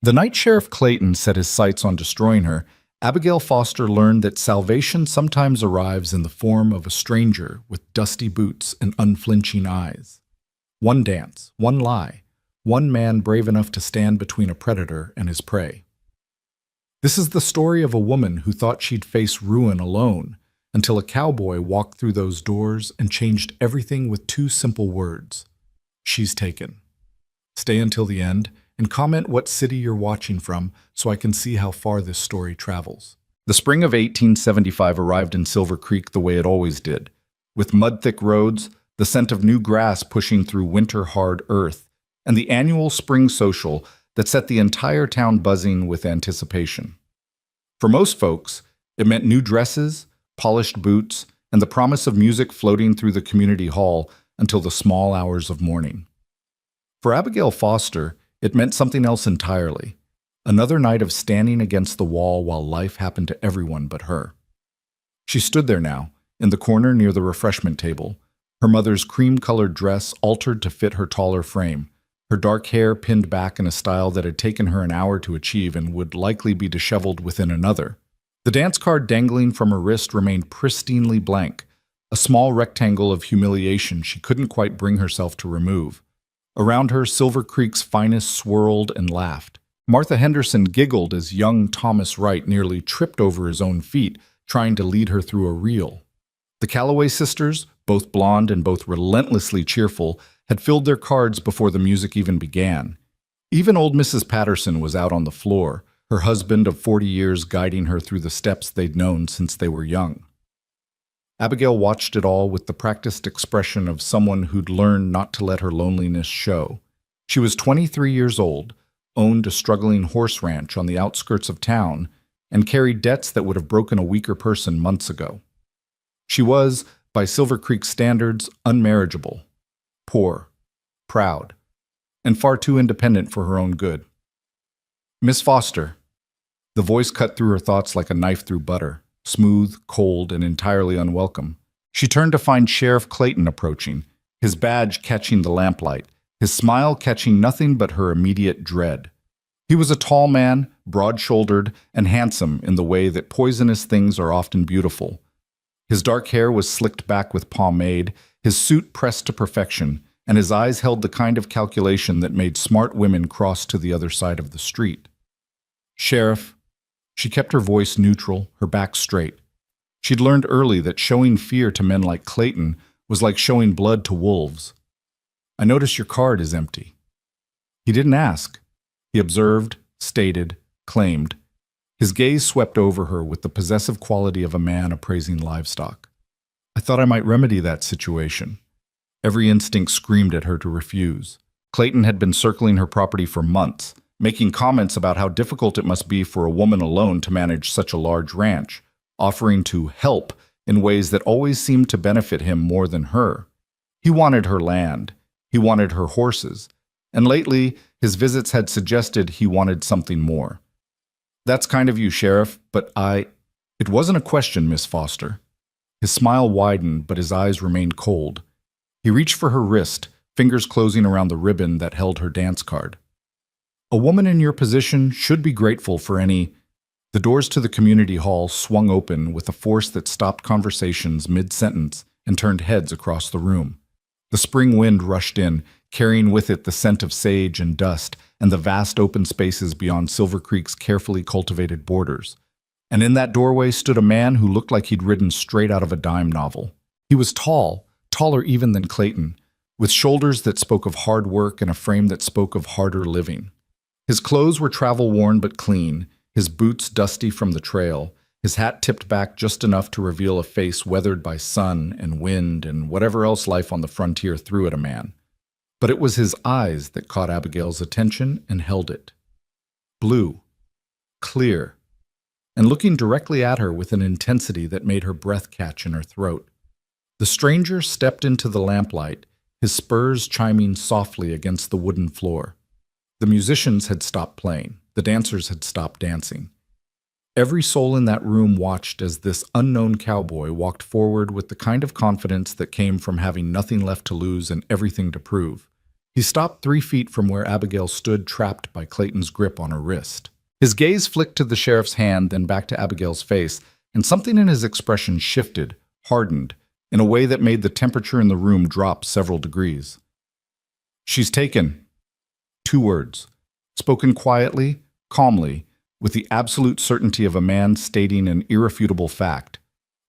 The night Sheriff Clayton set his sights on destroying her, Abigail Foster learned that salvation sometimes arrives in the form of a stranger with dusty boots and unflinching eyes. One dance, one lie, one man brave enough to stand between a predator and his prey. This is the story of a woman who thought she'd face ruin alone until a cowboy walked through those doors and changed everything with two simple words. She's taken. Stay until the end and comment what city you're watching from so I can see how far this story travels. The spring of 1875 arrived in Silver Creek the way it always did, with mud-thick roads, the scent of new grass pushing through winter-hard earth, and the annual spring social that set the entire town buzzing with anticipation. For most folks, it meant new dresses, polished boots, and the promise of music floating through the community hall until the small hours of morning. For Abigail Foster, it meant something else entirely. Another night of standing against the wall while life happened to everyone but her. She stood there now, in the corner near the refreshment table, her mother's cream-colored dress altered to fit her taller frame, her dark hair pinned back in a style that had taken her an hour to achieve and would likely be disheveled within another. The dance card dangling from her wrist remained pristinely blank, a small rectangle of humiliation she couldn't quite bring herself to remove. Around her, Silver Creek's finest swirled and laughed. Martha Henderson giggled as young Thomas Wright nearly tripped over his own feet, trying to lead her through a reel. The Calloway sisters, both blonde and both relentlessly cheerful, had filled their cards before the music even began. Even old Mrs. Patterson was out on the floor, her husband of 40 years guiding her through the steps they'd known since they were young. Abigail watched it all with the practiced expression of someone who'd learned not to let her loneliness show. She was 23 years old, owned a struggling horse ranch on the outskirts of town, and carried debts that would have broken a weaker person months ago. She was, by Silver Creek standards, unmarriageable, poor, proud, and far too independent for her own good. "Miss Foster." The voice cut through her thoughts like a knife through butter. Smooth, cold, and entirely unwelcome. She turned to find Sheriff Clayton approaching, his badge catching the lamplight, his smile catching nothing but her immediate dread. He was a tall man, broad-shouldered, and handsome in the way that poisonous things are often beautiful. His dark hair was slicked back with pomade, his suit pressed to perfection, and his eyes held the kind of calculation that made smart women cross to the other side of the street. "Sheriff." She kept her voice neutral, her back straight. She'd learned early that showing fear to men like Clayton was like showing blood to wolves. "I notice your card is empty." He didn't ask. He observed, stated, claimed. His gaze swept over her with the possessive quality of a man appraising livestock. "I thought I might remedy that situation." Every instinct screamed at her to refuse. Clayton had been circling her property for months, making comments about how difficult it must be for a woman alone to manage such a large ranch, offering to help in ways that always seemed to benefit him more than her. He wanted her land, he wanted her horses, and lately his visits had suggested he wanted something more. "That's kind of you, Sheriff, but It wasn't a question, Miss Foster." His smile widened, but his eyes remained cold. He reached for her wrist, fingers closing around the ribbon that held her dance card. "A woman in your position should be grateful for any—" The doors to the community hall swung open with a force that stopped conversations mid-sentence and turned heads across the room. The spring wind rushed in, carrying with it the scent of sage and dust and the vast open spaces beyond Silver Creek's carefully cultivated borders. And in that doorway stood a man who looked like he'd ridden straight out of a dime novel. He was tall, taller even than Clayton, with shoulders that spoke of hard work and a frame that spoke of harder living. His clothes were travel-worn but clean, his boots dusty from the trail, his hat tipped back just enough to reveal a face weathered by sun and wind and whatever else life on the frontier threw at a man. But it was his eyes that caught Abigail's attention and held it. Blue, clear, and looking directly at her with an intensity that made her breath catch in her throat. The stranger stepped into the lamplight, his spurs chiming softly against the wooden floor. The musicians had stopped playing. The dancers had stopped dancing. Every soul in that room watched as this unknown cowboy walked forward with the kind of confidence that came from having nothing left to lose and everything to prove. He stopped 3 feet from where Abigail stood, trapped by Clayton's grip on her wrist. His gaze flicked to the sheriff's hand, then back to Abigail's face, and something in his expression shifted, hardened, in a way that made the temperature in the room drop several degrees. "She's taken." 2 words, spoken quietly, calmly, with the absolute certainty of a man stating an irrefutable fact.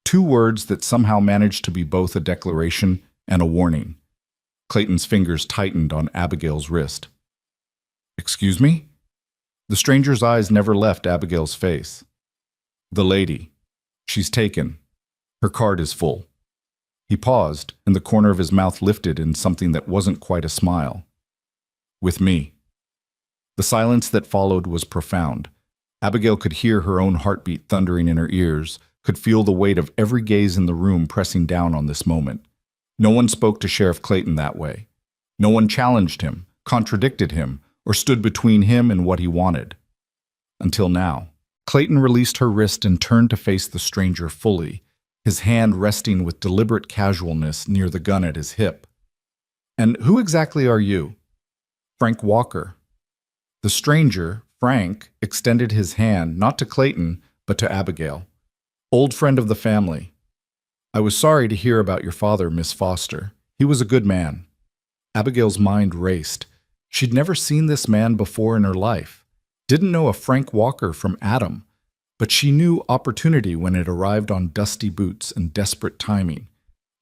2 words that somehow managed to be both a declaration and a warning. Clayton's fingers tightened on Abigail's wrist. "Excuse me?" The stranger's eyes never left Abigail's face. "The lady. She's taken. Her card is full." He paused, and the corner of his mouth lifted in something that wasn't quite a smile. "With me." The silence that followed was profound. Abigail could hear her own heartbeat thundering in her ears, could feel the weight of every gaze in the room pressing down on this moment. No one spoke to Sheriff Clayton that way. No one challenged him, contradicted him, or stood between him and what he wanted. Until now. Clayton released her wrist and turned to face the stranger fully, his hand resting with deliberate casualness near the gun at his hip. "And who exactly are you?" "Frank Walker." The stranger, Frank, extended his hand not to Clayton, but to Abigail. "Old friend of the family. I was sorry to hear about your father, Miss Foster. He was a good man." Abigail's mind raced. She'd never seen this man before in her life, didn't know a Frank Walker from Adam, but she knew opportunity when it arrived on dusty boots and desperate timing.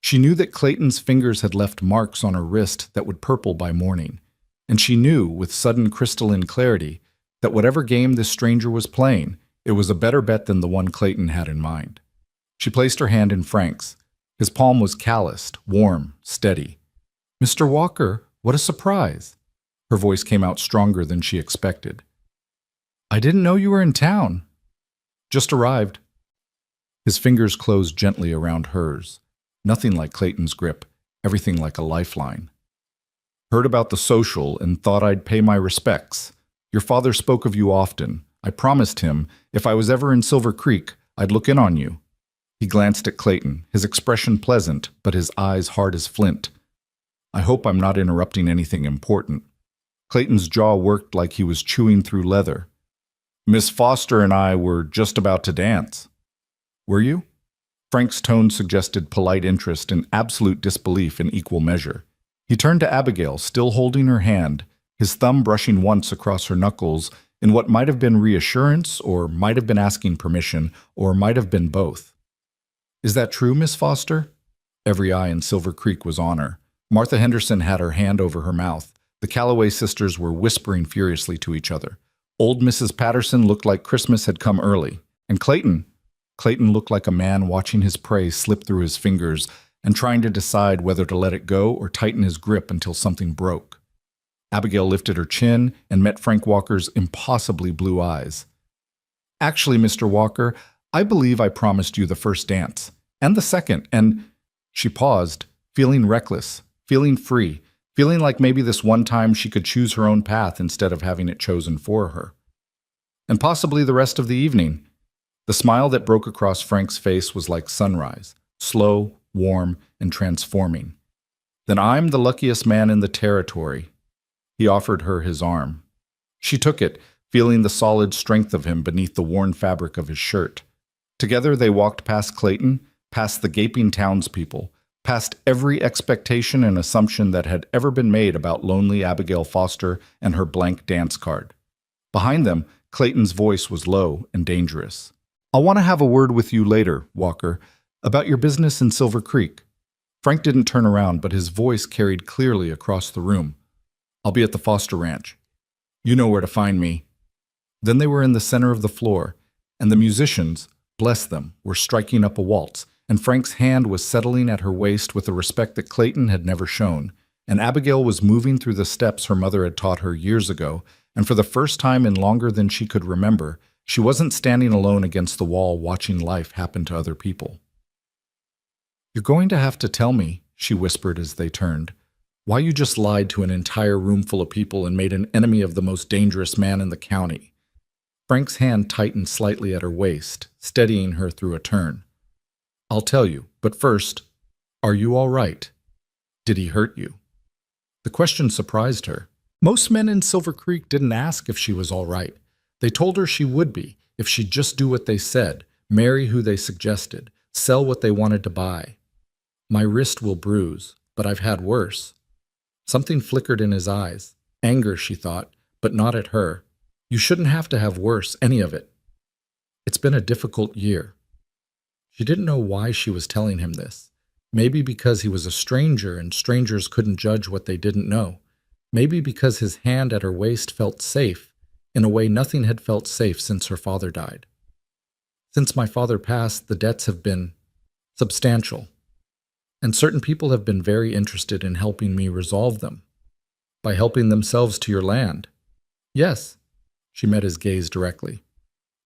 She knew that Clayton's fingers had left marks on her wrist that would purple by morning, and she knew, with sudden crystalline clarity, that whatever game this stranger was playing, it was a better bet than the one Clayton had in mind. She placed her hand in Frank's. His palm was calloused, warm, steady. "Mr. Walker, what a surprise!" Her voice came out stronger than she expected. "I didn't know you were in town." "Just arrived." His fingers closed gently around hers. Nothing like Clayton's grip, everything like a lifeline. "Heard about the social and thought I'd pay my respects. Your father spoke of you often. I promised him, if I was ever in Silver Creek, I'd look in on you." He glanced at Clayton, his expression pleasant, but his eyes hard as flint. "I hope I'm not interrupting anything important." Clayton's jaw worked like he was chewing through leather. "Miss Foster and I were just about to dance." "Were you?" Frank's tone suggested polite interest and absolute disbelief in equal measure. He turned to Abigail, still holding her hand, his thumb brushing once across her knuckles in what might have been reassurance, or might have been asking permission, or might have been both. "Is that true, Miss Foster?" Every eye in Silver Creek was on her. Martha Henderson had her hand over her mouth. The Calloway sisters were whispering furiously to each other. Old Mrs. Patterson looked like Christmas had come early. And Clayton looked like a man watching his prey slip through his fingers and trying to decide whether to let it go or tighten his grip until something broke. Abigail lifted her chin and met Frank Walker's impossibly blue eyes. "Actually, Mr. Walker, I believe I promised you the first dance, and the second, and—" She paused, feeling reckless, feeling free, feeling like maybe this one time she could choose her own path instead of having it chosen for her. "And possibly the rest of the evening." The smile that broke across Frank's face was like sunrise, slow, warm, and transforming. "Then I'm the luckiest man in the territory." He offered her his arm. She took it, feeling the solid strength of him beneath the worn fabric of his shirt. Together they walked past Clayton, past the gaping townspeople, past every expectation and assumption that had ever been made about lonely Abigail Foster and her blank dance card. Behind them, Clayton's voice was low and dangerous. "I'll want to have a word with you later, Walker, about your business in Silver Creek." Frank didn't turn around, but his voice carried clearly across the room. "I'll be at the Foster Ranch. You know where to find me." Then they were in the center of the floor, and the musicians, bless them, were striking up a waltz, and Frank's hand was settling at her waist with a respect that Clayton had never shown, and Abigail was moving through the steps her mother had taught her years ago, and for the first time in longer than she could remember, she wasn't standing alone against the wall watching life happen to other people. "You're going to have to tell me," she whispered as they turned, "why you just lied to an entire room full of people and made an enemy of the most dangerous man in the county." Frank's hand tightened slightly at her waist, steadying her through a turn. "I'll tell you, but first, are you all right? Did he hurt you?" The question surprised her. Most men in Silver Creek didn't ask if she was all right. They told her she would be, if she'd just do what they said, marry who they suggested, sell what they wanted to buy. My wrist will bruise, but I've had worse. Something flickered in his eyes. Anger, she thought, but not at her. You shouldn't have to have worse, any of it. It's been a difficult year. She didn't know why she was telling him this. Maybe because he was a stranger and strangers couldn't judge what they didn't know. Maybe because his hand at her waist felt safe, in a way nothing had felt safe since her father died. Since my father passed, the debts have been substantial, and certain people have been very interested in helping me resolve them, by helping themselves to your land. Yes, she met his gaze directly.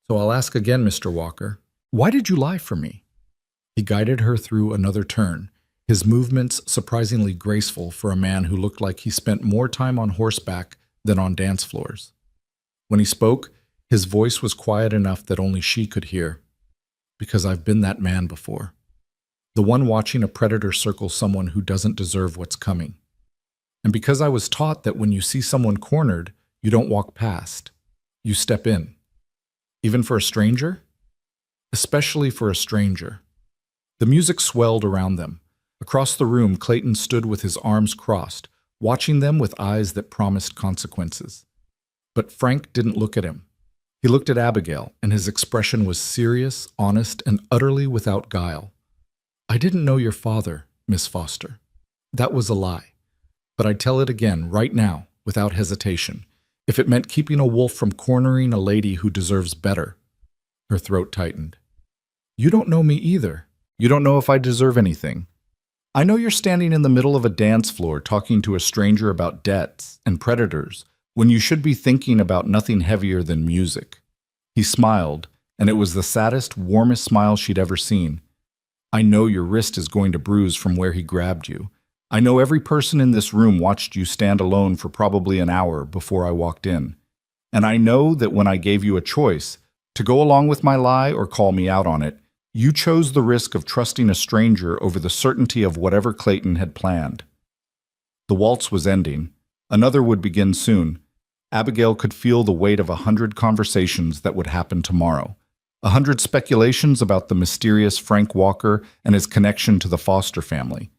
So I'll ask again, Mr. Walker, why did you lie for me? He guided her through another turn, his movements surprisingly graceful for a man who looked like he spent more time on horseback than on dance floors. When he spoke, his voice was quiet enough that only she could hear. Because I've been that man before. The one watching a predator circle someone who doesn't deserve what's coming. And because I was taught that when you see someone cornered, you don't walk past. You step in. Even for a stranger? Especially for a stranger. The music swelled around them. Across the room, Clayton stood with his arms crossed, watching them with eyes that promised consequences. But Frank didn't look at him. He looked at Abigail, and his expression was serious, honest, and utterly without guile. I didn't know your father, Miss Foster. That was a lie. But I'd tell it again, right now, without hesitation, if it meant keeping a wolf from cornering a lady who deserves better. Her throat tightened. You don't know me either. You don't know if I deserve anything. I know you're standing in the middle of a dance floor talking to a stranger about debts and predators when you should be thinking about nothing heavier than music. He smiled, and it was the saddest, warmest smile she'd ever seen. I know your wrist is going to bruise from where he grabbed you. I know every person in this room watched you stand alone for probably an hour before I walked in. And I know that when I gave you a choice, to go along with my lie or call me out on it, you chose the risk of trusting a stranger over the certainty of whatever Clayton had planned. The waltz was ending. Another would begin soon. Abigail could feel the weight of 100 conversations that would happen tomorrow. 100 speculations about the mysterious Frank Walker and his connection to the Foster family.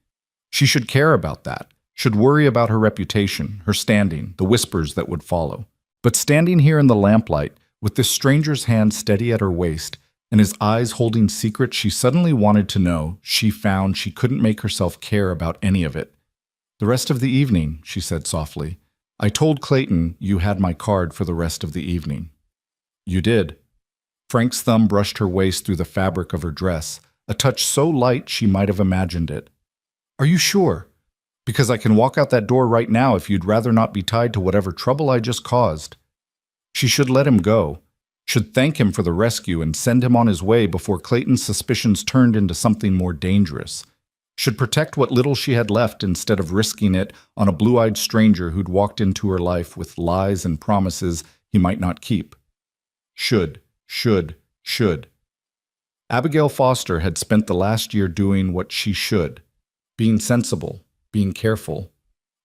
She should care about that, should worry about her reputation, her standing, the whispers that would follow. But standing here in the lamplight, with this stranger's hand steady at her waist, and his eyes holding secrets she suddenly wanted to know, she found she couldn't make herself care about any of it. The rest of the evening, she said softly, I told Clayton you had my card for the rest of the evening. You did. Frank's thumb brushed her waist through the fabric of her dress, a touch so light she might have imagined it. Are you sure? Because I can walk out that door right now if you'd rather not be tied to whatever trouble I just caused. She should let him go, should thank him for the rescue and send him on his way before Clayton's suspicions turned into something more dangerous. Should protect what little she had left instead of risking it on a blue-eyed stranger who'd walked into her life with lies and promises he might not keep. Should. Abigail Foster had spent the last year doing what she should, being sensible, being careful,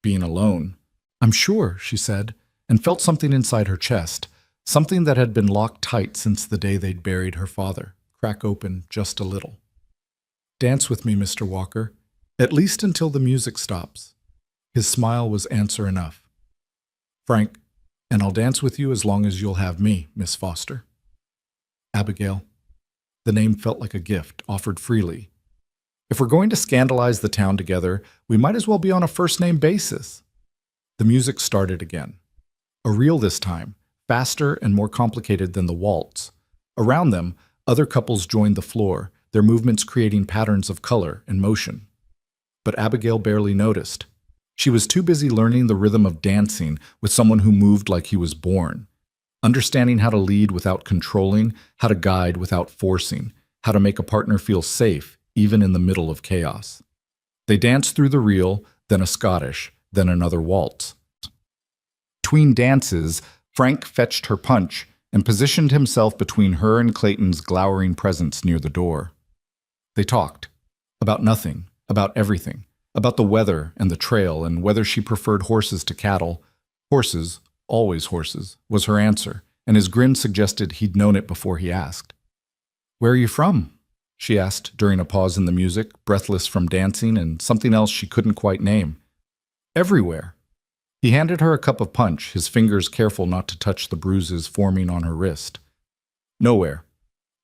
being alone. I'm sure, she said, and felt something inside her chest, something that had been locked tight since the day they'd buried her father, crack open just a little. Dance with me, Mr. Walker, at least until the music stops. His smile was answer enough. Frank, and I'll dance with you as long as you'll have me, Miss Foster. Abigail. The name felt like a gift, offered freely. If we're going to scandalize the town together, we might as well be on a first-name basis. The music started again. A reel this time, faster and more complicated than the waltz. Around them, other couples joined the floor, their movements creating patterns of color and motion. But Abigail barely noticed. She was too busy learning the rhythm of dancing with someone who moved like he was born. Understanding how to lead without controlling, how to guide without forcing, how to make a partner feel safe, even in the middle of chaos. They danced through the reel, then a Scottish, then another waltz. Between dances, Frank fetched her punch and positioned himself between her and Clayton's glowering presence near the door. They talked. About nothing, about everything. About the weather and the trail and whether she preferred horses to cattle. Horses, always horses, was her answer, and his grin suggested he'd known it before he asked. "Where are you from?" she asked during a pause in the music, breathless from dancing and something else she couldn't quite name. "Everywhere." He handed her a cup of punch, his fingers careful not to touch the bruises forming on her wrist. "Nowhere.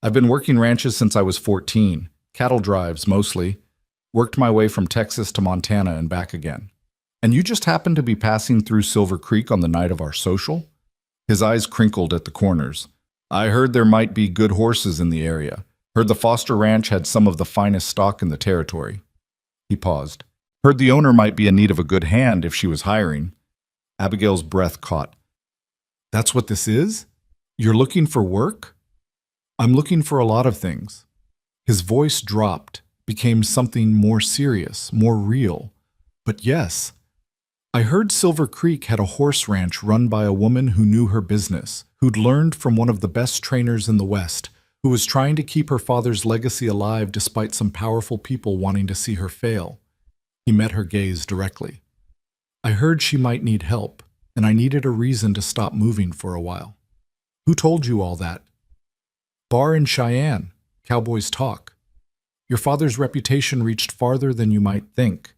I've been working ranches since I was 14, cattle drives mostly. Worked my way from Texas to Montana and back again. And you just happened to be passing through Silver Creek on the night of our social?" His eyes crinkled at the corners. "I heard there might be good horses in the area. Heard the Foster Ranch had some of the finest stock in the territory." He paused. "Heard the owner might be in need of a good hand if she was hiring." Abigail's breath caught. "That's what this is? You're looking for work?" "I'm looking for a lot of things." His voice dropped, became something more serious, more real. "But yes, I heard Silver Creek had a horse ranch run by a woman who knew her business, who'd learned from one of the best trainers in the West, who was trying to keep her father's legacy alive despite some powerful people wanting to see her fail." He met her gaze directly. "I heard she might need help, and I needed a reason to stop moving for a while." "Who told you all that?" "Bar in Cheyenne. Cowboys talk. Your father's reputation reached farther than you might think."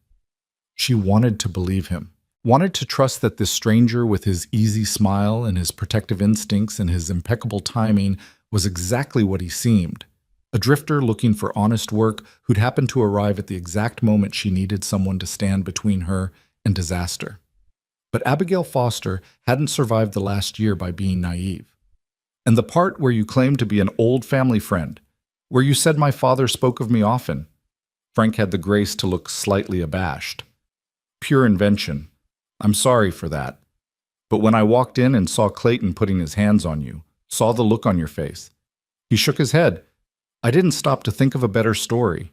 She wanted to believe him, wanted to trust that this stranger with his easy smile and his protective instincts and his impeccable timing was exactly what he seemed. A drifter looking for honest work who'd happened to arrive at the exact moment she needed someone to stand between her and disaster. But Abigail Foster hadn't survived the last year by being naive. "And the part where you claimed to be an old family friend, where you said my father spoke of me often." Frank had the grace to look slightly abashed. "Pure invention. I'm sorry for that. But when I walked in and saw Clayton putting his hands on you, saw the look on your face." He shook his head. "I didn't stop to think of a better story.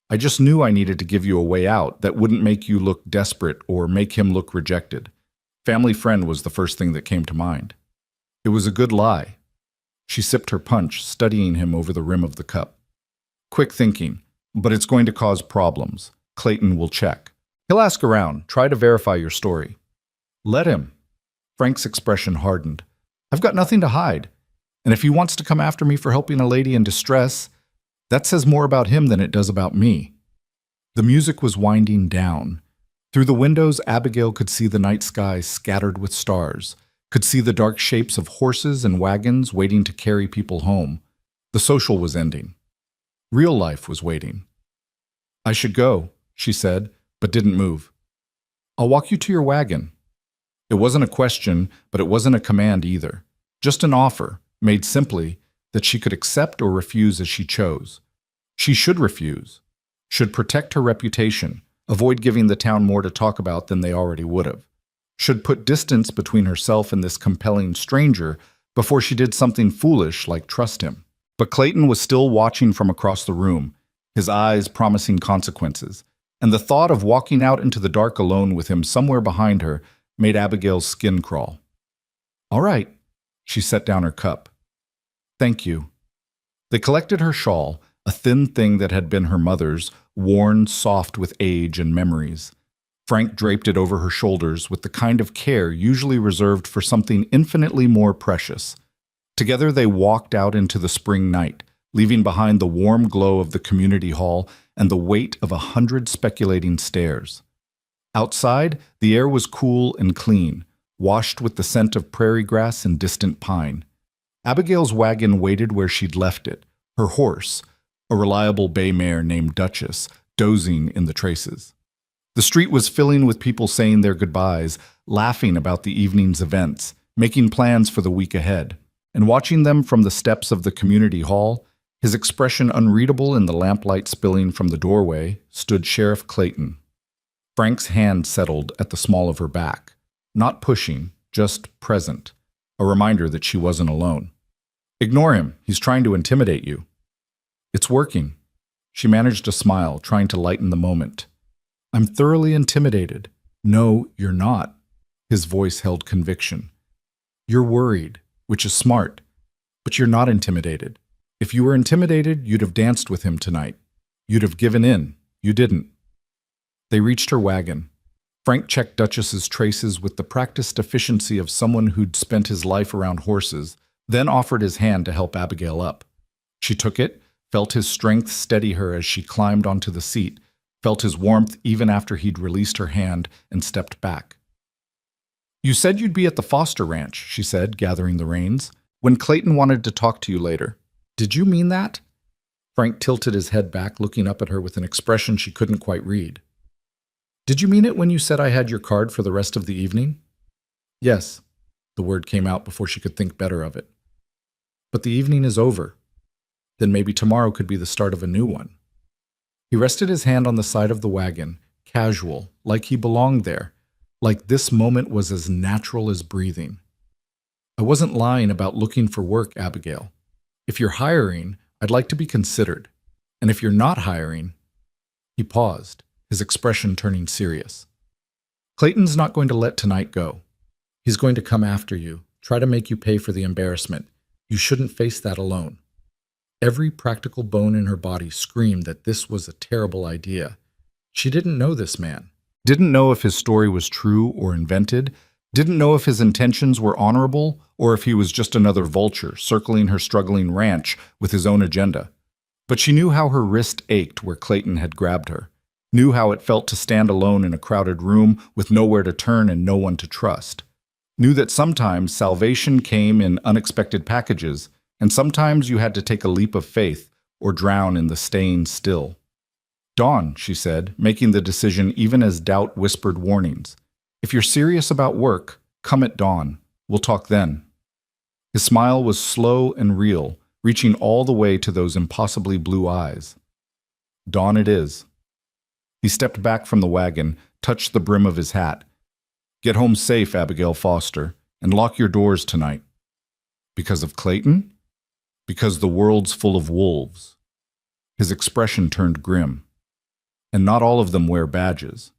I just knew I needed to give you a way out that wouldn't make you look desperate or make him look rejected. Family friend was the first thing that came to mind." It was a good lie. She sipped her punch, studying him over the rim of the cup. "Quick thinking, but it's going to cause problems. Clayton will check. He'll ask around, try to verify your story." "Let him." Frank's expression hardened. "I've got nothing to hide. And if he wants to come after me for helping a lady in distress, that says more about him than it does about me." The music was winding down. Through the windows, Abigail could see the night sky scattered with stars, could see the dark shapes of horses and wagons waiting to carry people home. The social was ending. Real life was waiting. "I should go," she said, but didn't move. "I'll walk you to your wagon." It wasn't a question, but it wasn't a command either. Just an offer, made simply, that she could accept or refuse as she chose. She should refuse, should protect her reputation, avoid giving the town more to talk about than they already would have, should put distance between herself and this compelling stranger before she did something foolish like trust him. But Clayton was still watching from across the room, his eyes promising consequences, and the thought of walking out into the dark alone with him somewhere behind her made Abigail's skin crawl. "All right," she set down her cup. "Thank you." They collected her shawl, a thin thing that had been her mother's, worn soft with age and memories. Frank draped it over her shoulders with the kind of care usually reserved for something infinitely more precious. Together they walked out into the spring night, leaving behind the warm glow of the community hall and the weight of 100 speculating stares. Outside, the air was cool and clean, washed with the scent of prairie grass and distant pine. Abigail's wagon waited where she'd left it, her horse, a reliable bay mare named Duchess, dozing in the traces. The street was filling with people saying their goodbyes, laughing about the evening's events, making plans for the week ahead. And watching them from the steps of the community hall, his expression unreadable in the lamplight spilling from the doorway, stood Sheriff Clayton. Frank's hand settled at the small of her back, not pushing, just present, a reminder that she wasn't alone. "Ignore him. He's trying to intimidate you." "It's working." She managed a smile, trying to lighten the moment. "I'm thoroughly intimidated." "No, you're not." His voice held conviction. "You're worried, which is smart, but you're not intimidated. If you were intimidated, you'd have danced with him tonight. You'd have given in. You didn't." They reached her wagon. Frank checked Duchess's traces with the practiced efficiency of someone who'd spent his life around horses, then offered his hand to help Abigail up. She took it, felt his strength steady her as she climbed onto the seat, felt his warmth even after he'd released her hand, and stepped back. "You said you'd be at the Foster Ranch," she said, gathering the reins, "when Clayton wanted to talk to you later. Did you mean that?" Frank tilted his head back, looking up at her with an expression she couldn't quite read. "Did you mean it when you said I had your card for the rest of the evening?" "Yes." The word came out before she could think better of it. "But the evening is over. Then maybe tomorrow could be the start of a new one." He rested his hand on the side of the wagon, casual, like he belonged there, like this moment was as natural as breathing. "I wasn't lying about looking for work, Abigail. If you're hiring, I'd like to be considered. And if you're not hiring—" He paused, his expression turning serious. "Clayton's not going to let tonight go. He's going to come after you, try to make you pay for the embarrassment. You shouldn't face that alone." Every practical bone in her body screamed that this was a terrible idea. She didn't know this man, didn't know if his story was true or invented, didn't know if his intentions were honorable or if he was just another vulture circling her struggling ranch with his own agenda. But she knew how her wrist ached where Clayton had grabbed her, knew how it felt to stand alone in a crowded room with nowhere to turn and no one to trust, knew that sometimes salvation came in unexpected packages, and sometimes you had to take a leap of faith or drown in the staying still. "Dawn," she said, making the decision even as doubt whispered warnings. "If you're serious about work, come at dawn. We'll talk then." His smile was slow and real, reaching all the way to those impossibly blue eyes. "Dawn it is." He stepped back from the wagon, touched the brim of his hat. "Get home safe, Abigail Foster, and lock your doors tonight." "Because of Clayton?" "Because the world's full of wolves." His expression turned grim. "And not all of them wear badges."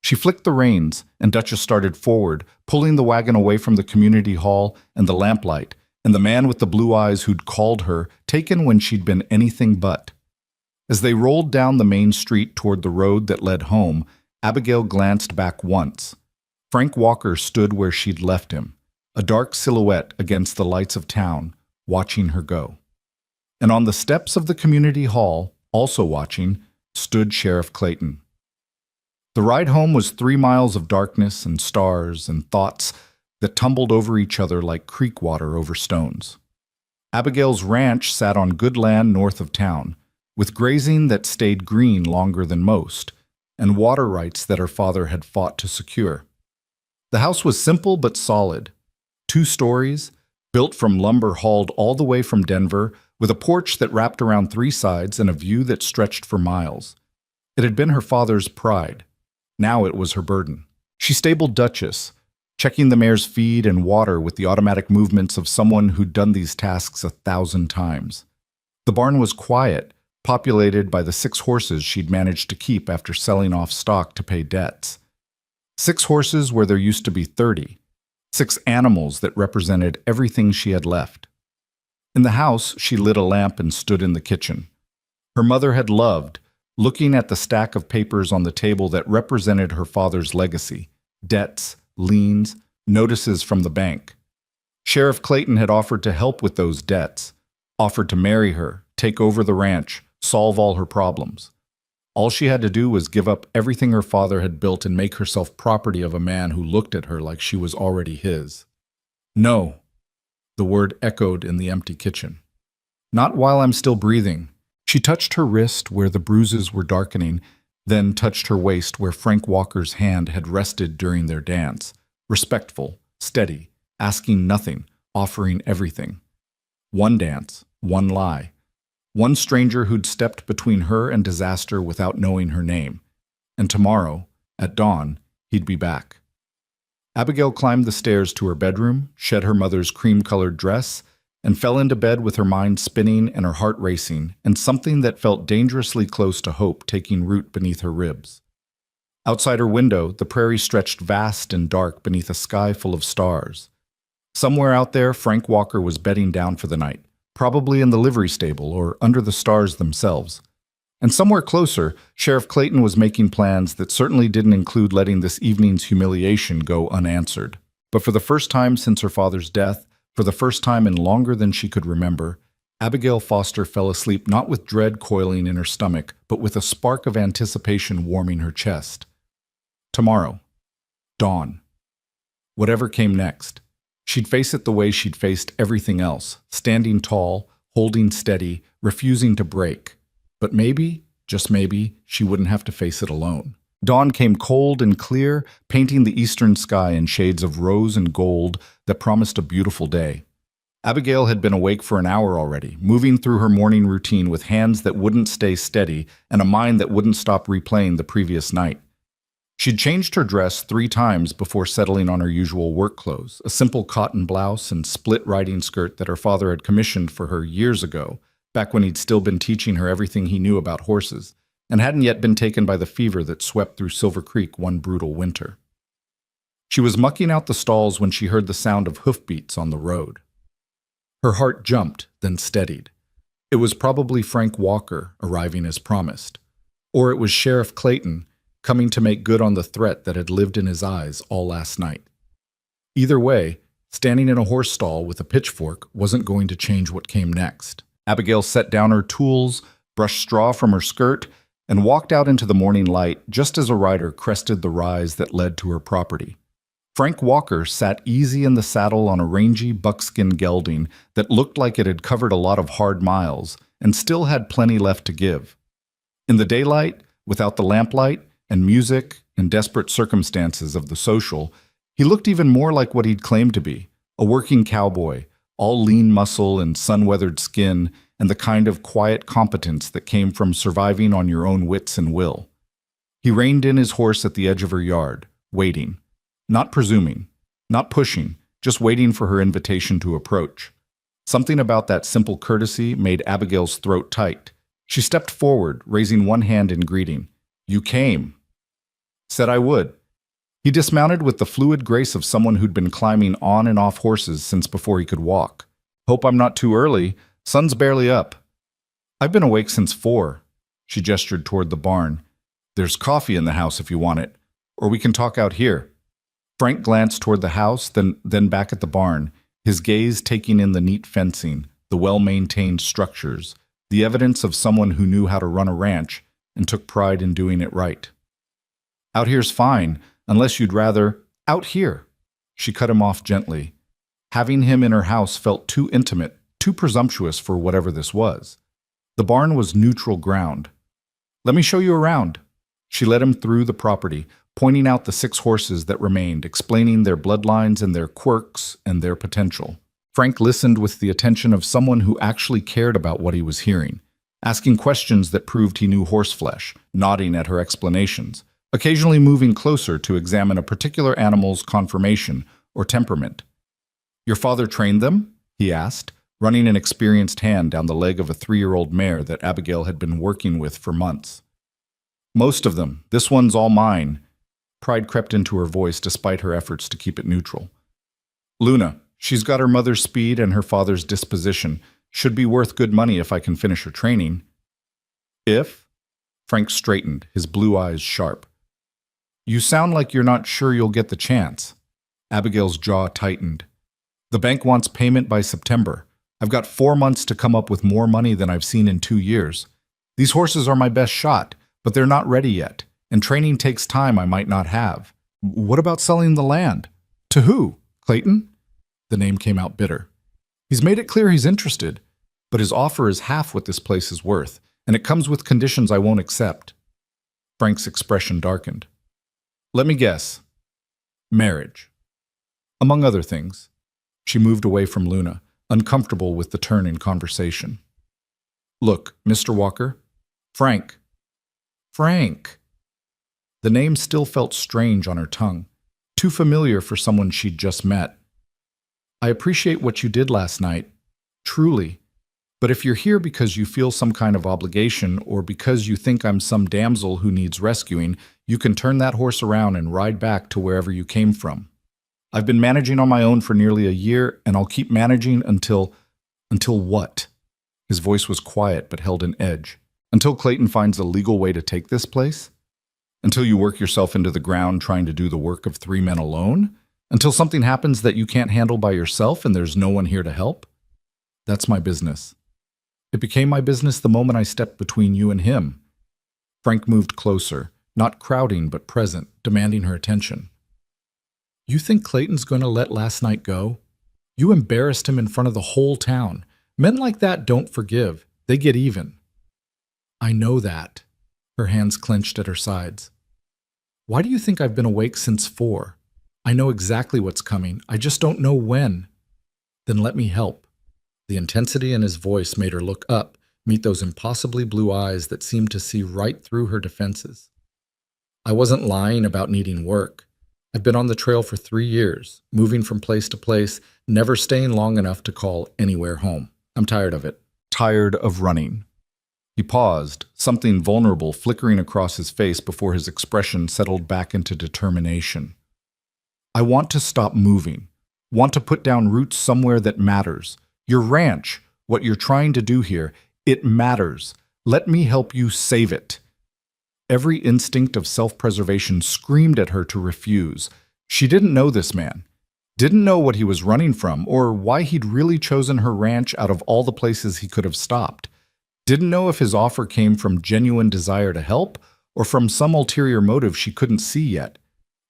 She flicked the reins, and Duchess started forward, pulling the wagon away from the community hall and the lamplight, and the man with the blue eyes who'd called her, taken when she'd been anything but. As they rolled down the main street toward the road that led home, Abigail glanced back once. Frank Walker stood where she'd left him, a dark silhouette against the lights of town, watching her go. And on the steps of the community hall, also watching, stood Sheriff Clayton. The ride home was 3 miles of darkness and stars and thoughts that tumbled over each other like creek water over stones. Abigail's ranch sat on good land north of town, with grazing that stayed green longer than most, and water rights that her father had fought to secure. The house was simple but solid. 2 stories, built from lumber hauled all the way from Denver, with a porch that wrapped around 3 sides and a view that stretched for miles. It had been her father's pride. Now it was her burden. She stabled Duchess, checking the mare's feed and water with the automatic movements of someone who'd done these tasks 1,000 times. The barn was quiet, populated by the 6 horses she'd managed to keep after selling off stock to pay debts. 6 horses where there used to be 30. 6 animals that represented everything she had left. In the house, she lit a lamp and stood in the kitchen. Her mother had loved, looking at the stack of papers on the table that represented her father's legacy, debts, liens, notices from the bank. Sheriff Clayton had offered to help with those debts, offered to marry her, take over the ranch, solve all her problems. All she had to do was give up everything her father had built and make herself property of a man who looked at her like she was already his. "No," the word echoed in the empty kitchen. "Not while I'm still breathing." She touched her wrist where the bruises were darkening, then touched her waist where Frank Walker's hand had rested during their dance, respectful, steady, asking nothing, offering everything. One dance, one lie. One stranger who'd stepped between her and disaster without knowing her name. And tomorrow, at dawn, he'd be back. Abigail climbed the stairs to her bedroom, shed her mother's cream-colored dress, and fell into bed with her mind spinning and her heart racing, and something that felt dangerously close to hope taking root beneath her ribs. Outside her window, the prairie stretched vast and dark beneath a sky full of stars. Somewhere out there, Frank Walker was bedding down for the night, probably in the livery stable or under the stars themselves. And somewhere closer, Sheriff Clayton was making plans that certainly didn't include letting this evening's humiliation go unanswered. But for the first time since her father's death, for the first time in longer than she could remember, Abigail Foster fell asleep not with dread coiling in her stomach, but with a spark of anticipation warming her chest. Tomorrow. Dawn. Whatever came next. She'd face it the way she'd faced everything else, standing tall, holding steady, refusing to break. But maybe, just maybe, she wouldn't have to face it alone. Dawn came cold and clear, painting the eastern sky in shades of rose and gold that promised a beautiful day. Abigail had been awake for an hour already, moving through her morning routine with hands that wouldn't stay steady and a mind that wouldn't stop replaying the previous night. She'd changed her dress 3 times before settling on her usual work clothes, a simple cotton blouse and split riding skirt that her father had commissioned for her years ago, back when he'd still been teaching her everything he knew about horses, and hadn't yet been taken by the fever that swept through Silver Creek one brutal winter. She was mucking out the stalls when she heard the sound of hoofbeats on the road. Her heart jumped, then steadied. It was probably Frank Walker arriving as promised. Or it was Sheriff Clayton coming to make good on the threat that had lived in his eyes all last night. Either way, standing in a horse stall with a pitchfork wasn't going to change what came next. Abigail set down her tools, brushed straw from her skirt, and walked out into the morning light just as a rider crested the rise that led to her property. Frank Walker sat easy in the saddle on a rangy buckskin gelding that looked like it had covered a lot of hard miles and still had plenty left to give. In the daylight, without the lamplight, and music and desperate circumstances of the social, he looked even more like what he'd claimed to be, a working cowboy, all lean muscle and sun-weathered skin, and the kind of quiet competence that came from surviving on your own wits and will. He reined in his horse at the edge of her yard, waiting. Not presuming, not pushing, just waiting for her invitation to approach. Something about that simple courtesy made Abigail's throat tight. She stepped forward, raising one hand in greeting. "You came." "Said I would." He dismounted with the fluid grace of someone who'd been climbing on and off horses since before he could walk. "Hope I'm not too early. Sun's barely up." "I've been awake since 4. She gestured toward the barn. "There's coffee in the house if you want it, or we can talk out here." Frank glanced toward the house, then back at the barn, his gaze taking in the neat fencing, the well-maintained structures, the evidence of someone who knew how to run a ranch and took pride in doing it right. "Out here's fine, unless you'd rather—" "Out here." She cut him off gently. Having him in her house felt too intimate, too presumptuous for whatever this was. The barn was neutral ground. "Let me show you around." She led him through the property, pointing out the 6 horses that remained, explaining their bloodlines and their quirks and their potential. Frank listened with the attention of someone who actually cared about what he was hearing, asking questions that proved he knew horseflesh, nodding at her explanations, occasionally moving closer to examine a particular animal's conformation or temperament. "Your father trained them?" he asked, running an experienced hand down the leg of a 3-year-old mare that Abigail had been working with for months. "Most of them. This one's all mine." Pride crept into her voice despite her efforts to keep it neutral. "Luna, she's got her mother's speed and her father's disposition. Should be worth good money if I can finish her training." "If?" Frank straightened, his blue eyes sharp. "You sound like you're not sure you'll get the chance." Abigail's jaw tightened. "The bank wants payment by September. I've got 4 months to come up with more money than I've seen in 2 years. These horses are my best shot, but they're not ready yet. And training takes time I might not have." "What about selling the land?" "To who? Clayton?" The name came out bitter. "He's made it clear he's interested, but his offer is half what this place is worth, and it comes with conditions I won't accept." Frank's expression darkened. "Let me guess. Marriage." "Among other things." She moved away from Luna, uncomfortable with the turn in conversation. "Look, Mr. Walker." "Frank." "Frank." The name still felt strange on her tongue, too familiar for someone she'd just met. "I appreciate what you did last night, truly. But if you're here because you feel some kind of obligation or because you think I'm some damsel who needs rescuing, you can turn that horse around and ride back to wherever you came from. I've been managing on my own for nearly a year, and I'll keep managing until what?" His voice was quiet but held an edge. Until Clayton finds a legal way to take this place? Until you work yourself into the ground trying to do the work of 3 men alone? Until something happens that you can't handle by yourself and there's no one here to help? That's my business. It became my business the moment I stepped between you and him. Frank moved closer, not crowding but present, demanding her attention. You think Clayton's going to let last night go? You embarrassed him in front of the whole town. Men like that don't forgive. They get even. I know that. Her hands clenched at her sides. Why do you think I've been awake since 4? I know exactly what's coming. I just don't know when. Then let me help. The intensity in his voice made her look up, meet those impossibly blue eyes that seemed to see right through her defenses. I wasn't lying about needing work. I've been on the trail for 3 years, moving from place to place, never staying long enough to call anywhere home. I'm tired of it. Tired of running. He paused, something vulnerable flickering across his face before his expression settled back into determination. I want to stop moving. Want to put down roots somewhere that matters. Your ranch, what you're trying to do here, it matters. Let me help you save it. Every instinct of self-preservation screamed at her to refuse. She didn't know this man, didn't know what he was running from or why he'd really chosen her ranch out of all the places he could have stopped. Didn't know if his offer came from genuine desire to help or from some ulterior motive she couldn't see yet.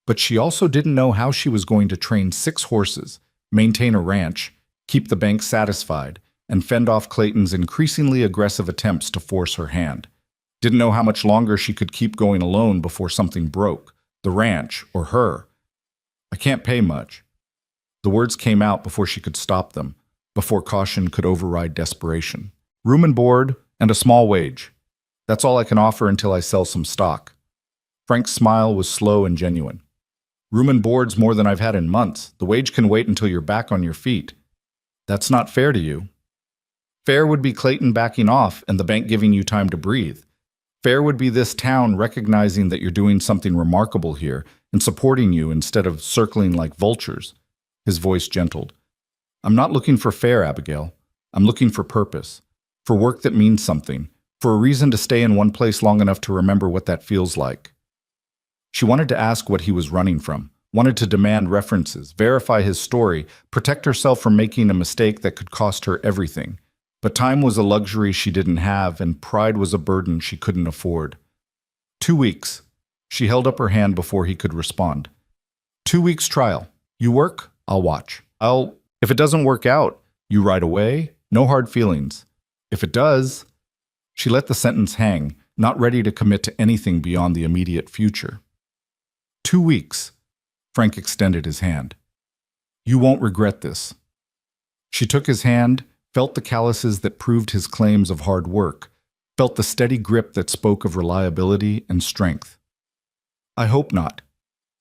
But she also didn't know how she was going to train 6 horses, maintain a ranch, keep the bank satisfied, and fend off Clayton's increasingly aggressive attempts to force her hand. Didn't know how much longer she could keep going alone before something broke, the ranch or her. I can't pay much. The words came out before she could stop them, before caution could override desperation. Room and board, and a small wage. That's all I can offer until I sell some stock. Frank's smile was slow and genuine. Room and board's more than I've had in months. The wage can wait until you're back on your feet. That's not fair to you. Fair would be Clayton backing off and the bank giving you time to breathe. Fair would be this town recognizing that you're doing something remarkable here and supporting you instead of circling like vultures. His voice gentled. I'm not looking for fair, Abigail. I'm looking for purpose, for work that means something, for a reason to stay in one place long enough to remember what that feels like. She wanted to ask what he was running from, wanted to demand references, verify his story, protect herself from making a mistake that could cost her everything. But time was a luxury she didn't have, and pride was a burden she couldn't afford. 2 weeks. She held up her hand before he could respond. 2 weeks trial. You work, I'll watch. If it doesn't work out, you ride away, no hard feelings. If it does, she let the sentence hang, not ready to commit to anything beyond the immediate future. 2 weeks. Frank extended his hand. You won't regret this. She took his hand, felt the calluses that proved his claims of hard work, felt the steady grip that spoke of reliability and strength. I hope not.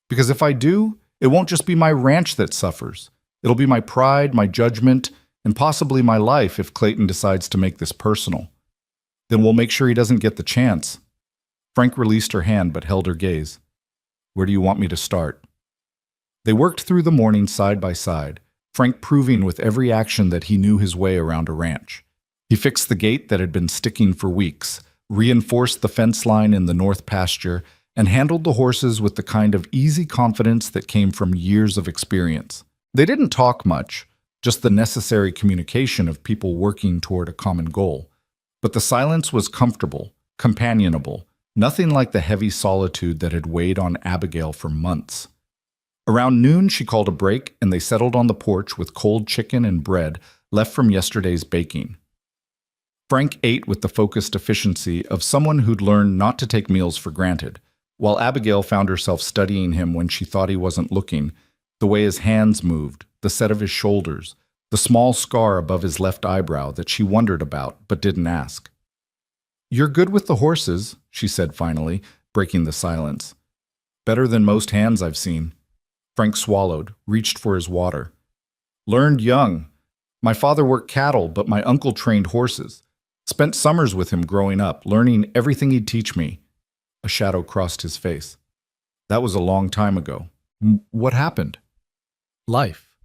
Because if I do, it won't just be my ranch that suffers. It'll be my pride, my judgment, and possibly my life if Clayton decides to make this personal. Then we'll make sure he doesn't get the chance. Frank released her hand but held her gaze. Where do you want me to start? They worked through the morning side by side, Frank proving with every action that he knew his way around a ranch. He fixed the gate that had been sticking for weeks, reinforced the fence line in the north pasture, and handled the horses with the kind of easy confidence that came from years of experience. They didn't talk much, just the necessary communication of people working toward a common goal. But the silence was comfortable, companionable, nothing like the heavy solitude that had weighed on Abigail for months. Around noon, she called a break, and they settled on the porch with cold chicken and bread left from yesterday's baking. Frank ate with the focused efficiency of someone who'd learned not to take meals for granted, while Abigail found herself studying him when she thought he wasn't looking, the way his hands moved, the set of his shoulders, the small scar above his left eyebrow that she wondered about but didn't ask. You're good with the horses, she said finally, breaking the silence. Better than most hands I've seen. Frank swallowed, reached for his water. Learned young. My father worked cattle, but my uncle trained horses. Spent summers with him growing up, learning everything he'd teach me. A shadow crossed his face. That was a long time ago. What happened? Life.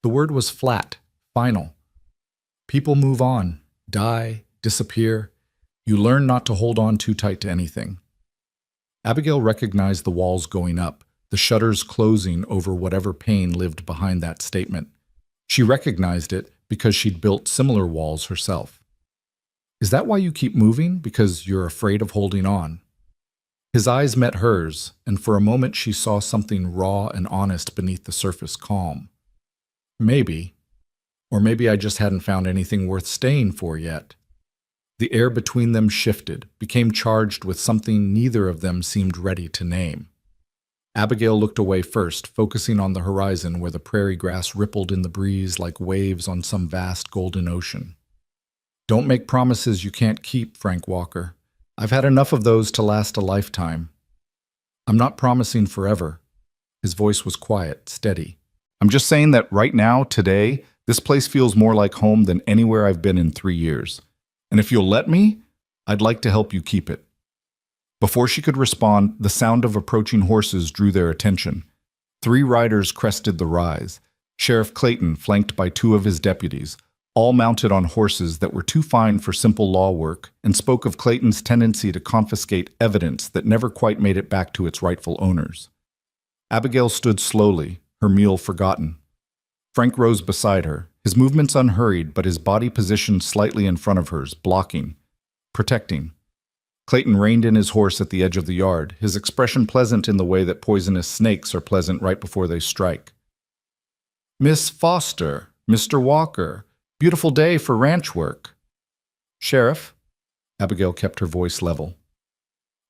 The word was flat, final. People move on, die, disappear. You learn not to hold on too tight to anything. Abigail recognized the walls going up, the shutters closing over whatever pain lived behind that statement. She recognized it because she'd built similar walls herself. Is that why you keep moving? Because you're afraid of holding on? His eyes met hers, and for a moment she saw something raw and honest beneath the surface calm. Maybe. Or maybe I just hadn't found anything worth staying for yet. The air between them shifted, became charged with something neither of them seemed ready to name. Abigail looked away first, focusing on the horizon where the prairie grass rippled in the breeze like waves on some vast golden ocean. Don't make promises you can't keep, Frank Walker. I've had enough of those to last a lifetime. I'm not promising forever. His voice was quiet, steady. I'm just saying that right now, today, this place feels more like home than anywhere I've been in 3 years. And if you'll let me, I'd like to help you keep it. Before she could respond, the sound of approaching horses drew their attention. 3 riders crested the rise. Sheriff Clayton, flanked by 2 of his deputies, all mounted on horses that were too fine for simple law work, and spoke of Clayton's tendency to confiscate evidence that never quite made it back to its rightful owners. Abigail stood slowly, her meal forgotten. Frank rose beside her, his movements unhurried, but his body positioned slightly in front of hers, blocking, protecting. Clayton reined in his horse at the edge of the yard, his expression pleasant in the way that poisonous snakes are pleasant right before they strike. Miss Foster, Mr. Walker, beautiful day for ranch work. Sheriff, Abigail kept her voice level.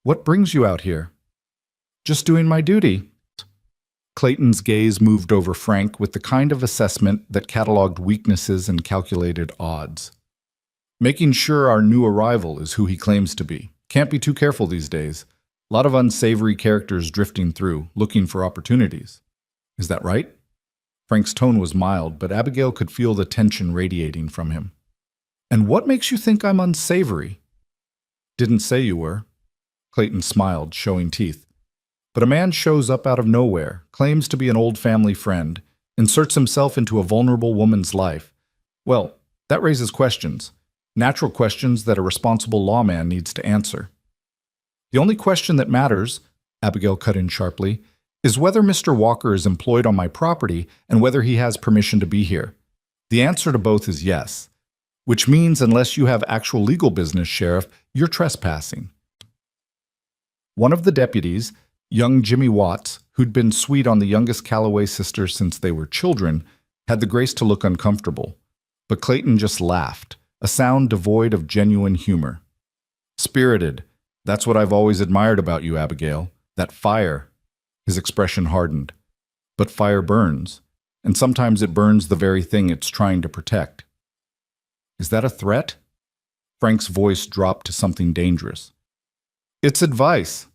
What brings you out here? Just doing my duty. Clayton's gaze moved over Frank with the kind of assessment that cataloged weaknesses and calculated odds. Making sure our new arrival is who he claims to be. Can't be too careful these days. A lot of unsavory characters drifting through, looking for opportunities. Is that right? Frank's tone was mild, but Abigail could feel the tension radiating from him. And what makes you think I'm unsavory? Didn't say you were. Clayton smiled, showing teeth. But a man shows up out of nowhere, claims to be an old family friend, inserts himself into a vulnerable woman's life. Well, that raises questions. Natural questions that a responsible lawman needs to answer. The only question that matters, Abigail cut in sharply, is whether Mr. Walker is employed on my property and whether he has permission to be here. The answer to both is yes, which means unless you have actual legal business, Sheriff, you're trespassing. One of the deputies, young Jimmy Watts, who'd been sweet on the youngest Calloway sister since they were children, had the grace to look uncomfortable. But Clayton just laughed, a sound devoid of genuine humor. Spirited. That's what I've always admired about you, Abigail. That fire. His expression hardened. But fire burns, and sometimes it burns the very thing it's trying to protect. Is that a threat? Frank's voice dropped to something dangerous. It's advice.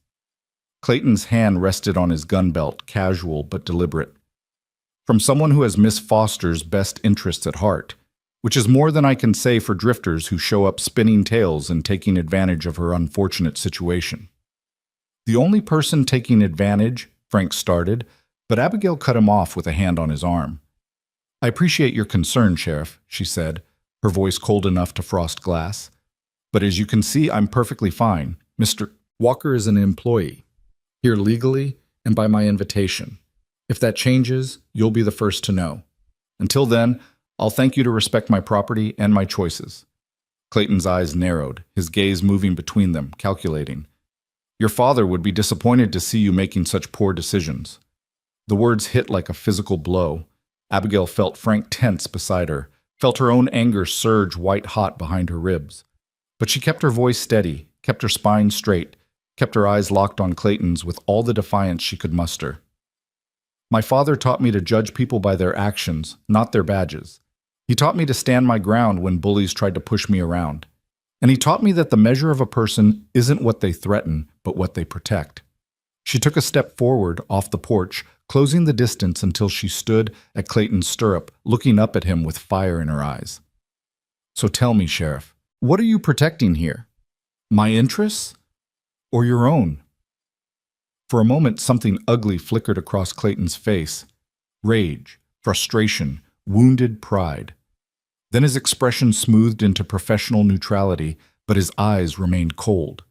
Clayton's hand rested on his gun belt, casual but deliberate. From someone who has Miss Foster's best interests at heart, which is more than I can say for drifters who show up spinning tales and taking advantage of her unfortunate situation. The only person taking advantage, Frank started, but Abigail cut him off with a hand on his arm. I appreciate your concern, Sheriff, she said, her voice cold enough to frost glass. But as you can see, I'm perfectly fine. Mr. Walker is an employee, here legally and by my invitation. If that changes, you'll be the first to know. Until then, I'll thank you to respect my property and my choices. Clayton's eyes narrowed, his gaze moving between them, calculating. Your father would be disappointed to see you making such poor decisions. The words hit like a physical blow. Abigail felt Frank tense beside her, felt her own anger surge white-hot behind her ribs. But she kept her voice steady, kept her spine straight, kept her eyes locked on Clayton's with all the defiance she could muster. My father taught me to judge people by their actions, not their badges. He taught me to stand my ground when bullies tried to push me around. And he taught me that the measure of a person isn't what they threaten, but what they protect. She took a step forward off the porch, closing the distance until she stood at Clayton's stirrup, looking up at him with fire in her eyes. So tell me, Sheriff, what are you protecting here? My interests? Or your own? For a moment, something ugly flickered across Clayton's face. Rage, frustration, wounded pride. Then his expression smoothed into professional neutrality, but his eyes remained cold.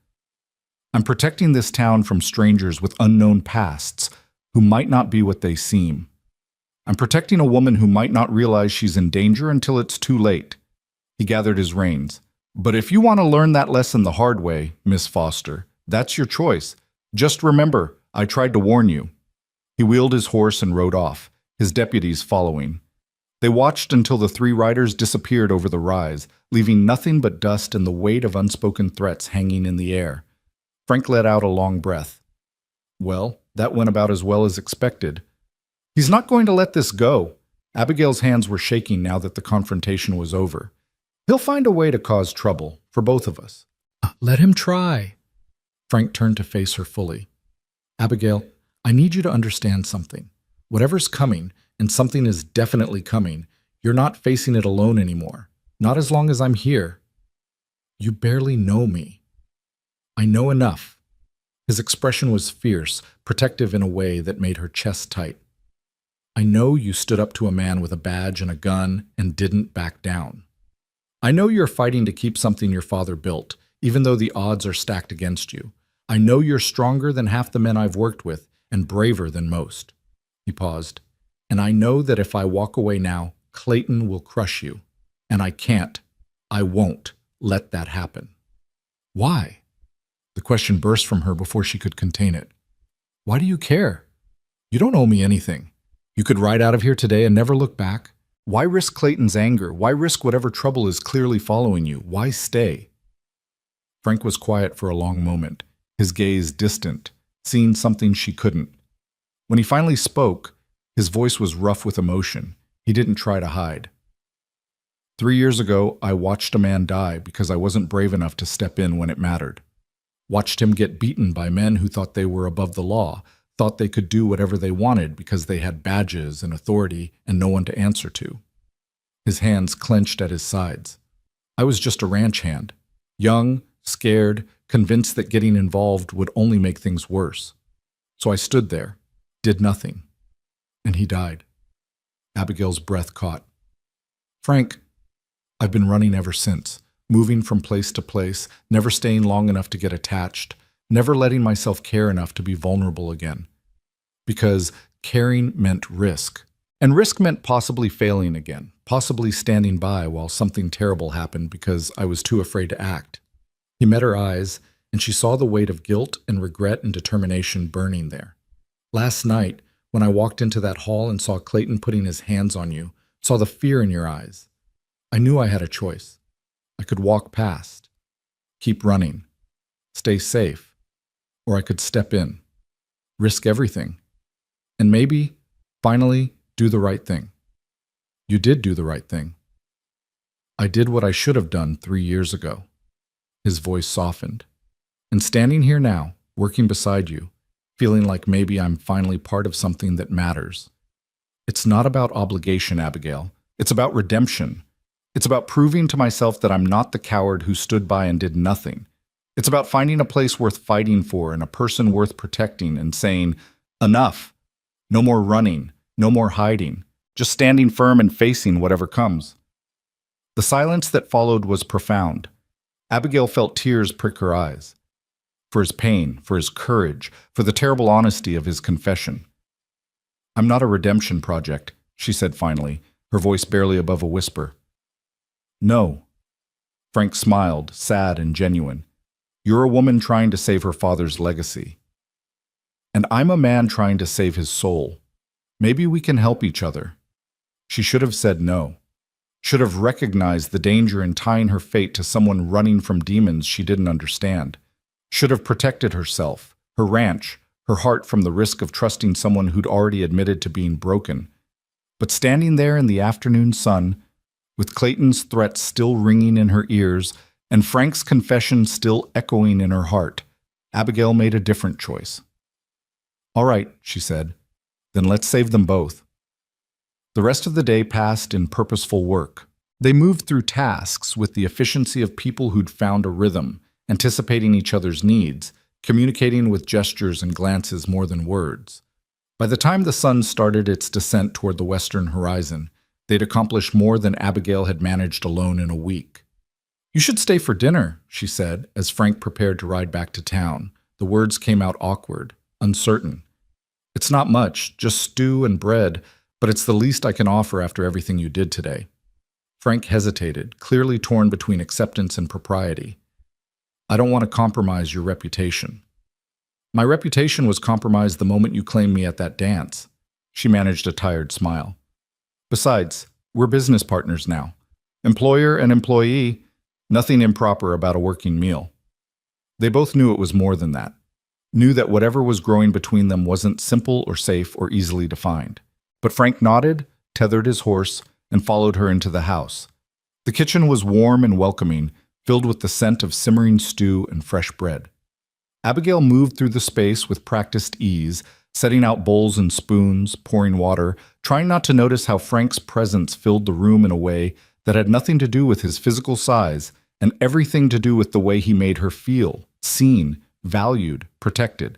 I'm protecting this town from strangers with unknown pasts who might not be what they seem. I'm protecting a woman who might not realize she's in danger until it's too late. He gathered his reins. But if you want to learn that lesson the hard way, Miss Foster, that's your choice. Just remember, I tried to warn you. He wheeled his horse and rode off, his deputies following. They watched until the three riders disappeared over the rise, leaving nothing but dust and the weight of unspoken threats hanging in the air. Frank let out a long breath. Well, that went about as well as expected. He's not going to let this go. Abigail's hands were shaking now that the confrontation was over. He'll find a way to cause trouble for both of us. Let him try. Frank turned to face her fully. Abigail, I need you to understand something. Whatever's coming, and something is definitely coming, you're not facing it alone anymore. Not as long as I'm here. You barely know me. I know enough. His expression was fierce, protective in a way that made her chest tight. I know you stood up to a man with a badge and a gun and didn't back down. I know you're fighting to keep something your father built, even though the odds are stacked against you. I know you're stronger than half the men I've worked with and braver than most. He paused. And I know that if I walk away now, Clayton will crush you. And I can't, I won't let that happen. Why? The question burst from her before she could contain it. Why do you care? You don't owe me anything. You could ride out of here today and never look back. Why risk Clayton's anger? Why risk whatever trouble is clearly following you? Why stay? Frank was quiet for a long moment, his gaze distant, seeing something she couldn't. When he finally spoke, his voice was rough with emotion. He didn't try to hide. 3 years ago, I watched a man die because I wasn't brave enough to step in when it mattered. Watched him get beaten by men who thought they were above the law, thought they could do whatever they wanted because they had badges and authority and no one to answer to. His hands clenched at his sides. I was just a ranch hand, young, scared, convinced that getting involved would only make things worse. So I stood there, did nothing, and he died. Abigail's breath caught. Frank, I've been running ever since, moving from place to place, never staying long enough to get attached, never letting myself care enough to be vulnerable again. Because caring meant risk. And risk meant possibly failing again, possibly standing by while something terrible happened because I was too afraid to act. He met her eyes, and she saw the weight of guilt and regret and determination burning there. Last night, when I walked into that hall and saw Clayton putting his hands on you, saw the fear in your eyes, I knew I had a choice. I could walk past, keep running, stay safe, or I could step in, risk everything, and maybe, finally, do the right thing. You did do the right thing. I did what I should have done 3 years ago. His voice softened. And standing here now, working beside you, feeling like maybe I'm finally part of something that matters. It's not about obligation, Abigail. It's about redemption. It's about proving to myself that I'm not the coward who stood by and did nothing. It's about finding a place worth fighting for and a person worth protecting and saying, enough. No more running, no more hiding, just standing firm and facing whatever comes. The silence that followed was profound. Abigail felt tears prick her eyes. For his pain, for his courage, for the terrible honesty of his confession. I'm not a redemption project, she said finally, her voice barely above a whisper. No. Frank smiled, sad and genuine. You're a woman trying to save her father's legacy. And I'm a man trying to save his soul. Maybe we can help each other. She should have said no. Should have recognized the danger in tying her fate to someone running from demons she didn't understand. Should have protected herself, her ranch, her heart from the risk of trusting someone who'd already admitted to being broken. But standing there in the afternoon sun, with Clayton's threats still ringing in her ears and Frank's confession still echoing in her heart, Abigail made a different choice. All right, she said, then let's save them both. The rest of the day passed in purposeful work. They moved through tasks with the efficiency of people who'd found a rhythm, anticipating each other's needs, communicating with gestures and glances more than words. By the time the sun started its descent toward the western horizon, they'd accomplished more than Abigail had managed alone in a week. You should stay for dinner, she said, as Frank prepared to ride back to town. The words came out awkward, uncertain. It's not much, just stew and bread, but it's the least I can offer after everything you did today. Frank hesitated, clearly torn between acceptance and propriety. I don't want to compromise your reputation. My reputation was compromised the moment you claimed me at that dance. She managed a tired smile. Besides, we're business partners now. Employer and employee, nothing improper about a working meal. They both knew it was more than that. Knew that whatever was growing between them wasn't simple or safe or easily defined. But Frank nodded, tethered his horse, and followed her into the house. The kitchen was warm and welcoming, filled with the scent of simmering stew and fresh bread. Abigail moved through the space with practiced ease, setting out bowls and spoons, pouring water, trying not to notice how Frank's presence filled the room in a way that had nothing to do with his physical size and everything to do with the way he made her feel, seen, valued, protected.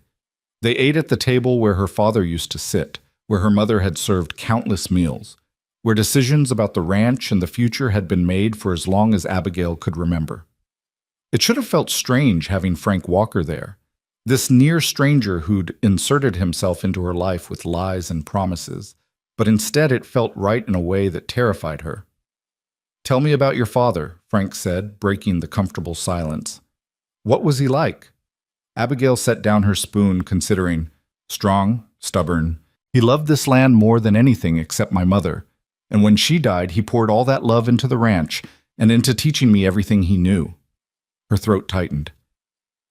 They ate at the table where her father used to sit, where her mother had served countless meals, where decisions about the ranch and the future had been made for as long as Abigail could remember. It should have felt strange having Frank Walker there, this near stranger who'd inserted himself into her life with lies and promises, but instead it felt right in a way that terrified her. "Tell me about your father," Frank said, breaking the comfortable silence. "What was he like?" Abigail set down her spoon, considering. Strong, stubborn. He loved this land more than anything except my mother, and when she died, he poured all that love into the ranch and into teaching me everything he knew. Her throat tightened.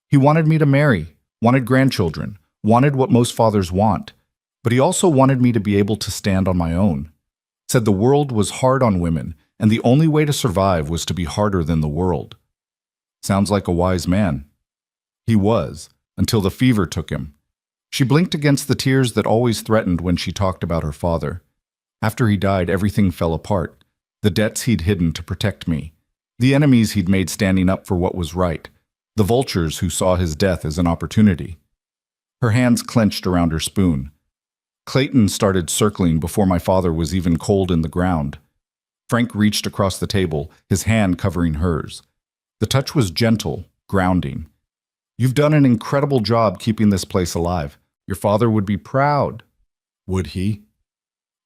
He wanted me to marry, wanted grandchildren, wanted what most fathers want, but he also wanted me to be able to stand on my own. Said the world was hard on women, and the only way to survive was to be harder than the world. Sounds like a wise man. He was, until the fever took him. She blinked against the tears that always threatened when she talked about her father. After he died, everything fell apart. The debts he'd hidden to protect me. The enemies he'd made standing up for what was right. The vultures who saw his death as an opportunity. Her hands clenched around her spoon. Clayton started circling before my father was even cold in the ground. Frank reached across the table, his hand covering hers. The touch was gentle, grounding. "You've done an incredible job keeping this place alive. Your father would be proud." Would he?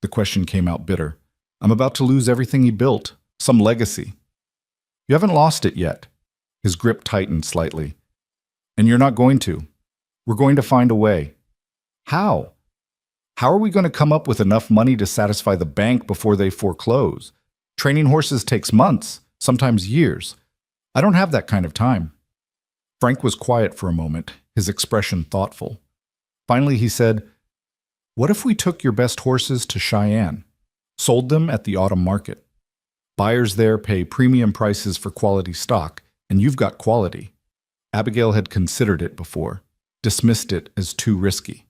The question came out bitter. I'm about to lose everything he built, some legacy. You haven't lost it yet. His grip tightened slightly. And you're not going to. We're going to find a way. How? How are we going to come up with enough money to satisfy the bank before they foreclose? Training horses takes months, sometimes years. I don't have that kind of time. Frank was quiet for a moment, his expression thoughtful. Finally he said, "What if we took your best horses to Cheyenne, sold them at the autumn market? Buyers there pay premium prices for quality stock, and you've got quality." Abigail had considered it before, dismissed it as too risky.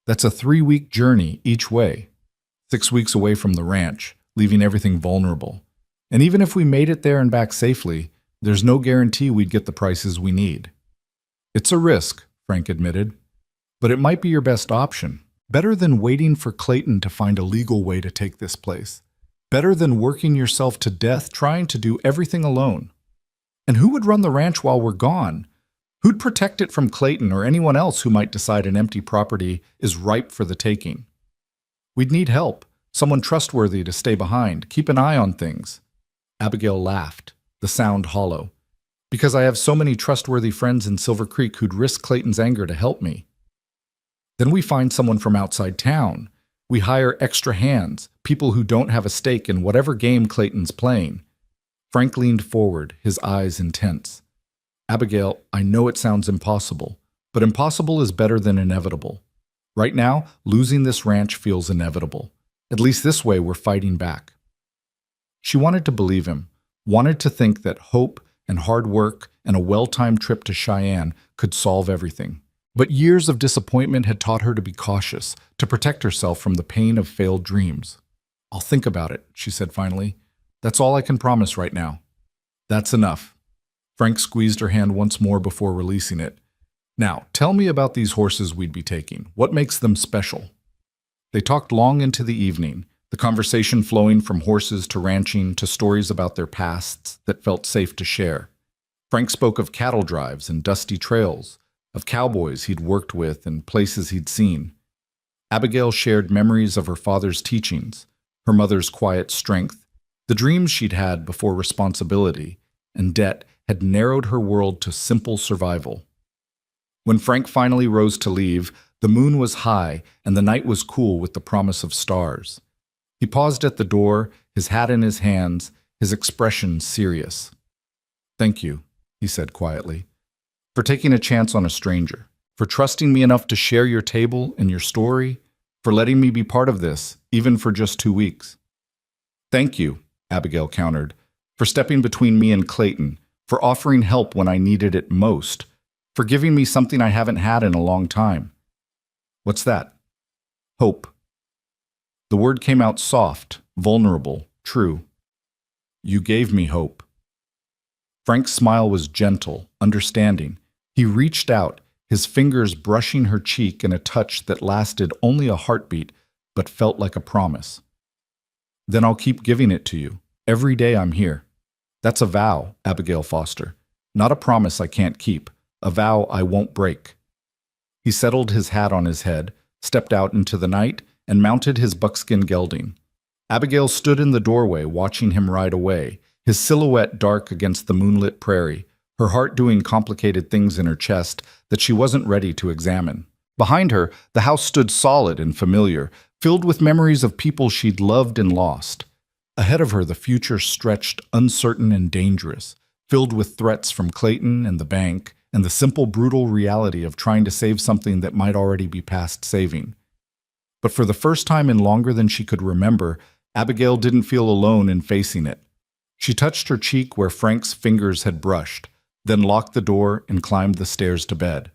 That's a 3-week journey each way, 6 weeks away from the ranch, leaving everything vulnerable. And even if we made it there and back safely, there's no guarantee we'd get the prices we need. It's a risk, Frank admitted, but it might be your best option. Better than waiting for Clayton to find a legal way to take this place. Better than working yourself to death trying to do everything alone. And who would run the ranch while we're gone? Who'd protect it from Clayton or anyone else who might decide an empty property is ripe for the taking? We'd need help, someone trustworthy to stay behind, keep an eye on things. Abigail laughed, the sound hollow. Because I have so many trustworthy friends in Silver Creek who'd risk Clayton's anger to help me. Then we find someone from outside town. We hire extra hands, people who don't have a stake in whatever game Clayton's playing. Frank leaned forward, his eyes intense. Abigail, I know it sounds impossible, but impossible is better than inevitable. Right now, losing this ranch feels inevitable. At least this way we're fighting back. She wanted to believe him, wanted to think that hope and hard work and a well-timed trip to Cheyenne could solve everything. But years of disappointment had taught her to be cautious, to protect herself from the pain of failed dreams. I'll think about it, she said finally. That's all I can promise right now. That's enough. Frank squeezed her hand once more before releasing it. Now, tell me about these horses we'd be taking. What makes them special? They talked long into the evening, the conversation flowing from horses to ranching to stories about their pasts that felt safe to share. Frank spoke of cattle drives and dusty trails, of cowboys he'd worked with and places he'd seen. Abigail shared memories of her father's teachings, her mother's quiet strength, the dreams she'd had before responsibility and debt had narrowed her world to simple survival. When Frank finally rose to leave, the moon was high and the night was cool with the promise of stars. He paused at the door, his hat in his hands, his expression serious. "Thank you," he said quietly, "for taking a chance on a stranger, for trusting me enough to share your table and your story, for letting me be part of this, even for just 2 weeks." "Thank you," Abigail countered, "for stepping between me and Clayton, for offering help when I needed it most, for giving me something I haven't had in a long time." "What's that?" "Hope." The word came out soft, vulnerable, true. "You gave me hope." Frank's smile was gentle, understanding. He reached out, his fingers brushing her cheek in a touch that lasted only a heartbeat, but felt like a promise. "Then I'll keep giving it to you, every day I'm here. That's a vow, Abigail Foster. Not a promise I can't keep, a vow I won't break." He settled his hat on his head, stepped out into the night, and mounted his buckskin gelding. Abigail stood in the doorway watching him ride away, his silhouette dark against the moonlit prairie, her heart doing complicated things in her chest that she wasn't ready to examine. Behind her, the house stood solid and familiar, filled with memories of people she'd loved and lost. Ahead of her, the future stretched uncertain and dangerous, filled with threats from Clayton and the bank, and the simple, brutal reality of trying to save something that might already be past saving. But for the first time in longer than she could remember, Abigail didn't feel alone in facing it. She touched her cheek where Frank's fingers had brushed, then locked the door and climbed the stairs to bed.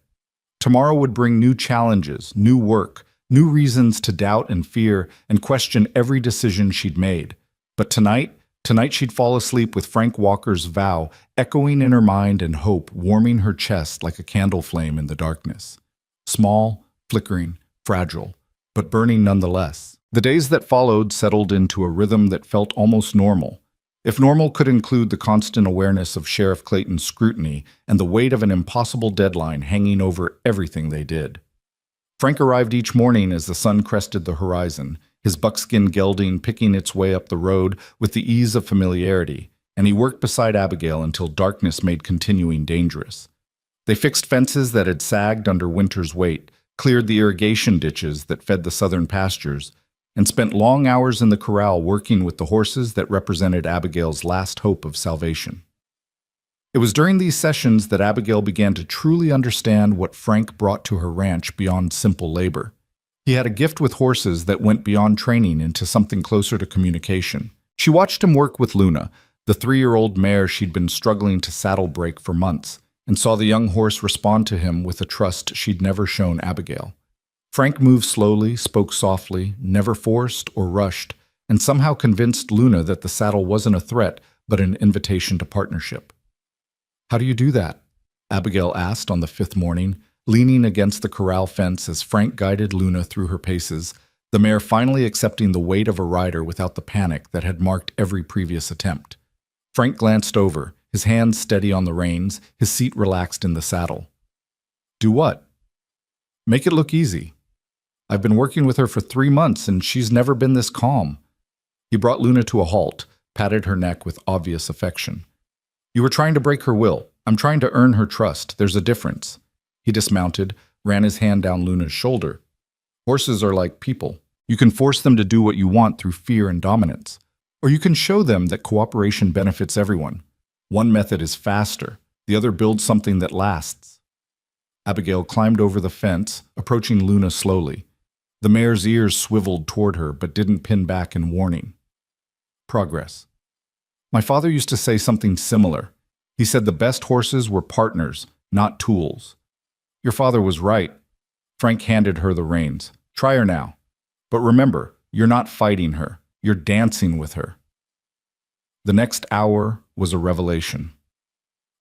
Tomorrow would bring new challenges, new work, new reasons to doubt and fear and question every decision she'd made. But tonight she'd fall asleep with Frank Walker's vow echoing in her mind and hope warming her chest like a candle flame in the darkness. Small, flickering, fragile, but burning nonetheless. The days that followed settled into a rhythm that felt almost normal. If normal could include the constant awareness of Sheriff Clayton's scrutiny and the weight of an impossible deadline hanging over everything they did. Frank arrived each morning as the sun crested the horizon, his buckskin gelding picking its way up the road with the ease of familiarity, and he worked beside Abigail until darkness made continuing dangerous. They fixed fences that had sagged under winter's weight, cleared the irrigation ditches that fed the southern pastures, and spent long hours in the corral working with the horses that represented Abigail's last hope of salvation. It was during these sessions that Abigail began to truly understand what Frank brought to her ranch beyond simple labor. He had a gift with horses that went beyond training into something closer to communication. She watched him work with Luna, the 3-year-old mare she'd been struggling to saddle break for months, and saw the young horse respond to him with a trust she'd never shown Abigail. Frank moved slowly, spoke softly, never forced or rushed, and somehow convinced Luna that the saddle wasn't a threat, but an invitation to partnership. "How do you do that?" Abigail asked on the 5th morning, leaning against the corral fence as Frank guided Luna through her paces, the mare finally accepting the weight of a rider without the panic that had marked every previous attempt. Frank glanced over, his hands steady on the reins, his seat relaxed in the saddle. "Do what?" "Make it look easy. I've been working with her for 3 months, and she's never been this calm." He brought Luna to a halt, patted her neck with obvious affection. "You were trying to break her will. I'm trying to earn her trust. There's a difference." He dismounted, ran his hand down Luna's shoulder. "Horses are like people. You can force them to do what you want through fear and dominance. Or you can show them that cooperation benefits everyone. One method is faster. The other builds something that lasts." Abigail climbed over the fence, approaching Luna slowly. The mare's ears swiveled toward her, but didn't pin back in warning. "Progress. My father used to say something similar. He said the best horses were partners, not tools. Your father was right." Frank handed her the reins. "Try her now. But remember, you're not fighting her. You're dancing with her." The next hour was a revelation.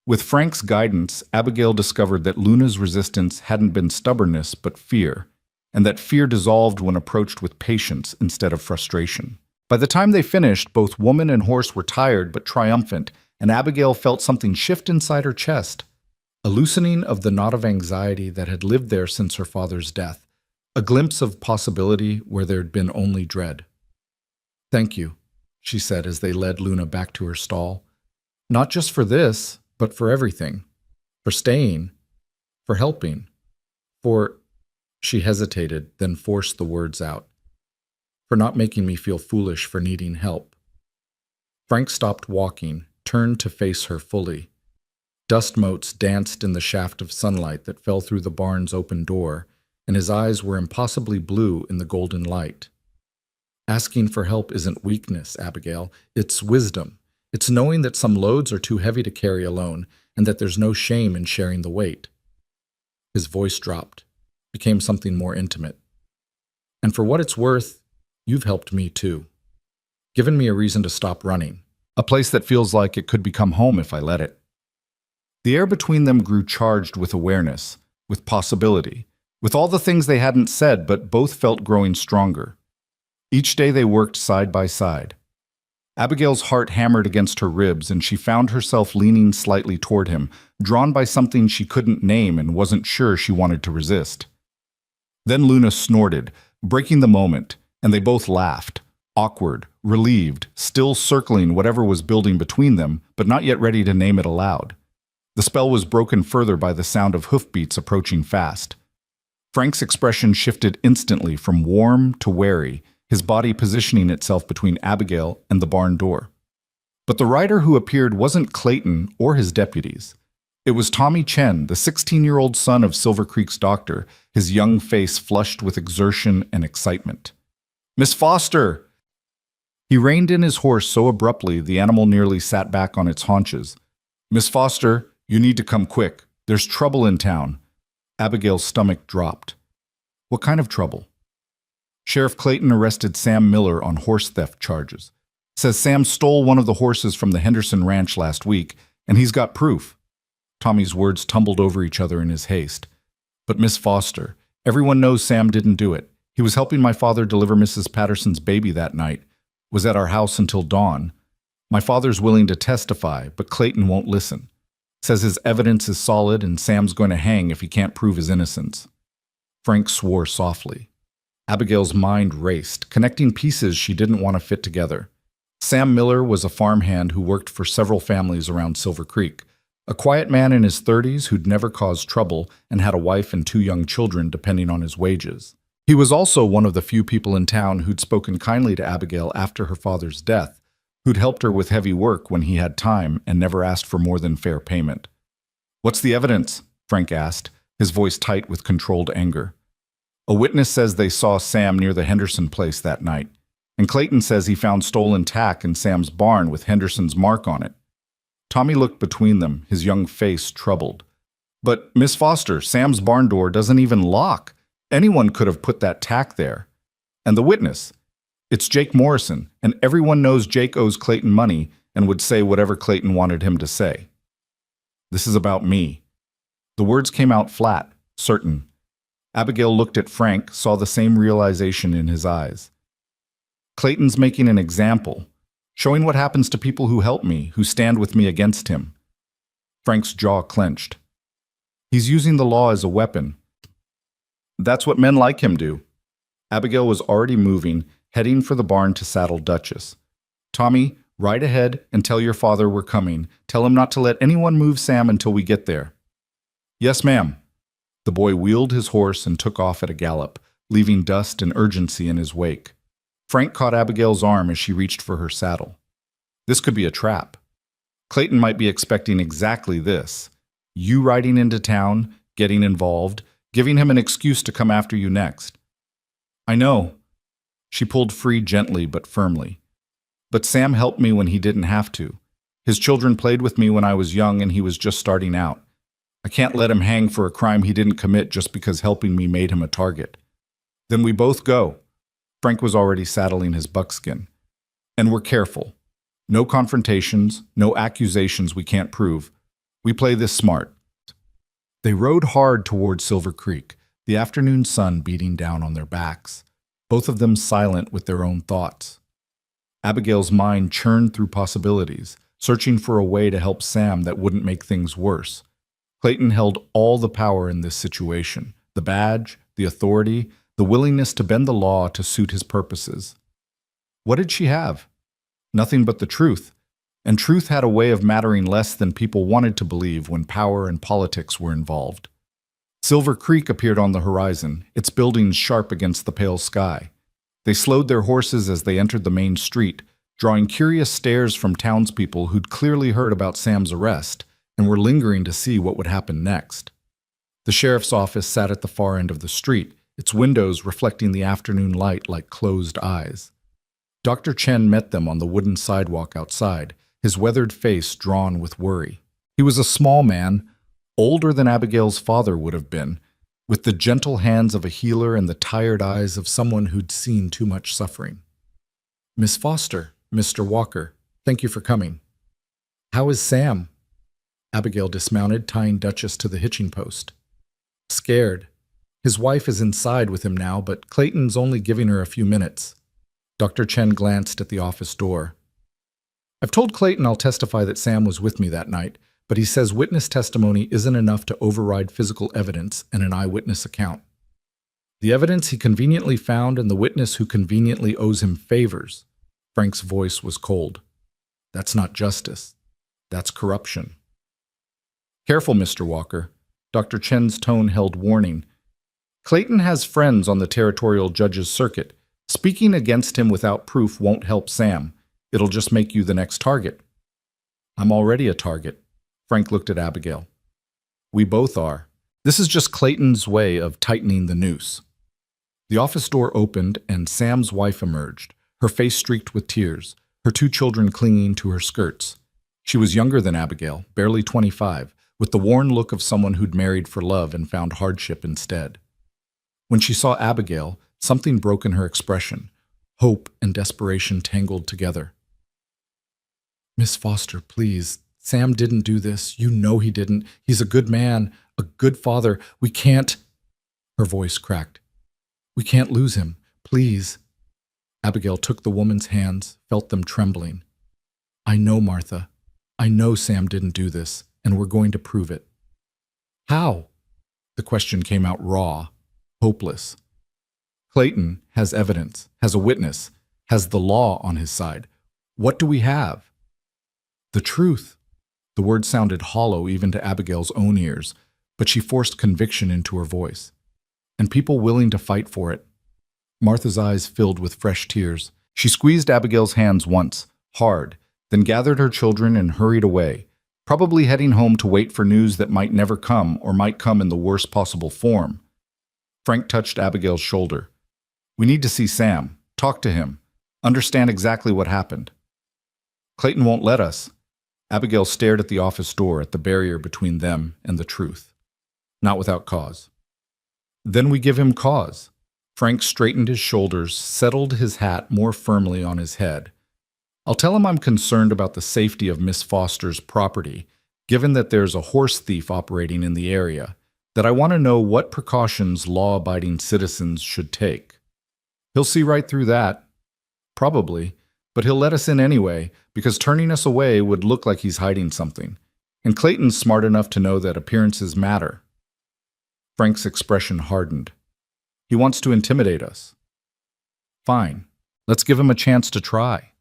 With Frank's guidance, Abigail discovered that Luna's resistance hadn't been stubbornness but fear. and that fear dissolved when approached with patience instead of frustration. By the time they finished, both woman and horse were tired but triumphant, and Abigail felt something shift inside her chest, a loosening of the knot of anxiety that had lived there since her father's death, a glimpse of possibility where there had been only dread. "Thank you," she said as they led Luna back to her stall. "Not just for this, but for everything. For staying, for helping, for—" She hesitated, then forced the words out. "For not making me feel foolish for needing help." Frank stopped walking, turned to face her fully. Dust motes danced in the shaft of sunlight that fell through the barn's open door, and his eyes were impossibly blue in the golden light. "Asking for help isn't weakness, Abigail. It's wisdom. It's knowing that some loads are too heavy to carry alone, and that there's no shame in sharing the weight." His voice dropped, became something more intimate. "And for what it's worth, you've helped me too. Given me a reason to stop running. A place that feels like it could become home if I let it." The air between them grew charged with awareness, with possibility, with all the things they hadn't said but both felt growing stronger. Each day they worked side by side. Abigail's heart hammered against her ribs, and she found herself leaning slightly toward him, drawn by something she couldn't name and wasn't sure she wanted to resist. Then Luna snorted, breaking the moment, and they both laughed, awkward, relieved, still circling whatever was building between them, but not yet ready to name it aloud. The spell was broken further by the sound of hoofbeats approaching fast. Frank's expression shifted instantly from warm to wary, his body positioning itself between Abigail and the barn door. But the rider who appeared wasn't Clayton or his deputies. It was Tommy Chen, the 16-year-old son of Silver Creek's doctor, his young face flushed with exertion and excitement. "Miss Foster!" He reined in his horse so abruptly the animal nearly sat back on its haunches. "Miss Foster, you need to come quick. There's trouble in town." Abigail's stomach dropped. "What kind of trouble?" "Sheriff Clayton arrested Sam Miller on horse theft charges. Says Sam stole one of the horses from the Henderson Ranch last week, and he's got proof." Tommy's words tumbled over each other in his haste. "But Miss Foster, everyone knows Sam didn't do it. He was helping my father deliver Mrs. Patterson's baby that night, was at our house until dawn. My father's willing to testify, but Clayton won't listen. Says his evidence is solid and Sam's going to hang if he can't prove his innocence." Frank swore softly. Abigail's mind raced, connecting pieces she didn't want to fit together. Sam Miller was a farmhand who worked for several families around Silver Creek, a quiet man in his 30s who'd never caused trouble and had a wife and 2 young children depending on his wages. He was also one of the few people in town who'd spoken kindly to Abigail after her father's death, who'd helped her with heavy work when he had time and never asked for more than fair payment. "What's the evidence?" Frank asked, his voice tight with controlled anger. "A witness says they saw Sam near the Henderson place that night, and Clayton says he found stolen tack in Sam's barn with Henderson's mark on it." Tommy looked between them, his young face troubled. "But, Miss Foster, Sam's barn door doesn't even lock. Anyone could have put that tack there. And the witness? It's Jake Morrison, and everyone knows Jake owes Clayton money and would say whatever Clayton wanted him to say." "This is about me." The words came out flat, certain. Abigail looked at Frank, saw the same realization in his eyes. "Clayton's making an example, showing what happens to people who help me, who stand with me against him." Frank's jaw clenched. "He's using the law as a weapon. That's what men like him do." Abigail was already moving, heading for the barn to saddle Duchess. "Tommy, ride ahead and tell your father we're coming. Tell him not to let anyone move Sam until we get there." "Yes, ma'am." The boy wheeled his horse and took off at a gallop, leaving dust and urgency in his wake. Frank caught Abigail's arm as she reached for her saddle. This could be a trap. Clayton might be expecting exactly this. You riding into town, getting involved, giving him an excuse to come after you next. "I know." She pulled free gently but firmly. "But Sam helped me when he didn't have to. His children played with me when I was young and he was just starting out. I can't let him hang for a crime he didn't commit just because helping me made him a target." "Then we both go." Frank was already saddling his buckskin. "And we're careful. No confrontations, no accusations we can't prove. We play this smart." They rode hard toward Silver Creek, the afternoon sun beating down on their backs, both of them silent with their own thoughts. Abigail's mind churned through possibilities, searching for a way to help Sam that wouldn't make things worse. Clayton held all the power in this situation, the badge, the authority, the willingness to bend the law to suit his purposes. What did she have? Nothing but the truth. And truth had a way of mattering less than people wanted to believe when power and politics were involved. Silver Creek appeared on the horizon, its buildings sharp against the pale sky. They slowed their horses as they entered the main street, drawing curious stares from townspeople who'd clearly heard about Sam's arrest and were lingering to see what would happen next. The sheriff's office sat at the far end of the street, its windows reflecting the afternoon light like closed eyes. Dr. Chen met them on the wooden sidewalk outside, his weathered face drawn with worry. He was a small man, older than Abigail's father would have been, with the gentle hands of a healer and the tired eyes of someone who'd seen too much suffering. "Miss Foster, Mr. Walker, thank you for coming. How is Sam?" Abigail dismounted, tying Duchess to the hitching post. "Scared. His wife is inside with him now, but Clayton's only giving her a few minutes." Dr. Chen glanced at the office door. "I've told Clayton I'll testify that Sam was with me that night, but he says witness testimony isn't enough to override physical evidence and an eyewitness account. The evidence he conveniently found and the witness who conveniently owes him favors." Frank's voice was cold. "That's not justice. That's corruption." "Careful, Mr. Walker." Dr. Chen's tone held warning. "Clayton has friends on the territorial judge's circuit. Speaking against him without proof won't help Sam. It'll just make you the next target." "I'm already a target." Frank looked at Abigail. "We both are. This is just Clayton's way of tightening the noose." The office door opened and Sam's wife emerged, her face streaked with tears, her 2 children clinging to her skirts. She was younger than Abigail, barely 25, with the worn look of someone who'd married for love and found hardship instead. When she saw Abigail, something broke in her expression. Hope and desperation tangled together. "Miss Foster, please. Sam didn't do this. You know he didn't. He's a good man, a good father. We can't—" Her voice cracked. "We can't lose him. Please." Abigail took the woman's hands, felt them trembling. "I know, Martha. I know Sam didn't do this, and we're going to prove it." "How?" The question came out raw, hopeless. "Clayton has evidence, has a witness, has the law on his side. What do we have?" "The truth." The word sounded hollow even to Abigail's own ears, but she forced conviction into her voice. "And people willing to fight for it." Martha's eyes filled with fresh tears. She squeezed Abigail's hands once, hard, then gathered her children and hurried away, probably heading home to wait for news that might never come or might come in the worst possible form. Frank touched Abigail's shoulder. "We need to see Sam, talk to him, understand exactly what happened." "Clayton won't let us." Abigail stared at the office door, at the barrier between them and the truth. "Not without cause." "Then we give him cause." Frank straightened his shoulders, settled his hat more firmly on his head. "I'll tell him I'm concerned about the safety of Miss Foster's property, given that there's a horse thief operating in the area, that I want to know what precautions law-abiding citizens should take. He'll see right through that. Probably. But he'll let us in anyway, because turning us away would look like he's hiding something. And Clayton's smart enough to know that appearances matter." Frank's expression hardened. "He wants to intimidate us." "Fine. Let's give him a chance to try."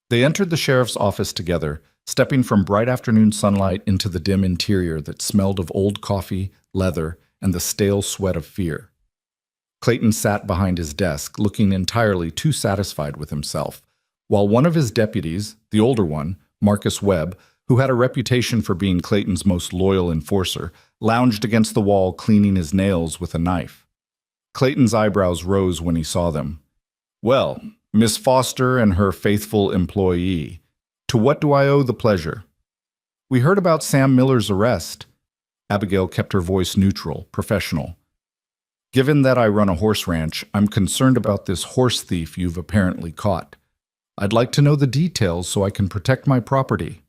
They entered the sheriff's office together, stepping from bright afternoon sunlight into the dim interior that smelled of old coffee, leather, and the stale sweat of fear. Clayton sat behind his desk, looking entirely too satisfied with himself, while one of his deputies, the older one, Marcus Webb, who had a reputation for being Clayton's most loyal enforcer, lounged against the wall cleaning his nails with a knife. Clayton's eyebrows rose when he saw them. "Well, Miss Foster and her faithful employee, to what do I owe the pleasure?" "We heard about Sam Miller's arrest." Abigail kept her voice neutral, professional. "Given that I run a horse ranch, I'm concerned about this horse thief you've apparently caught. I'd like to know the details so I can protect my property."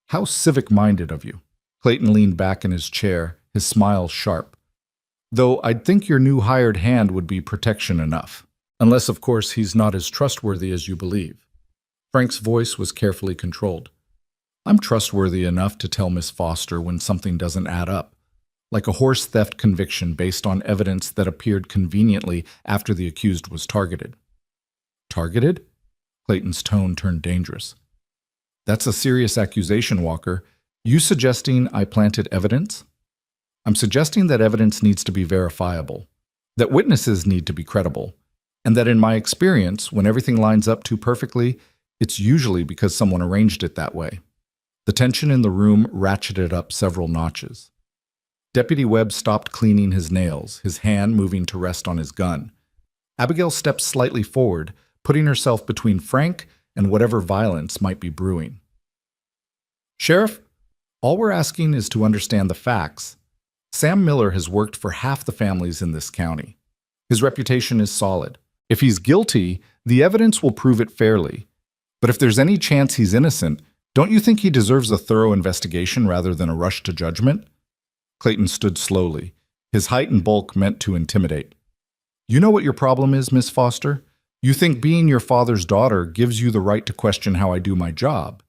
"How civic-minded of you." Clayton leaned back in his chair, his smile sharp. Though I'd think your new hired hand would be protection enough. Unless, of course, he's not as trustworthy as you believe. Frank's voice was carefully controlled. I'm trustworthy enough to tell Miss Foster when something doesn't add up, like a horse theft conviction based on evidence that appeared conveniently after the accused was targeted. Targeted? Clayton's tone turned dangerous. That's a serious accusation, Walker. You suggesting I planted evidence? I'm suggesting that evidence needs to be verifiable, that witnesses need to be credible, and that in my experience, when everything lines up too perfectly, it's usually because someone arranged it that way. The tension in the room ratcheted up several notches. Deputy Webb stopped cleaning his nails, his hand moving to rest on his gun. Abigail stepped slightly forward, putting herself between Frank and whatever violence might be brewing. Sheriff, all we're asking is to understand the facts. Sam Miller has worked for half the families in this county. His reputation is solid. If he's guilty, the evidence will prove it fairly. But if there's any chance he's innocent, don't you think he deserves a thorough investigation rather than a rush to judgment? Clayton stood slowly. His height and bulk meant to intimidate. You know what your problem is, Miss Foster? You think being your father's daughter gives you the right to question how I do my job.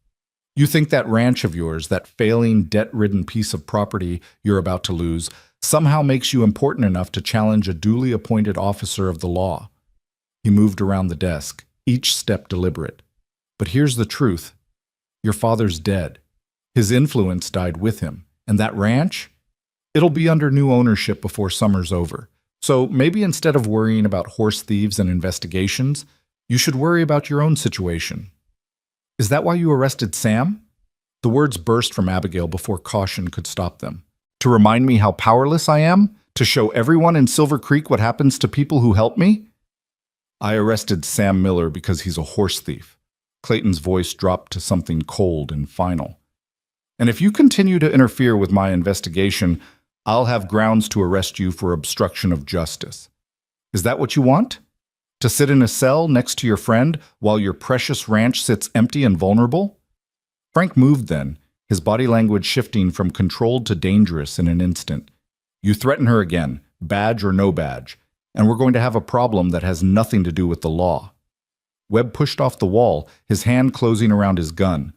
You think that ranch of yours, that failing, debt-ridden piece of property you're about to lose, somehow makes you important enough to challenge a duly appointed officer of the law. He moved around the desk, each step deliberate. But here's the truth. Your father's dead. His influence died with him. And that ranch? It'll be under new ownership before summer's over. So maybe instead of worrying about horse thieves and investigations, you should worry about your own situation. Is that why you arrested Sam? The words burst from Abigail before caution could stop them. To remind me how powerless I am? To show everyone in Silver Creek what happens to people who help me? I arrested Sam Miller because he's a horse thief. Clayton's voice dropped to something cold and final. And if you continue to interfere with my investigation, I'll have grounds to arrest you for obstruction of justice. Is that what you want? To sit in a cell next to your friend while your precious ranch sits empty and vulnerable? Frank moved then, his body language shifting from controlled to dangerous in an instant. You threaten her again, badge or no badge, and we're going to have a problem that has nothing to do with the law. Webb pushed off the wall, his hand closing around his gun.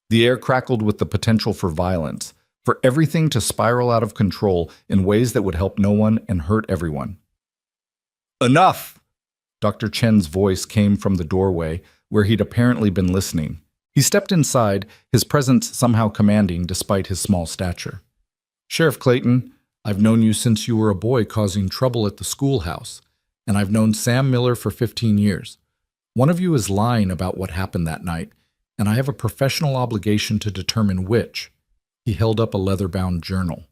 The air crackled with the potential for violence, for everything to spiral out of control in ways that would help no one and hurt everyone. Enough! Dr. Chen's voice came from the doorway, where he'd apparently been listening. He stepped inside, his presence somehow commanding despite his small stature. Sheriff Clayton, I've known you since you were a boy causing trouble at the schoolhouse, and I've known Sam Miller for 15 years. One of you is lying about what happened that night, and I have a professional obligation to determine which. He held up a leather-bound journal.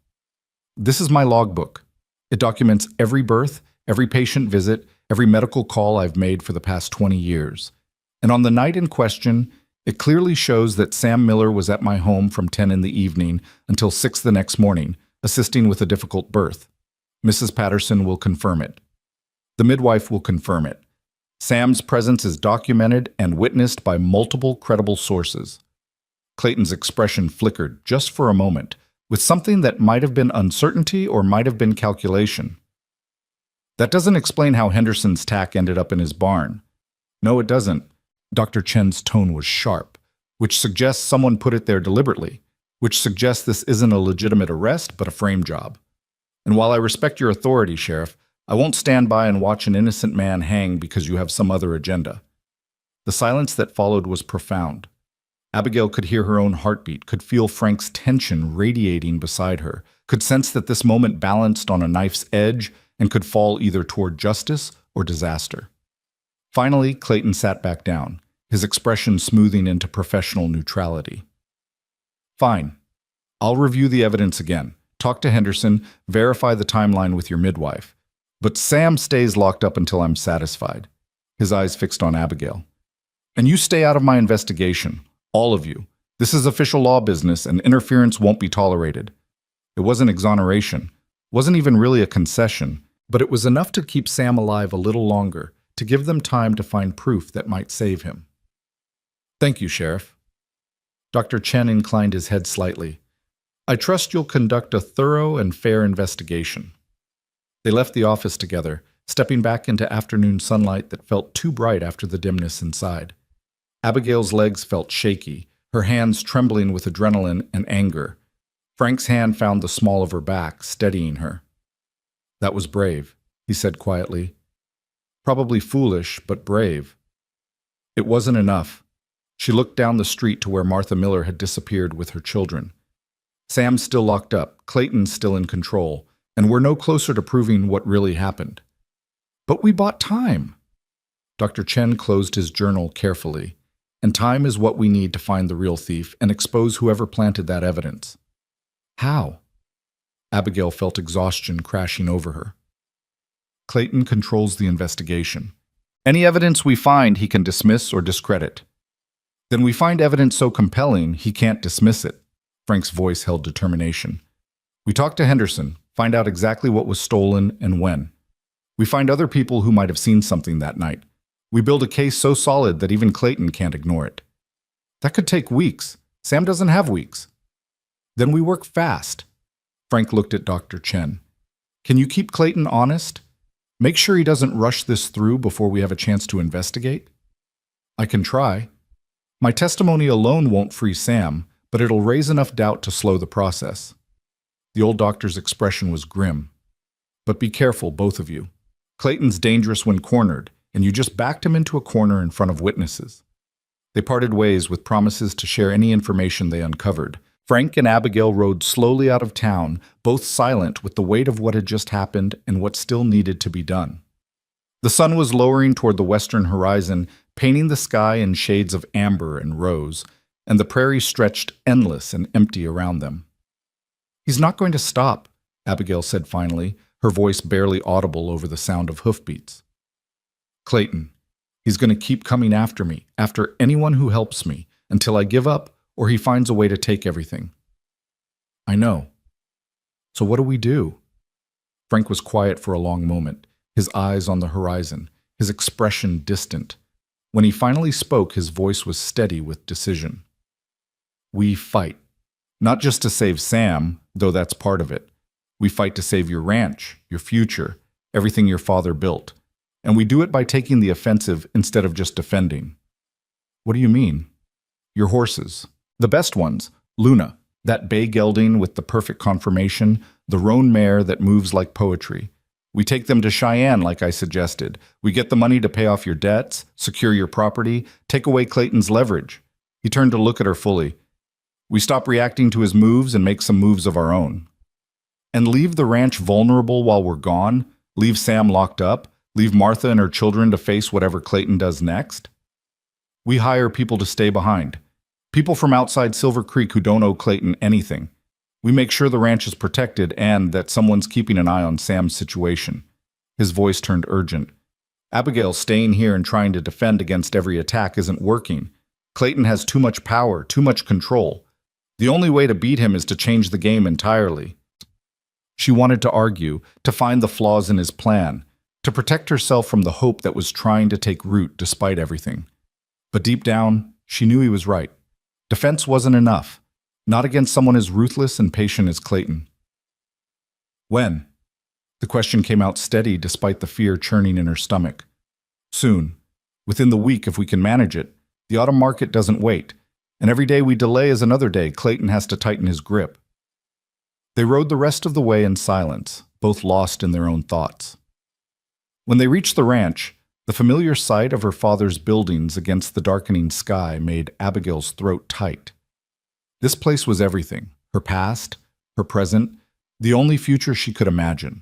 This is my logbook. It documents every birth, every patient visit, every medical call I've made for the past 20 years. And on the night in question, it clearly shows that Sam Miller was at my home from 10 in the evening until 6 the next morning, assisting with a difficult birth. Mrs. Patterson will confirm it. The midwife will confirm it. Sam's presence is documented and witnessed by multiple credible sources. Clayton's expression flickered just for a moment, with something that might have been uncertainty or might have been calculation. That doesn't explain how Henderson's tack ended up in his barn. No, it doesn't. Dr. Chen's tone was sharp, which suggests someone put it there deliberately, which suggests this isn't a legitimate arrest but a frame job. And while I respect your authority, Sheriff, I won't stand by and watch an innocent man hang because you have some other agenda. The silence that followed was profound. Abigail could hear her own heartbeat, could feel Frank's tension radiating beside her, could sense that this moment balanced on a knife's edge and could fall either toward justice or disaster. Finally, Clayton sat back down, his expression smoothing into professional neutrality. Fine. I'll review the evidence again, talk to Henderson, verify the timeline with your midwife. But Sam stays locked up until I'm satisfied. His eyes fixed on Abigail. And you stay out of my investigation. All of you. This is official law business, and interference won't be tolerated. It wasn't exoneration, wasn't even really a concession, but it was enough to keep Sam alive a little longer, to give them time to find proof that might save him. Thank you, Sheriff. Dr. Chen inclined his head slightly. I trust you'll conduct a thorough and fair investigation. They left the office together, stepping back into afternoon sunlight that felt too bright after the dimness inside. Abigail's legs felt shaky, her hands trembling with adrenaline and anger. Frank's hand found the small of her back, steadying her. "That was brave," he said quietly. "Probably foolish, but brave." It wasn't enough. She looked down the street to where Martha Miller had disappeared with her children. Sam's still locked up, Clayton's still in control, and we're no closer to proving what really happened. "But we bought time." Dr. Chen closed his journal carefully. "And time is what we need to find the real thief and expose whoever planted that evidence." "How?" Abigail felt exhaustion crashing over her. "Clayton controls the investigation. Any evidence we find, he can dismiss or discredit. Then we find evidence so compelling, he can't dismiss it." Frank's voice held determination. "We talk to Henderson, find out exactly what was stolen and when. We find other people who might have seen something that night. We build a case so solid that even Clayton can't ignore it. That could take weeks. Sam doesn't have weeks. Then we work fast." Frank looked at Dr. Chen. "Can you keep Clayton honest? Make sure he doesn't rush this through before we have a chance to investigate?" "I can try. My testimony alone won't free Sam, but it'll raise enough doubt to slow the process." The old doctor's expression was grim. "But be careful, both of you. Clayton's dangerous when cornered, and you just backed him into a corner in front of witnesses." They parted ways with promises to share any information they uncovered. Frank and Abigail rode slowly out of town, both silent with the weight of what had just happened and what still needed to be done. The sun was lowering toward the western horizon, painting the sky in shades of amber and rose, and the prairie stretched endless and empty around them. "He's not going to stop," Abigail said finally, her voice barely audible over the sound of hoofbeats. "Clayton, he's going to keep coming after me, after anyone who helps me, until I give up or he finds a way to take everything." "I know. So what do we do?" Frank was quiet for a long moment, his eyes on the horizon, his expression distant. When he finally spoke, his voice was steady with decision. "We fight. Not just to save Sam, though that's part of it. We fight to save your ranch, your future, everything your father built. And we do it by taking the offensive instead of just defending." "What do you mean?" "Your horses. The best ones. Luna, that bay gelding with the perfect conformation, the roan mare that moves like poetry. We take them to Cheyenne like I suggested. We get the money to pay off your debts, secure your property, take away Clayton's leverage." He turned to look at her fully. "We stop reacting to his moves and make some moves of our own. And leave the ranch vulnerable while we're gone? Leave Sam locked up? Leave Martha and her children to face whatever Clayton does next? We hire people to stay behind. People from outside Silver Creek who don't owe Clayton anything. We make sure the ranch is protected and that someone's keeping an eye on Sam's situation." His voice turned urgent. "Abigail, staying here and trying to defend against every attack isn't working. Clayton has too much power, too much control. The only way to beat him is to change the game entirely." She wanted to argue, to find the flaws in his plan, to protect herself from the hope that was trying to take root despite everything. But deep down, she knew he was right. Defense wasn't enough, not against someone as ruthless and patient as Clayton. "When?" The question came out steady despite the fear churning in her stomach. "Soon. Within the week if we can manage it. The autumn market doesn't wait, and every day we delay is another day Clayton has to tighten his grip." They rode the rest of the way in silence, both lost in their own thoughts. When they reached the ranch, the familiar sight of her father's buildings against the darkening sky made Abigail's throat tight. This place was everything, her past, her present, the only future she could imagine.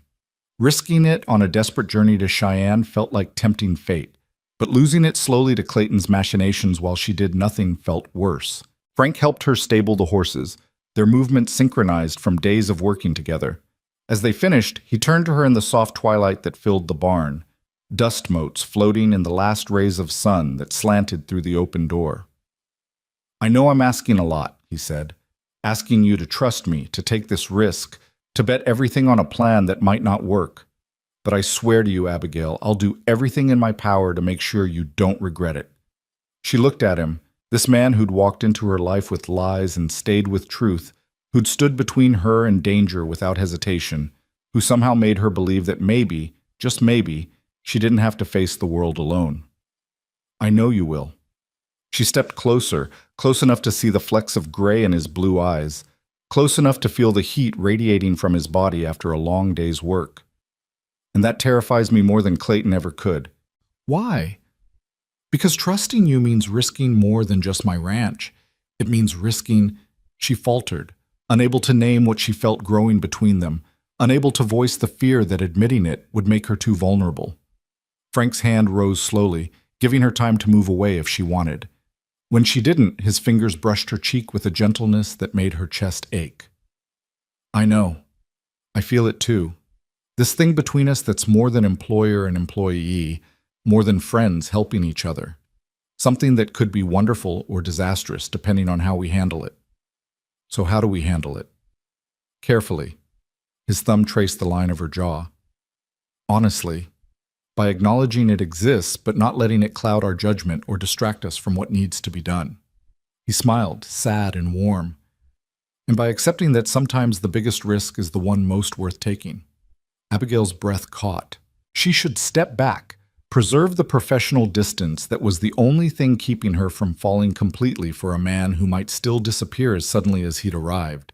Risking it on a desperate journey to Cheyenne felt like tempting fate, but losing it slowly to Clayton's machinations while she did nothing felt worse. Frank helped her stable the horses, their movements synchronized from days of working together. As they finished, he turned to her in the soft twilight that filled the barn, dust motes floating in the last rays of sun that slanted through the open door. "I know I'm asking a lot," he said, "asking you to trust me, to take this risk, to bet everything on a plan that might not work. But I swear to you, Abigail, I'll do everything in my power to make sure you don't regret it." She looked at him, this man who'd walked into her life with lies and stayed with truth, who'd stood between her and danger without hesitation, who somehow made her believe that maybe, just maybe, she didn't have to face the world alone. I know you will. She stepped closer, close enough to see the flecks of gray in his blue eyes, close enough to feel the heat radiating from his body after a long day's work. And that terrifies me more than Clayton ever could. Why? Because trusting you means risking more than just my ranch. It means risking, she faltered, unable to name what she felt growing between them, unable to voice the fear that admitting it would make her too vulnerable. Frank's hand rose slowly, giving her time to move away if she wanted. When she didn't, his fingers brushed her cheek with a gentleness that made her chest ache. I know. I feel it too. This thing between us that's more than employer and employee, more than friends helping each other. Something that could be wonderful or disastrous depending on how we handle it. So how do we handle it? Carefully. His thumb traced the line of her jaw. Honestly, by acknowledging it exists but not letting it cloud our judgment or distract us from what needs to be done. He smiled, sad and warm. And by accepting that sometimes the biggest risk is the one most worth taking. Abigail's breath caught. She should step back, preserve the professional distance that was the only thing keeping her from falling completely for a man who might still disappear as suddenly as he'd arrived.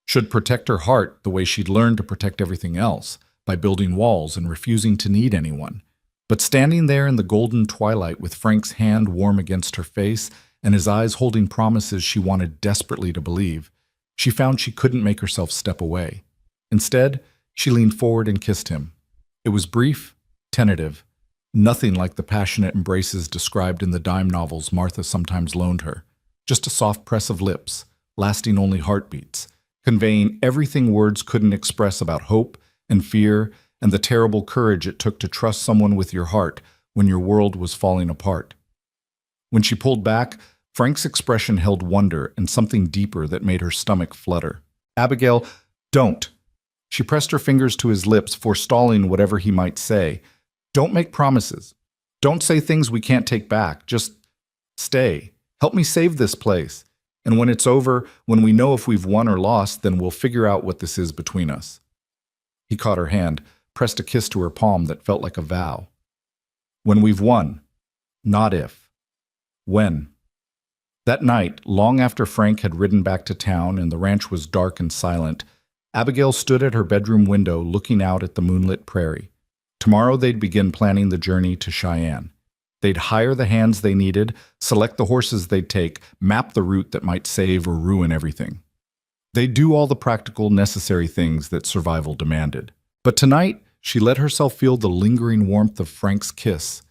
Should protect her heart the way she'd learned to protect everything else, by building walls and refusing to need anyone. But standing there in the golden twilight with Frank's hand warm against her face and his eyes holding promises she wanted desperately to believe, she found she couldn't make herself step away. Instead, she leaned forward and kissed him. It was brief, tentative, nothing like the passionate embraces described in the dime novels Martha sometimes loaned her. Just a soft press of lips, lasting only heartbeats, conveying everything words couldn't express about hope and fear and the terrible courage it took to trust someone with your heart when your world was falling apart. When she pulled back, Frank's expression held wonder and something deeper that made her stomach flutter. Abigail, don't. She pressed her fingers to his lips, forestalling whatever he might say. Don't make promises. Don't say things we can't take back. Just stay. Help me save this place. And when it's over, when we know if we've won or lost, then we'll figure out what this is between us. He caught her hand, pressed a kiss to her palm that felt like a vow. When we've won. Not if. When. That night, long after Frank had ridden back to town and the ranch was dark and silent, Abigail stood at her bedroom window looking out at the moonlit prairie. Tomorrow they'd begin planning the journey to Cheyenne. They'd hire the hands they needed, select the horses they'd take, map the route that might save or ruin everything. They'd do all the practical, necessary things that survival demanded. But tonight, she let herself feel the lingering warmth of Frank's kiss,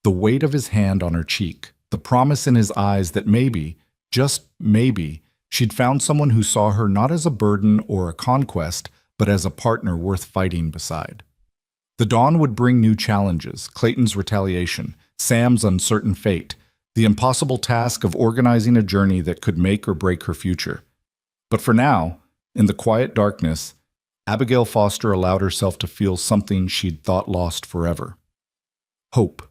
the weight of his hand on her cheek, the promise in his eyes that maybe, just maybe, she'd found someone who saw her not as a burden or a conquest, but as a partner worth fighting beside. The dawn would bring new challenges, Clayton's retaliation, Sam's uncertain fate, the impossible task of organizing a journey that could make or break her future. But for now, in the quiet darkness, Abigail Foster allowed herself to feel something she'd thought lost forever. Hope.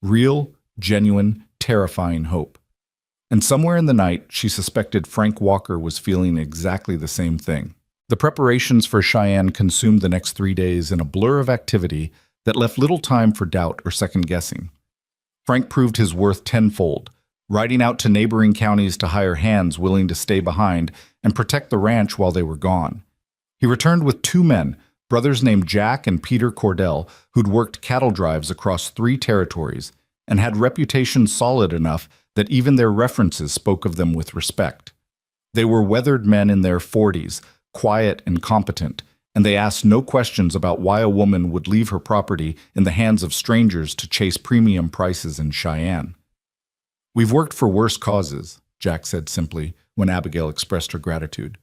Real, genuine, terrifying hope. And somewhere in the night, she suspected Frank Walker was feeling exactly the same thing. The preparations for Cheyenne consumed the next 3 days in a blur of activity that left little time for doubt or second-guessing. Frank proved his worth tenfold, riding out to neighboring counties to hire hands willing to stay behind and protect the ranch while they were gone. He returned with 2 men, brothers named Jack and Peter Cordell, who'd worked cattle drives across 3 territories and had reputations solid enough that even their references spoke of them with respect. They were weathered men in their 40s, quiet and competent, and they asked no questions about why a woman would leave her property in the hands of strangers to chase premium prices in Cheyenne. "We've worked for worse causes," Jack said simply when Abigail expressed her gratitude.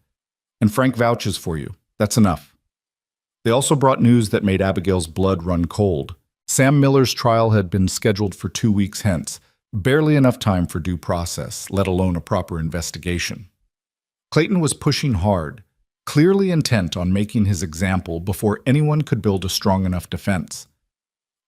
"And Frank vouches for you. That's enough." They also brought news that made Abigail's blood run cold. Sam Miller's trial had been scheduled for 2 weeks hence, barely enough time for due process, let alone a proper investigation. Clayton was pushing hard, clearly intent on making his example before anyone could build a strong enough defense.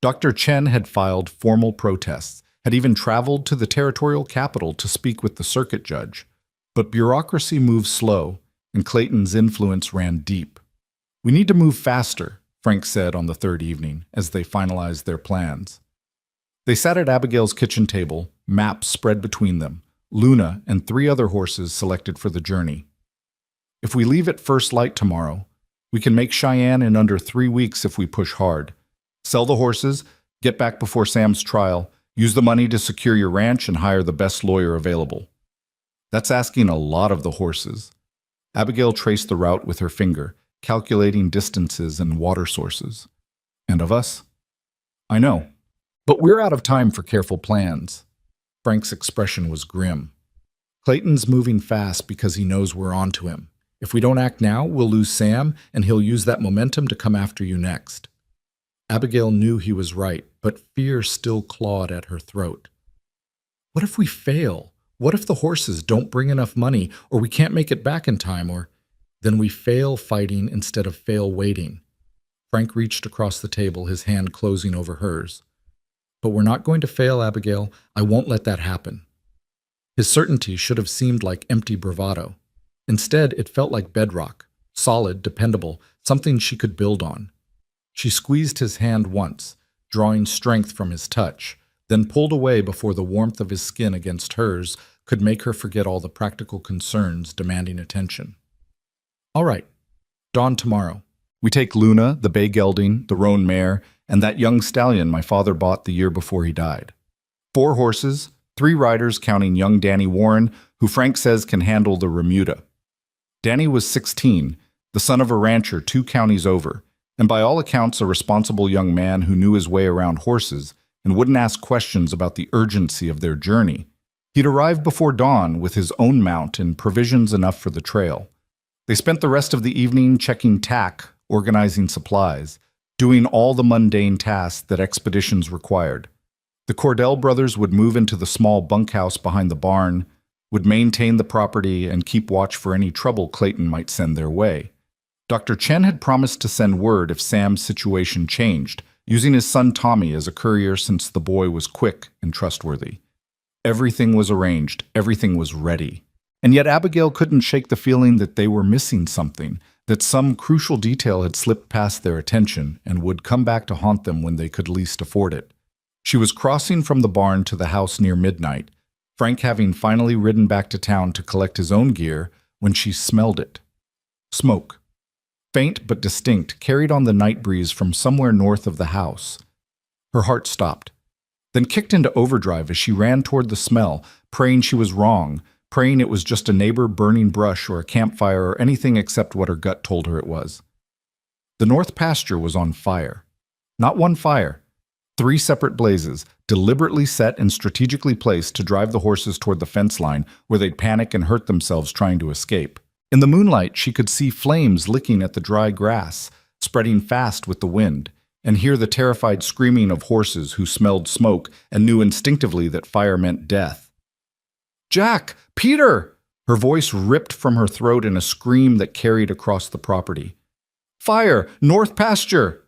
Dr. Chen had filed formal protests, had even traveled to the territorial capital to speak with the circuit judge. But bureaucracy moved slow, and Clayton's influence ran deep. "We need to move faster," Frank said on the third evening as they finalized their plans. They sat at Abigail's kitchen table, maps spread between them, Luna and 3 other horses selected for the journey. "If we leave at first light tomorrow, we can make Cheyenne in under 3 weeks if we push hard. Sell the horses, get back before Sam's trial, use the money to secure your ranch and hire the best lawyer available." That's asking a lot of the horses. Abigail traced the route with her finger, calculating distances and water sources. "And of us?" "I know. But we're out of time for careful plans." Frank's expression was grim. "Clayton's moving fast because he knows we're onto him. If we don't act now, we'll lose Sam, and he'll use that momentum to come after you next." Abigail knew he was right, but fear still clawed at her throat. "What if we fail? What if the horses don't bring enough money, or we can't make it back in time, or then we fail fighting instead of fail waiting?" Frank reached across the table, his hand closing over hers. "But we're not going to fail, Abigail. I won't let that happen." His certainty should have seemed like empty bravado. Instead, it felt like bedrock, solid, dependable, something she could build on. She squeezed his hand once, drawing strength from his touch, then pulled away before the warmth of his skin against hers could make her forget all the practical concerns demanding attention. "All right, dawn tomorrow. We take Luna, the bay gelding, the roan mare, and that young stallion my father bought the year before he died. 4 horses, 3 riders counting young Danny Warren, who Frank says can handle the remuda. Danny was 16, the son of a rancher 2 counties over, and by all accounts a responsible young man who knew his way around horses and wouldn't ask questions about the urgency of their journey. He'd arrived before dawn with his own mount and provisions enough for the trail. They spent the rest of the evening checking tack, organizing supplies, doing all the mundane tasks that expeditions required. The Cordell brothers would move into the small bunkhouse behind the barn, would maintain the property and keep watch for any trouble Clayton might send their way. Dr. Chen had promised to send word if Sam's situation changed, using his son Tommy as a courier since the boy was quick and trustworthy. Everything was arranged, everything was ready. And yet Abigail couldn't shake the feeling that they were missing something, that some crucial detail had slipped past their attention and would come back to haunt them when they could least afford it. She was crossing from the barn to the house near midnight, Frank having finally ridden back to town to collect his own gear, when she smelled it. Smoke. Faint but distinct, carried on the night breeze from somewhere north of the house. Her heart stopped, then kicked into overdrive as she ran toward the smell, praying she was wrong, praying it was just a neighbor burning brush or a campfire or anything except what her gut told her it was. The north pasture was on fire. Not one fire. 3 separate blazes, deliberately set and strategically placed to drive the horses toward the fence line where they'd panic and hurt themselves trying to escape. In the moonlight, she could see flames licking at the dry grass, spreading fast with the wind, and hear the terrified screaming of horses who smelled smoke and knew instinctively that fire meant death. "Jack! Peter!" Her voice ripped from her throat in a scream that carried across the property. "Fire! North pasture!"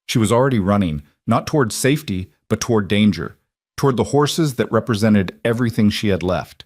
She was already running, not toward safety, but toward danger, toward the horses that represented everything she had left.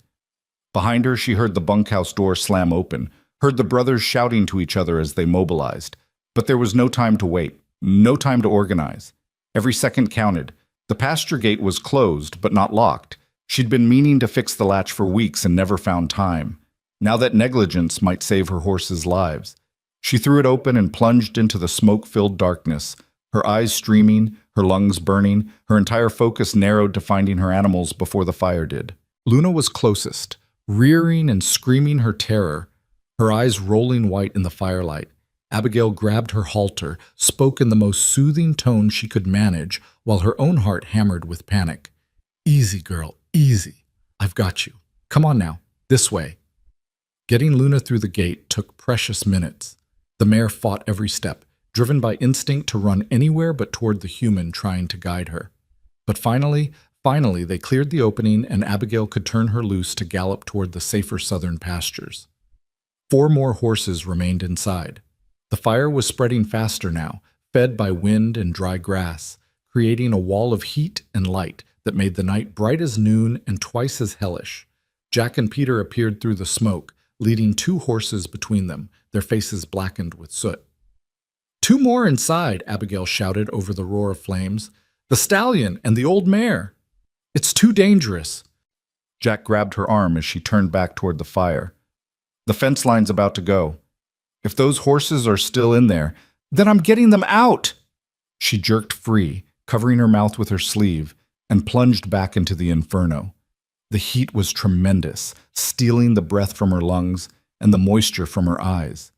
Behind her, she heard the bunkhouse door slam open, heard the brothers shouting to each other as they mobilized. But there was no time to wait, no time to organize. Every second counted. The pasture gate was closed, but not locked. She'd been meaning to fix the latch for weeks and never found time. Now that negligence might save her horses' lives. She threw it open and plunged into the smoke-filled darkness, her eyes streaming, her lungs burning, her entire focus narrowed to finding her animals before the fire did. Luna was closest, rearing and screaming her terror, her eyes rolling white in the firelight. Abigail grabbed her halter, spoke in the most soothing tone she could manage, while her own heart hammered with panic. "Easy, girl, easy. I've got you. Come on now, this way." Getting Luna through the gate took precious minutes. The mare fought every step, driven by instinct to run anywhere but toward the human trying to guide her. But finally, they cleared the opening and Abigail could turn her loose to gallop toward the safer southern pastures. 4 more horses remained inside. The fire was spreading faster now, fed by wind and dry grass, creating a wall of heat and light that made the night bright as noon and twice as hellish. Jack and Peter appeared through the smoke, leading 2 horses between them, their faces blackened with soot. 2 more inside, Abigail shouted over the roar of flames. The stallion and the old mare. It's too dangerous. Jack grabbed her arm as she turned back toward the fire. The fence line's about to go. If those horses are still in there, then I'm getting them out. She jerked free, covering her mouth with her sleeve, and plunged back into the inferno. The heat was tremendous, stealing the breath from her lungs and the moisture from her eyes.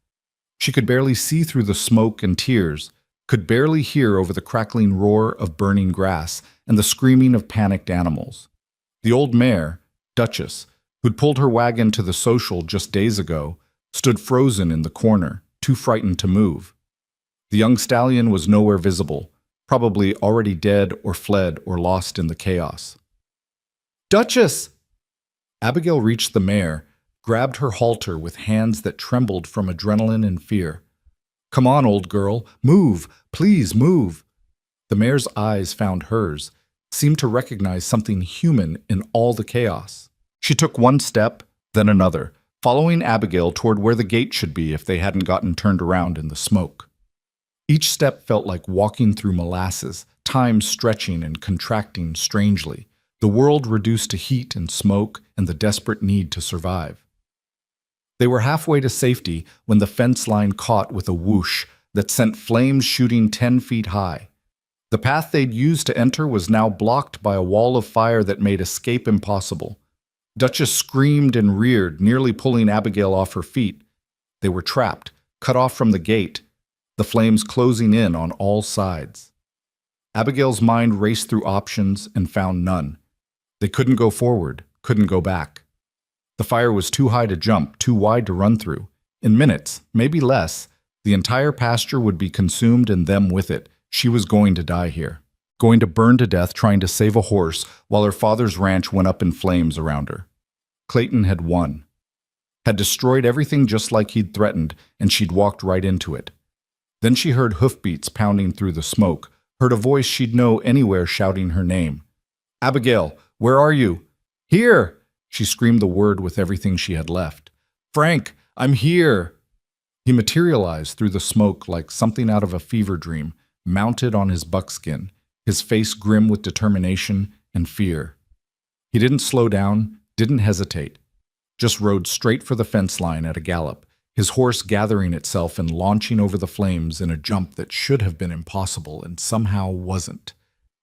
She could barely see through the smoke and tears, could barely hear over the crackling roar of burning grass and the screaming of panicked animals. The old mare, Duchess, who'd pulled her wagon to the social just days ago, stood frozen in the corner, too frightened to move. The young stallion was nowhere visible, probably already dead or fled or lost in the chaos. Duchess! Abigail reached the mare, grabbed her halter with hands that trembled from adrenaline and fear. Come on, old girl, move, please move. The mare's eyes found hers, seemed to recognize something human in all the chaos. She took one step, then another, following Abigail toward where the gate should be if they hadn't gotten turned around in the smoke. Each step felt like walking through molasses, time stretching and contracting strangely, the world reduced to heat and smoke and the desperate need to survive. They were halfway to safety when the fence line caught with a whoosh that sent flames shooting 10 feet high. The path they'd used to enter was now blocked by a wall of fire that made escape impossible. Duchess screamed and reared, nearly pulling Abigail off her feet. They were trapped, cut off from the gate, the flames closing in on all sides. Abigail's mind raced through options and found none. They couldn't go forward, couldn't go back. The fire was too high to jump, too wide to run through. In minutes, maybe less, the entire pasture would be consumed and them with it. She was going to die here, going to burn to death trying to save a horse while her father's ranch went up in flames around her. Clayton had won, had destroyed everything just like he'd threatened, and she'd walked right into it. Then she heard hoofbeats pounding through the smoke, heard a voice she'd know anywhere shouting her name. Abigail, where are you? Here! She screamed the word with everything she had left. Frank, I'm here! He materialized through the smoke like something out of a fever dream, mounted on his buckskin, his face grim with determination and fear. He didn't slow down, didn't hesitate, just rode straight for the fence line at a gallop, his horse gathering itself and launching over the flames in a jump that should have been impossible and somehow wasn't.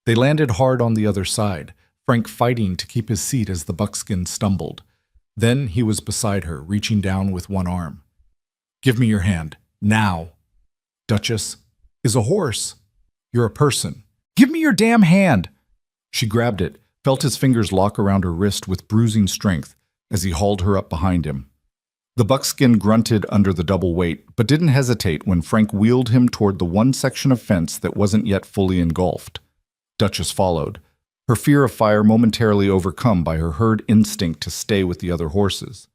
They landed hard on the other side, Frank fighting to keep his seat as the buckskin stumbled. Then he was beside her, reaching down with one arm. Give me your hand, now. Duchess is a horse. You're a person. Give me your damn hand. She grabbed it, felt his fingers lock around her wrist with bruising strength as he hauled her up behind him. The buckskin grunted under the double weight, but didn't hesitate when Frank wheeled him toward the one section of fence that wasn't yet fully engulfed. Duchess followed, her fear of fire momentarily overcome by her herd instinct to stay with the other horses.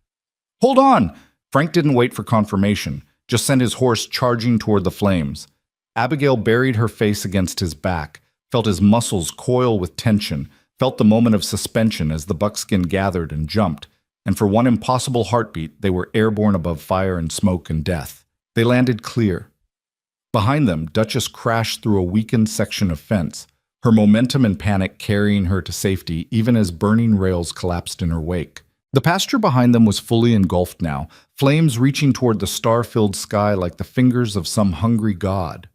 Hold on! Frank didn't wait for confirmation, just sent his horse charging toward the flames. Abigail buried her face against his back, felt his muscles coil with tension, felt the moment of suspension as the buckskin gathered and jumped, and for one impossible heartbeat, they were airborne above fire and smoke and death. They landed clear. Behind them, Duchess crashed through a weakened section of fence, her momentum and panic carrying her to safety even as burning rails collapsed in her wake. The pasture behind them was fully engulfed now, flames reaching toward the star-filled sky like the fingers of some hungry god.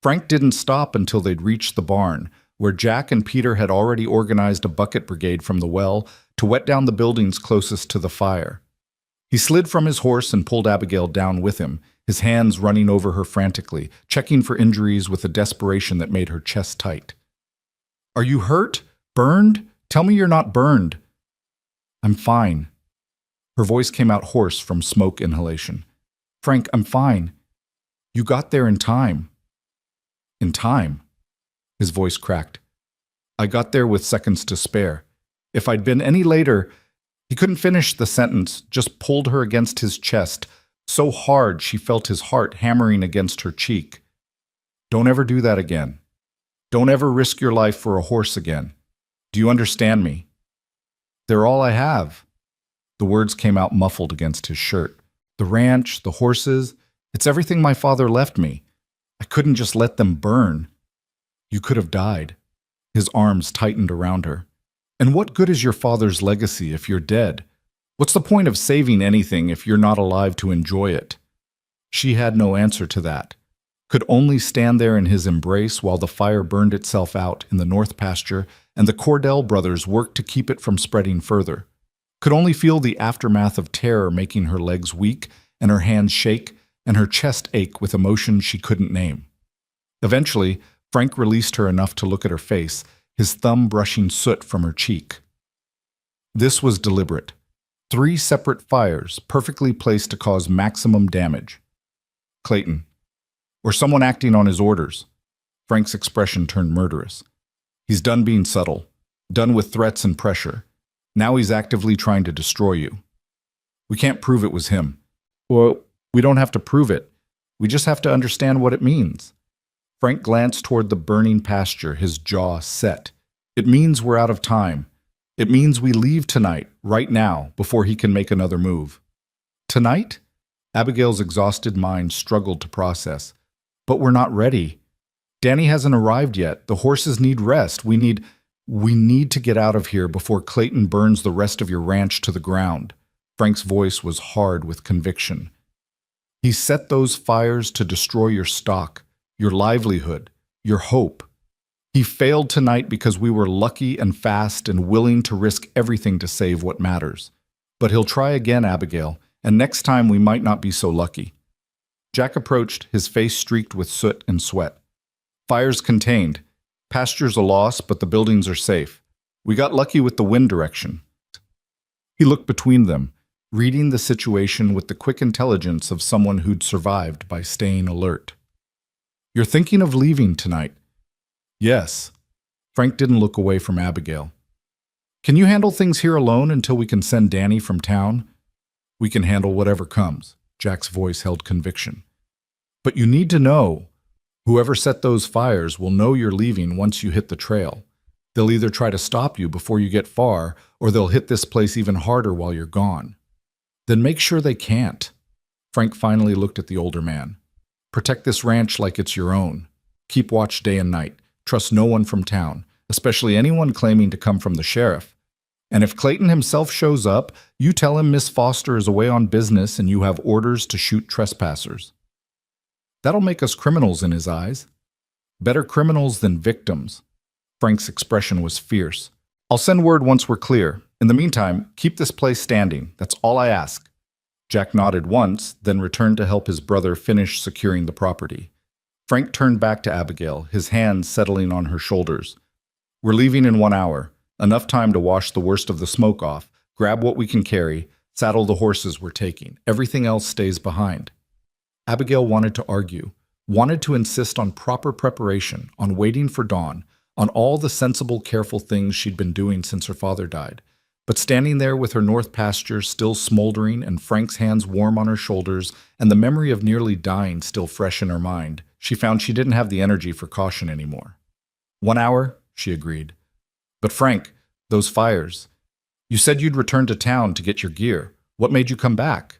Frank didn't stop until they'd reached the barn, where Jack and Peter had already organized a bucket brigade from the well to wet down the buildings closest to the fire. He slid from his horse and pulled Abigail down with him, his hands running over her frantically, checking for injuries with a desperation that made her chest tight. Are you hurt? Burned? Tell me you're not burned. I'm fine. Her voice came out hoarse from smoke inhalation. Frank, I'm fine. You got there in time. In time? His voice cracked. I got there with seconds to spare. If I'd been any later, he couldn't finish the sentence, just pulled her against his chest, so hard she felt his heart hammering against her cheek. Don't ever do that again. Don't ever risk your life for a horse again. Do you understand me? They're all I have. The words came out muffled against his shirt. The ranch, the horses, it's everything my father left me. I couldn't just let them burn. You could have died. His arms tightened around her. And what good is your father's legacy if you're dead? What's the point of saving anything if you're not alive to enjoy it? She had no answer to that, could only stand there in his embrace while the fire burned itself out in the north pasture and the Cordell brothers worked to keep it from spreading further. Could only feel the aftermath of terror making her legs weak and her hands shake and her chest ache with emotions she couldn't name. Eventually, Frank released her enough to look at her face, his thumb brushing soot from her cheek. This was deliberate. 3 separate fires, perfectly placed to cause maximum damage. Clayton. Or someone acting on his orders. Frank's expression turned murderous. He's done being subtle, done with threats and pressure. Now he's actively trying to destroy you. We can't prove it was him. Well, we don't have to prove it. We just have to understand what it means. Frank glanced toward the burning pasture, his jaw set. It means we're out of time. It means we leave tonight, right now, before he can make another move. Tonight? Abigail's exhausted mind struggled to process. But we're not ready. Danny hasn't arrived yet. The horses need rest. We need to get out of here before Clayton burns the rest of your ranch to the ground. Frank's voice was hard with conviction. He set those fires to destroy your stock, your livelihood, your hope. He failed tonight because we were lucky and fast and willing to risk everything to save what matters. But he'll try again, Abigail, and next time we might not be so lucky. Jack approached, his face streaked with soot and sweat. Fires contained. Pasture's a loss, but the buildings are safe. We got lucky with the wind direction. He looked between them, reading the situation with the quick intelligence of someone who'd survived by staying alert. You're thinking of leaving tonight? Yes. Frank didn't look away from Abigail. Can you handle things here alone until we can send Danny from town? We can handle whatever comes. Jack's voice held conviction. But you need to know, whoever set those fires will know you're leaving once you hit the trail. They'll either try to stop you before you get far, or they'll hit this place even harder while you're gone. Then make sure they can't. Frank finally looked at the older man. Protect this ranch like it's your own. Keep watch day and night. Trust no one from town, especially anyone claiming to come from the sheriff. And if Clayton himself shows up, you tell him Miss Foster is away on business and you have orders to shoot trespassers. That'll make us criminals in his eyes. Better criminals than victims. Frank's expression was fierce. I'll send word once we're clear. In the meantime, keep this place standing. That's all I ask. Jack nodded once, then returned to help his brother finish securing the property. Frank turned back to Abigail, his hands settling on her shoulders. We're leaving in 1 hour. Enough time to wash the worst of the smoke off, grab what we can carry, saddle the horses we're taking. Everything else stays behind. Abigail wanted to argue, wanted to insist on proper preparation, on waiting for dawn, on all the sensible, careful things she'd been doing since her father died. But standing there with her north pasture still smoldering and Frank's hands warm on her shoulders and the memory of nearly dying still fresh in her mind, she found she didn't have the energy for caution anymore. 1 hour, she agreed. But Frank, those fires. You said you'd return to town to get your gear. What made you come back?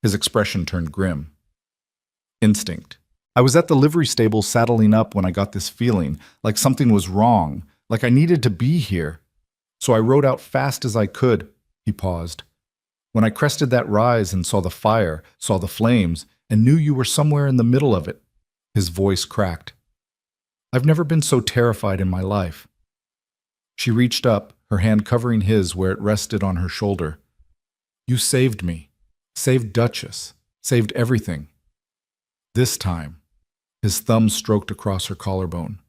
His expression turned grim. Instinct. I was at the livery stable saddling up when I got this feeling, like something was wrong, like I needed to be here. So I rode out fast as I could. He paused. When I crested that rise and saw the fire, saw the flames, and knew you were somewhere in the middle of it. His voice cracked. I've never been so terrified in my life. She reached up, her hand covering his where it rested on her shoulder. You saved me, saved Duchess, saved everything. This time, his thumb stroked across her collarbone.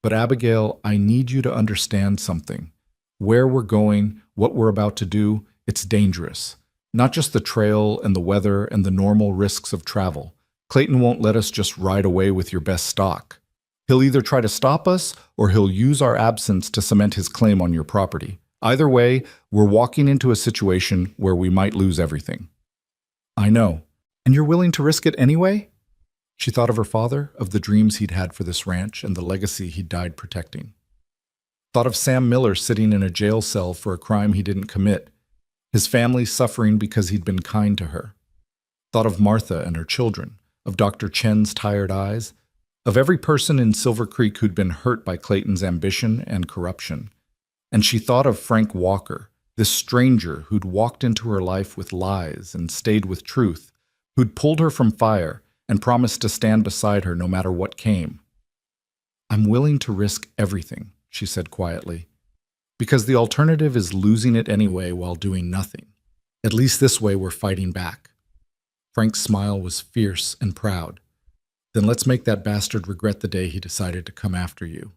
But Abigail, I need you to understand something. Where we're going, what we're about to do, it's dangerous. Not just the trail and the weather and the normal risks of travel. Clayton won't let us just ride away with your best stock. He'll either try to stop us or he'll use our absence to cement his claim on your property. Either way, we're walking into a situation where we might lose everything. I know. And you're willing to risk it anyway? She thought of her father, of the dreams he'd had for this ranch and the legacy he'd died protecting. Thought of Sam Miller sitting in a jail cell for a crime he didn't commit, his family suffering because he'd been kind to her. Thought of Martha and her children, of Dr. Chen's tired eyes. of every person in Silver Creek who'd been hurt by Clayton's ambition and corruption. And she thought of Frank Walker, this stranger who'd walked into her life with lies and stayed with truth, who'd pulled her from fire and promised to stand beside her no matter what came. "I'm willing to risk everything," she said quietly, "because the alternative is losing it anyway while doing nothing. At least this way we're fighting back." Frank's smile was fierce and proud. "Then let's make that bastard regret the day he decided to come after you."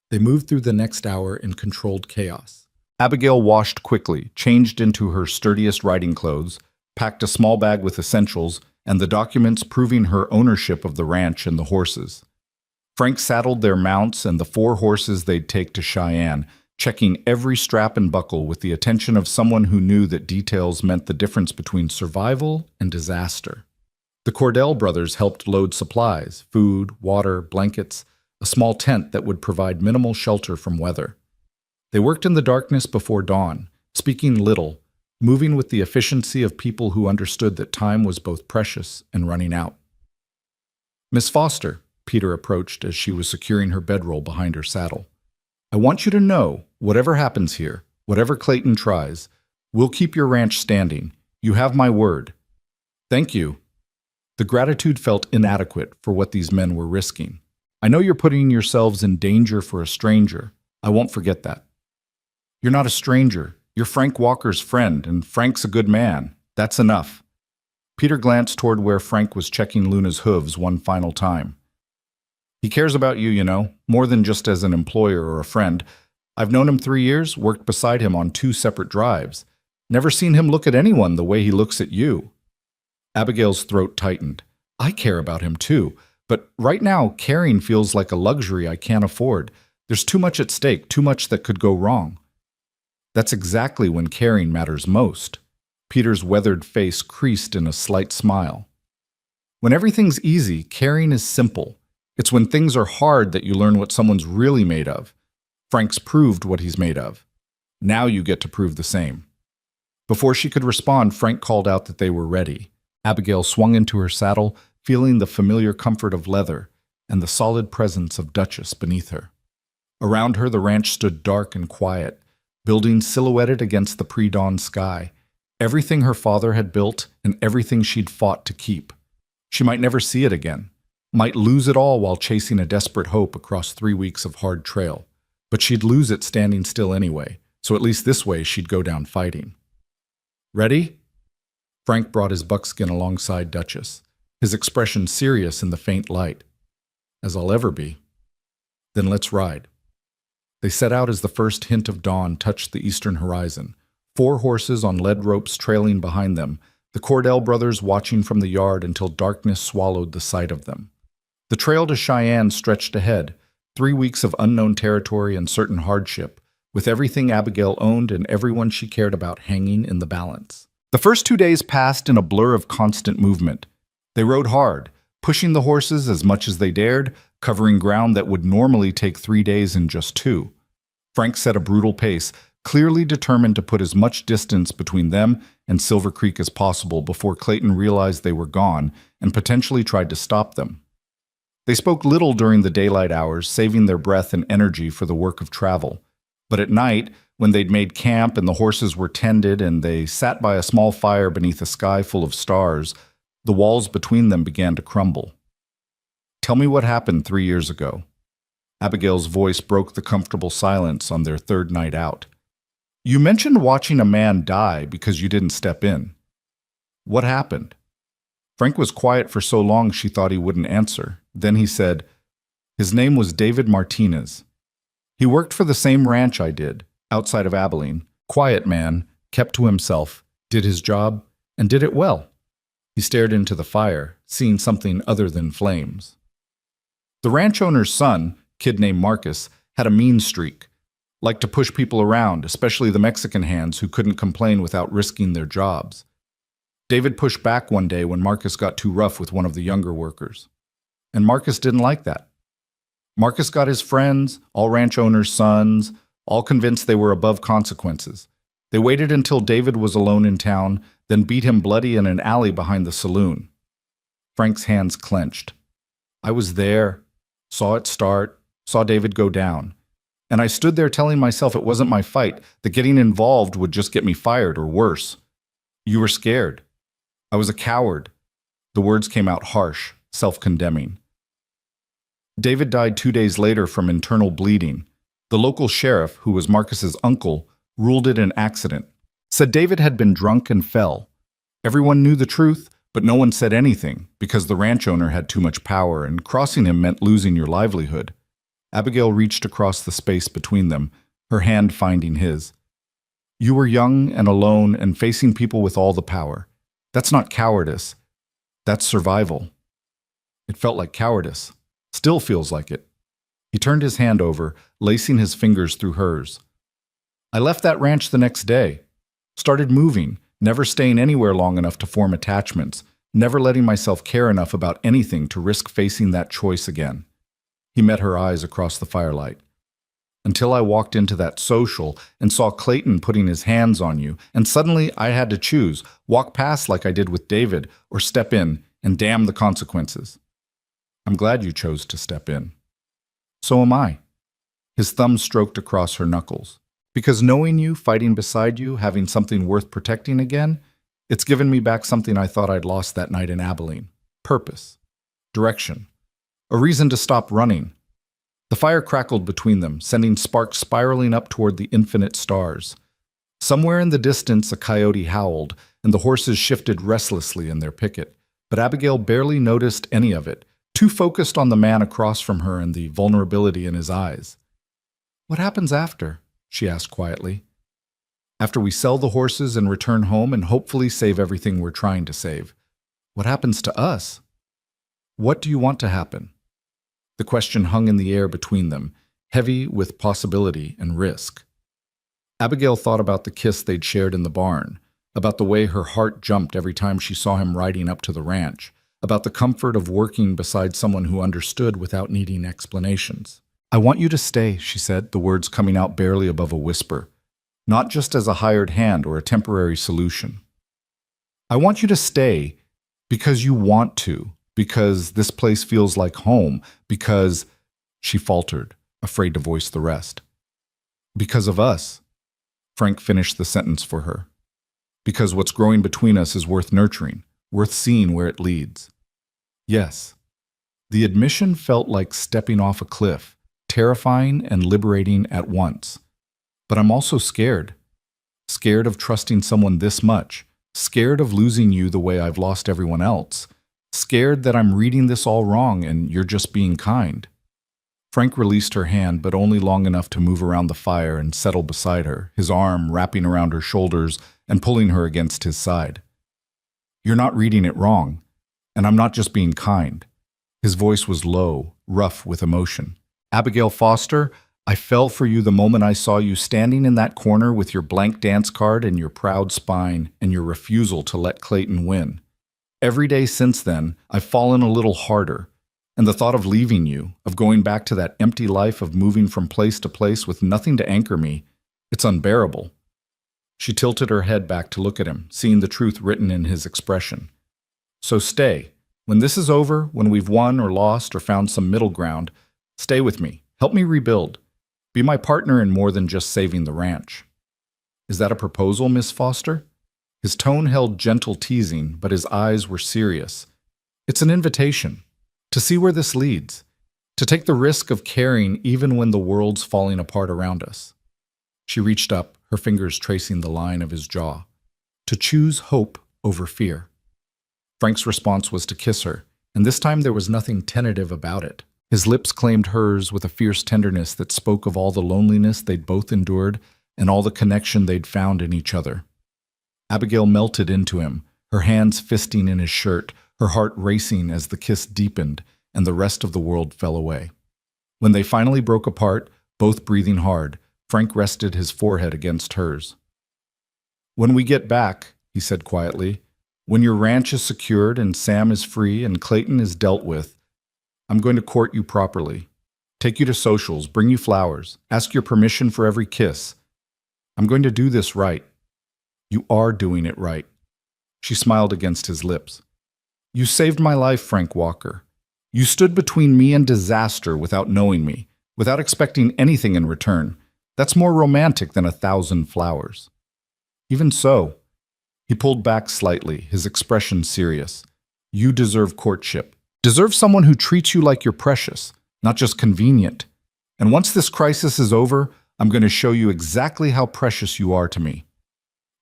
They moved through the next hour in controlled chaos. Abigail washed quickly, changed into her sturdiest riding clothes, packed a small bag with essentials and the documents proving her ownership of the ranch and the horses. Frank saddled their mounts and the 4 horses they'd take to Cheyenne, checking every strap and buckle with the attention of someone who knew that details meant the difference between survival and disaster. The Cordell brothers helped load supplies, food, water, blankets, a small tent that would provide minimal shelter from weather. They worked in the darkness before dawn, speaking little, moving with the efficiency of people who understood that time was both precious and running out. "Miss Foster," Peter approached as she was securing her bedroll behind her saddle, "I want you to know, whatever happens here, whatever Clayton tries, we'll keep your ranch standing. You have my word." "Thank you." The gratitude felt inadequate for what these men were risking. "I know you're putting yourselves in danger for a stranger. I won't forget that." "You're not a stranger. You're Frank Walker's friend, and Frank's a good man. That's enough." Peter glanced toward where Frank was checking Luna's hooves one final time. "He cares about you, you know, more than just as an employer or a friend. I've known him 3 years, worked beside him on 2 separate drives. Never seen him look at anyone the way he looks at you." Abigail's throat tightened. "I care about him too, but right now caring feels like a luxury I can't afford. There's too much at stake, too much that could go wrong." "That's exactly when caring matters most." Peter's weathered face creased in a slight smile. "When everything's easy, caring is simple. It's when things are hard that you learn what someone's really made of. Frank's proved what he's made of. Now you get to prove the same." Before she could respond, Frank called out that they were ready. Abigail swung into her saddle, feeling the familiar comfort of leather and the solid presence of Duchess beneath her. Around her, the ranch stood dark and quiet, buildings silhouetted against the pre-dawn sky. Everything her father had built and everything she'd fought to keep. She might never see it again, might lose it all while chasing a desperate hope across 3 weeks of hard trail. But she'd lose it standing still anyway, so at least this way she'd go down fighting. "Ready?" Frank brought his buckskin alongside Duchess, his expression serious in the faint light. "As I'll ever be." "Then let's ride." They set out as the first hint of dawn touched the eastern horizon, 4 horses on lead ropes trailing behind them, the Cordell brothers watching from the yard until darkness swallowed the sight of them. The trail to Cheyenne stretched ahead, 3 weeks of unknown territory and certain hardship, with everything Abigail owned and everyone she cared about hanging in the balance. The first 2 days passed in a blur of constant movement. They rode hard, pushing the horses as much as they dared, covering ground that would normally take 3 days in just 2. Frank set a brutal pace, clearly determined to put as much distance between them and Silver Creek as possible before Clayton realized they were gone and potentially tried to stop them. They spoke little during the daylight hours, saving their breath and energy for the work of travel. But at night, when they'd made camp and the horses were tended and they sat by a small fire beneath a sky full of stars, the walls between them began to crumble. "Tell me what happened 3 years ago." Abigail's voice broke the comfortable silence on their 3rd night out. "You mentioned watching a man die because you didn't step in. What happened?" Frank was quiet for so long she thought he wouldn't answer. Then he said, "His name was David Martinez. He worked for the same ranch I did, outside of Abilene. Quiet man, kept to himself, did his job, and did it well." He stared into the fire, seeing something other than flames. "The ranch owner's son, kid named Marcus, had a mean streak. Liked to push people around, especially the Mexican hands who couldn't complain without risking their jobs. David pushed back one day when Marcus got too rough with one of the younger workers. And Marcus didn't like that. Marcus got his friends, all ranch owners' sons, all convinced they were above consequences. They waited until David was alone in town, then beat him bloody in an alley behind the saloon." Frank's hands clenched. "I was there. Saw it start, saw David go down. And I stood there telling myself it wasn't my fight, that getting involved would just get me fired or worse. You were scared. I was a coward. The words came out harsh, self-condemning. David died 2 days later from internal bleeding. The local sheriff, who was Marcus's uncle, ruled it an accident. Said David had been drunk and fell. Everyone knew the truth, but no one said anything because the ranch owner had too much power and crossing him meant losing your livelihood. Abigail reached across the space between them, her hand finding his. You were young and alone and facing people with all the power. That's not cowardice. That's survival. It felt like cowardice. Still feels like it. He turned his hand over, lacing his fingers through hers. I left that ranch the next day. Started moving, never staying anywhere long enough to form attachments, never letting myself care enough about anything to risk facing that choice again. He met her eyes across the firelight. Until I walked into that social and saw Clayton putting his hands on you, and suddenly I had to choose, walk past like I did with David, or step in and damn the consequences. I'm glad you chose to step in. So am I. His thumb stroked across her knuckles. Because knowing you, fighting beside you, having something worth protecting again, it's given me back something I thought I'd lost that night in Abilene. Purpose. Direction. A reason to stop running. The fire crackled between them, sending sparks spiraling up toward the infinite stars. Somewhere in the distance a coyote howled, and the horses shifted restlessly in their picket, but Abigail barely noticed any of it, too focused on the man across from her and the vulnerability in his eyes. What happens after? She asked quietly. After we sell the horses and return home and hopefully save everything we're trying to save. What happens to us? What do you want to happen? The question hung in the air between them, heavy with possibility and risk. Abigail thought about the kiss they'd shared in the barn, about the way her heart jumped every time she saw him riding up to the ranch, about the comfort of working beside someone who understood without needing explanations. I want you to stay, she said, the words coming out barely above a whisper, not just as a hired hand or a temporary solution. I want you to stay because you want to, because this place feels like home, because, she faltered, afraid to voice the rest. Because of us. Frank finished the sentence for her. Because what's growing between us is worth nurturing, worth seeing where it leads. Yes. The admission felt like stepping off a cliff, terrifying and liberating at once. But I'm also scared. Scared of trusting someone this much. Scared of losing you the way I've lost everyone else. Scared that I'm reading this all wrong and you're just being kind. Frank released her hand, but only long enough to move around the fire and settle beside her, his arm wrapping around her shoulders and pulling her against his side. You're not reading it wrong, and I'm not just being kind. His voice was low, rough with emotion. Abigail Foster, I fell for you the moment I saw you standing in that corner with your blank dance card and your proud spine and your refusal to let Clayton win. Every day since then, I've fallen a little harder, and the thought of leaving you, of going back to that empty life of moving from place to place with nothing to anchor me, it's unbearable. She tilted her head back to look at him, seeing the truth written in his expression. So stay. When this is over, when we've won or lost or found some middle ground, stay with me. Help me rebuild. Be my partner in more than just saving the ranch. Is that a proposal, Miss Foster? His tone held gentle teasing, but his eyes were serious. It's an invitation. To see where this leads. To take the risk of caring even when the world's falling apart around us. She reached up, her fingers tracing the line of his jaw. To choose hope over fear. Frank's response was to kiss her, and this time there was nothing tentative about it. His lips claimed hers with a fierce tenderness that spoke of all the loneliness they'd both endured and all the connection they'd found in each other. Abigail melted into him, her hands fisting in his shirt, her heart racing as the kiss deepened and the rest of the world fell away. When they finally broke apart, both breathing hard, Frank rested his forehead against hers. When we get back, he said quietly, when your ranch is secured and Sam is free and Clayton is dealt with, I'm going to court you properly. Take you to socials, bring you flowers, ask your permission for every kiss. I'm going to do this right. You are doing it right. She smiled against his lips. You saved my life, Frank Walker. You stood between me and disaster without knowing me, without expecting anything in return. That's more romantic than 1,000 flowers. Even so, he pulled back slightly, his expression serious. You deserve courtship. Deserve someone who treats you like you're precious, not just convenient. And once this crisis is over, I'm going to show you exactly how precious you are to me.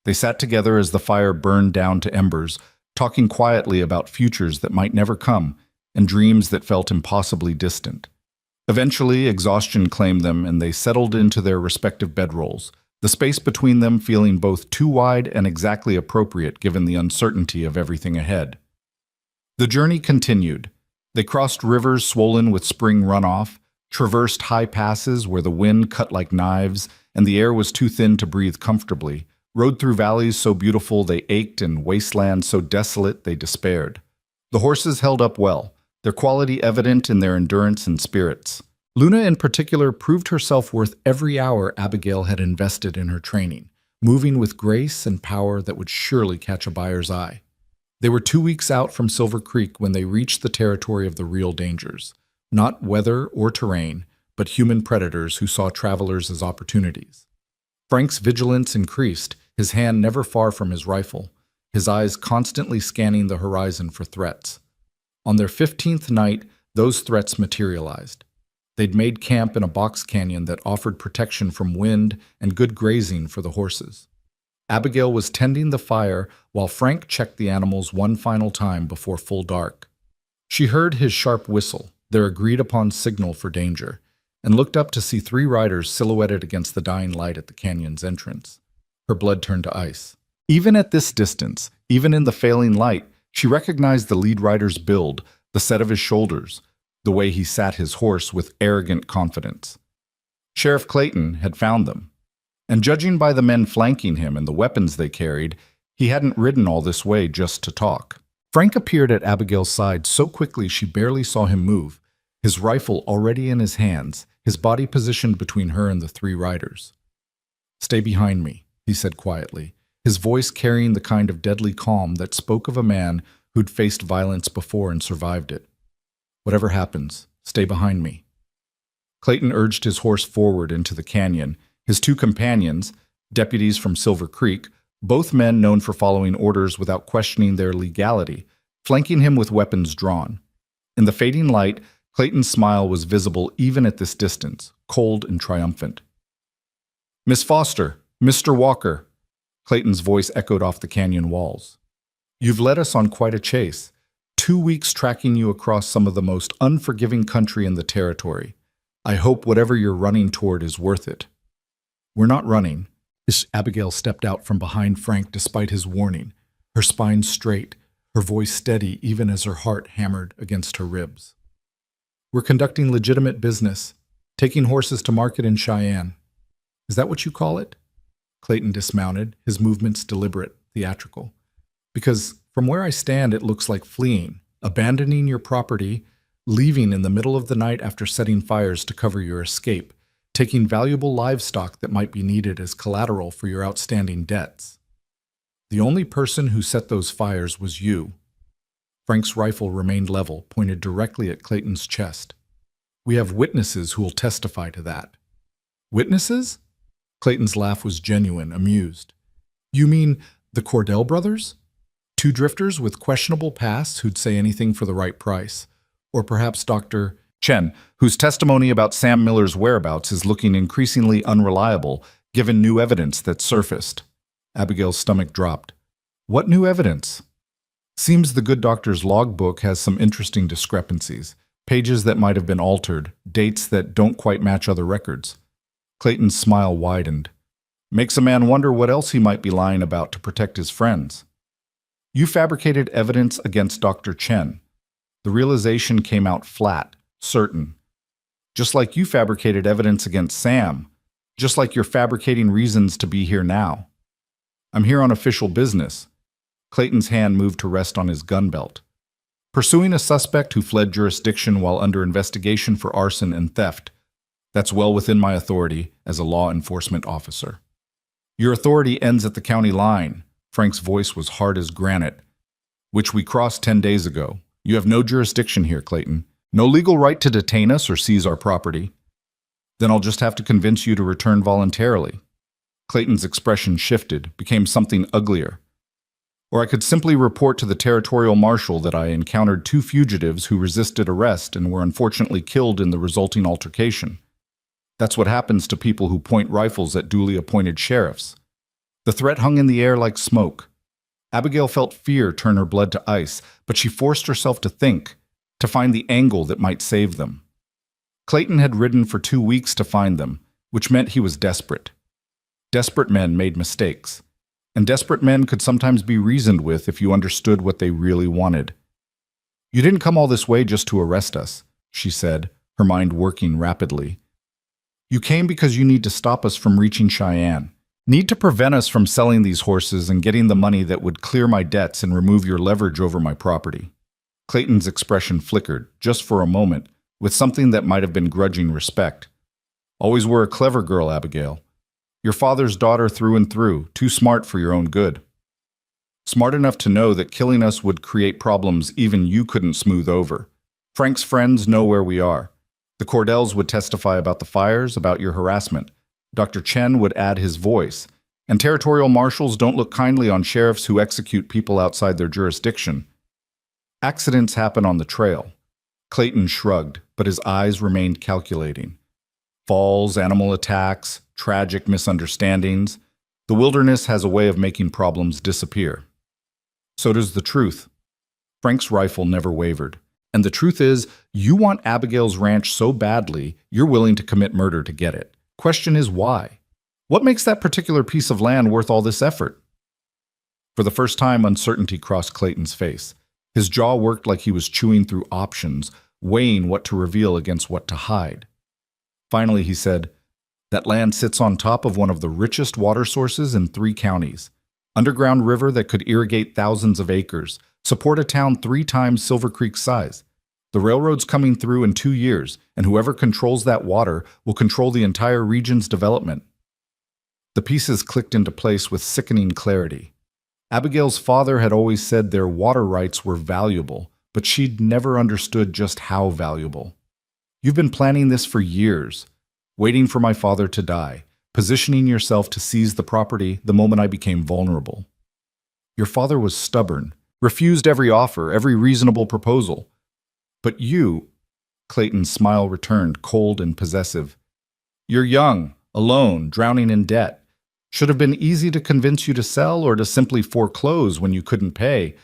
They sat together as the fire burned down to embers, talking quietly about futures that might never come and dreams that felt impossibly distant. Eventually, exhaustion claimed them and they settled into their respective bedrolls, the space between them feeling both too wide and exactly appropriate given the uncertainty of everything ahead. The journey continued. They crossed rivers swollen with spring runoff, traversed high passes where the wind cut like knives and the air was too thin to breathe comfortably, rode through valleys so beautiful they ached and wastelands so desolate they despaired. The horses held up well, their quality evident in their endurance and spirits. Luna in particular proved herself worth every hour Abigail had invested in her training, moving with grace and power that would surely catch a buyer's eye. They were 2 weeks out from Silver Creek when they reached the territory of the real dangers, not weather or terrain, but human predators who saw travelers as opportunities. Frank's vigilance increased, his hand never far from his rifle, his eyes constantly scanning the horizon for threats. On their 15th night, those threats materialized. They'd made camp in a box canyon that offered protection from wind and good grazing for the horses. Abigail was tending the fire while Frank checked the animals one final time before full dark. She heard his sharp whistle, their agreed-upon signal for danger, and looked up to see 3 riders silhouetted against the dying light at the canyon's entrance. Her blood turned to ice. Even at this distance, even in the failing light, she recognized the lead rider's build, the set of his shoulders, the way he sat his horse with arrogant confidence. Sheriff Clayton had found them. And judging by the men flanking him and the weapons they carried, he hadn't ridden all this way just to talk. Frank appeared at Abigail's side so quickly she barely saw him move, his rifle already in his hands, his body positioned between her and the 3 riders. "Stay behind me," he said quietly, his voice carrying the kind of deadly calm that spoke of a man who'd faced violence before and survived it. "Whatever happens, stay behind me." Clayton urged his horse forward into the canyon. His 2 companions, deputies from Silver Creek, both men known for following orders without questioning their legality, flanking him with weapons drawn. In the fading light, Clayton's smile was visible even at this distance, cold and triumphant. "Miss Foster, Mr. Walker," Clayton's voice echoed off the canyon walls. "You've led us on quite a chase, 2 weeks tracking you across some of the most unforgiving country in the territory. I hope whatever you're running toward is worth it." "We're not running." Abigail stepped out from behind Frank despite his warning, her spine straight, her voice steady even as her heart hammered against her ribs. "We're conducting legitimate business, taking horses to market in Cheyenne." "Is that what you call it?" Clayton dismounted, his movements deliberate, theatrical. "Because from where I stand it looks like fleeing, abandoning your property, leaving in the middle of the night after setting fires to cover your escape, taking valuable livestock that might be needed as collateral for your outstanding debts. The only person who set those fires was you." Frank's rifle remained level, pointed directly at Clayton's chest. "We have witnesses who will testify to that." "Witnesses?" Clayton's laugh was genuine, amused. "You mean the Cordell brothers? 2 drifters with questionable pasts who'd say anything for the right price. Or perhaps Dr. Chen, whose testimony about Sam Miller's whereabouts is looking increasingly unreliable, given new evidence that surfaced." Abigail's stomach dropped. "What new evidence?" "Seems the good doctor's logbook has some interesting discrepancies, pages that might have been altered, dates that don't quite match other records." Clayton's smile widened. "Makes a man wonder what else he might be lying about to protect his friends." "You fabricated evidence against Dr. Chen." The realization came out flat, certain. "Just like you fabricated evidence against Sam. Just like you're fabricating reasons to be here now." "I'm here on official business." Clayton's hand moved to rest on his gun belt. "Pursuing a suspect who fled jurisdiction while under investigation for arson and theft. That's well within my authority as a law enforcement officer." "Your authority ends at the county line." Frank's voice was hard as granite. "Which we crossed 10 days ago. You have no jurisdiction here, Clayton. No legal right to detain us or seize our property. Then I'll just have to convince you to return voluntarily. Clayton's expression shifted, became something uglier. Or I could simply report to the territorial marshal that I encountered two fugitives who resisted arrest and were unfortunately killed in the resulting altercation. That's what happens to people who point rifles at duly appointed sheriffs. The threat hung in the air like smoke. Abigail felt fear turn her blood to ice, but she forced herself to think, to find the angle that might save them. Clayton had ridden for 2 weeks to find them, which meant he was desperate. Desperate men made mistakes, and desperate men could sometimes be reasoned with if you understood what they really wanted. "You didn't come all this way just to arrest us," she said, her mind working rapidly. "You came because you need to stop us from reaching Cheyenne. Need to prevent us from selling these horses and getting the money that would clear my debts and remove your leverage over my property." Clayton's expression flickered, just for a moment, with something that might have been grudging respect. "Always were a clever girl, Abigail. Your father's daughter through and through, too smart for your own good. Smart enough to know that killing us would create problems even you couldn't smooth over. Frank's friends know where we are. The Cordells would testify about the fires, about your harassment. Dr. Chen would add his voice. And territorial marshals don't look kindly on sheriffs who execute people outside their jurisdiction. Accidents happen on the trail." Clayton shrugged, but his eyes remained calculating. Falls, animal attacks, tragic misunderstandings. The wilderness has a way of making problems disappear. So does the truth. Frank's rifle never wavered. And the truth is, you want Abigail's ranch so badly, you're willing to commit murder to get it. Question is why? What makes that particular piece of land worth all this effort? For the first time, uncertainty crossed Clayton's face. His jaw worked like he was chewing through options, weighing what to reveal against what to hide. Finally, he said, "That land sits on top of one of the richest water sources in 3 counties. Underground river that could irrigate thousands of acres, support a town 3 times Silver Creek's size. The railroad's coming through in 2 years, and whoever controls that water will control the entire region's development." The pieces clicked into place with sickening clarity. Abigail's father had always said their water rights were valuable, but she'd never understood just how valuable. "You've been planning this for years, waiting for my father to die, positioning yourself to seize the property the moment I became vulnerable. Your father was stubborn, refused every offer, every reasonable proposal. But you," Clayton's smile returned, cold and possessive, "you're young, alone, drowning in debt. Should have been easy to convince you to sell or to simply foreclose when you couldn't pay,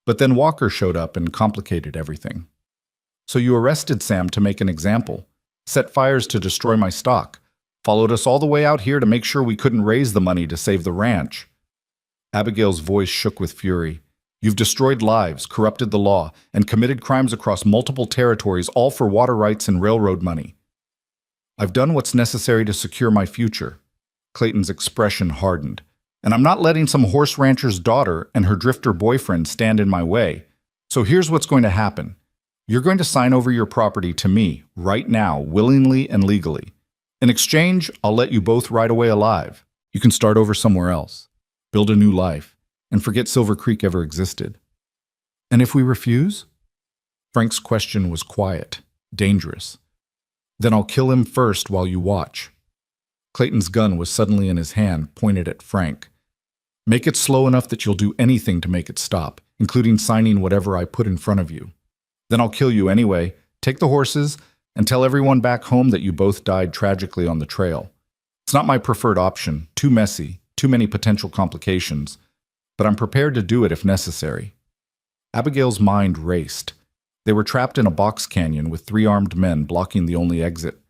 but then Walker showed up and complicated everything. So you arrested Sam to make an example, set fires to destroy my stock, followed us all the way out here to make sure we couldn't raise the money to save the ranch." Abigail's voice shook with fury. "You've destroyed lives, corrupted the law, and committed crimes across multiple territories, all for water rights and railroad money. I've done what's necessary to secure my future." Clayton's expression hardened. "And I'm not letting some horse rancher's daughter and her drifter boyfriend stand in my way. So here's what's going to happen. You're going to sign over your property to me, right now, willingly and legally. In exchange, I'll let you both ride away alive. You can start over somewhere else, build a new life, and forget Silver Creek ever existed." "And if we refuse?" Frank's question was quiet, dangerous. "Then I'll kill him first while you watch." Clayton's gun was suddenly in his hand, pointed at Frank. "Make it slow enough that you'll do anything to make it stop, including signing whatever I put in front of you. Then I'll kill you anyway, take the horses, and tell everyone back home that you both died tragically on the trail. It's not my preferred option, too messy, too many potential complications, but I'm prepared to do it if necessary." Abigail's mind raced. They were trapped in a box canyon with 3 armed men blocking the only exit.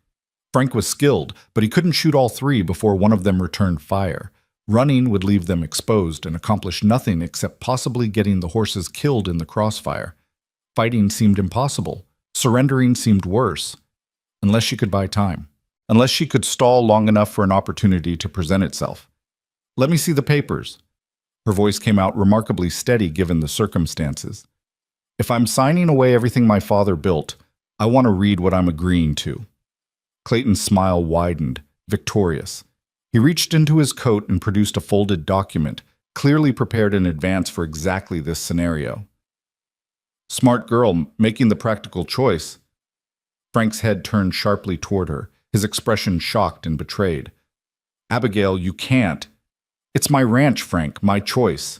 Frank was skilled, but he couldn't shoot all 3 before one of them returned fire. Running would leave them exposed and accomplish nothing except possibly getting the horses killed in the crossfire. Fighting seemed impossible. Surrendering seemed worse. Unless she could buy time. Unless she could stall long enough for an opportunity to present itself. "Let me see the papers." Her voice came out remarkably steady given the circumstances. "If I'm signing away everything my father built, I want to read what I'm agreeing to." Clayton's smile widened, victorious. He reached into his coat and produced a folded document, clearly prepared in advance for exactly this scenario. "Smart girl, making the practical choice. Frank's head turned sharply toward her, his expression shocked and betrayed. Abigail, you can't. It's my ranch, Frank, my choice.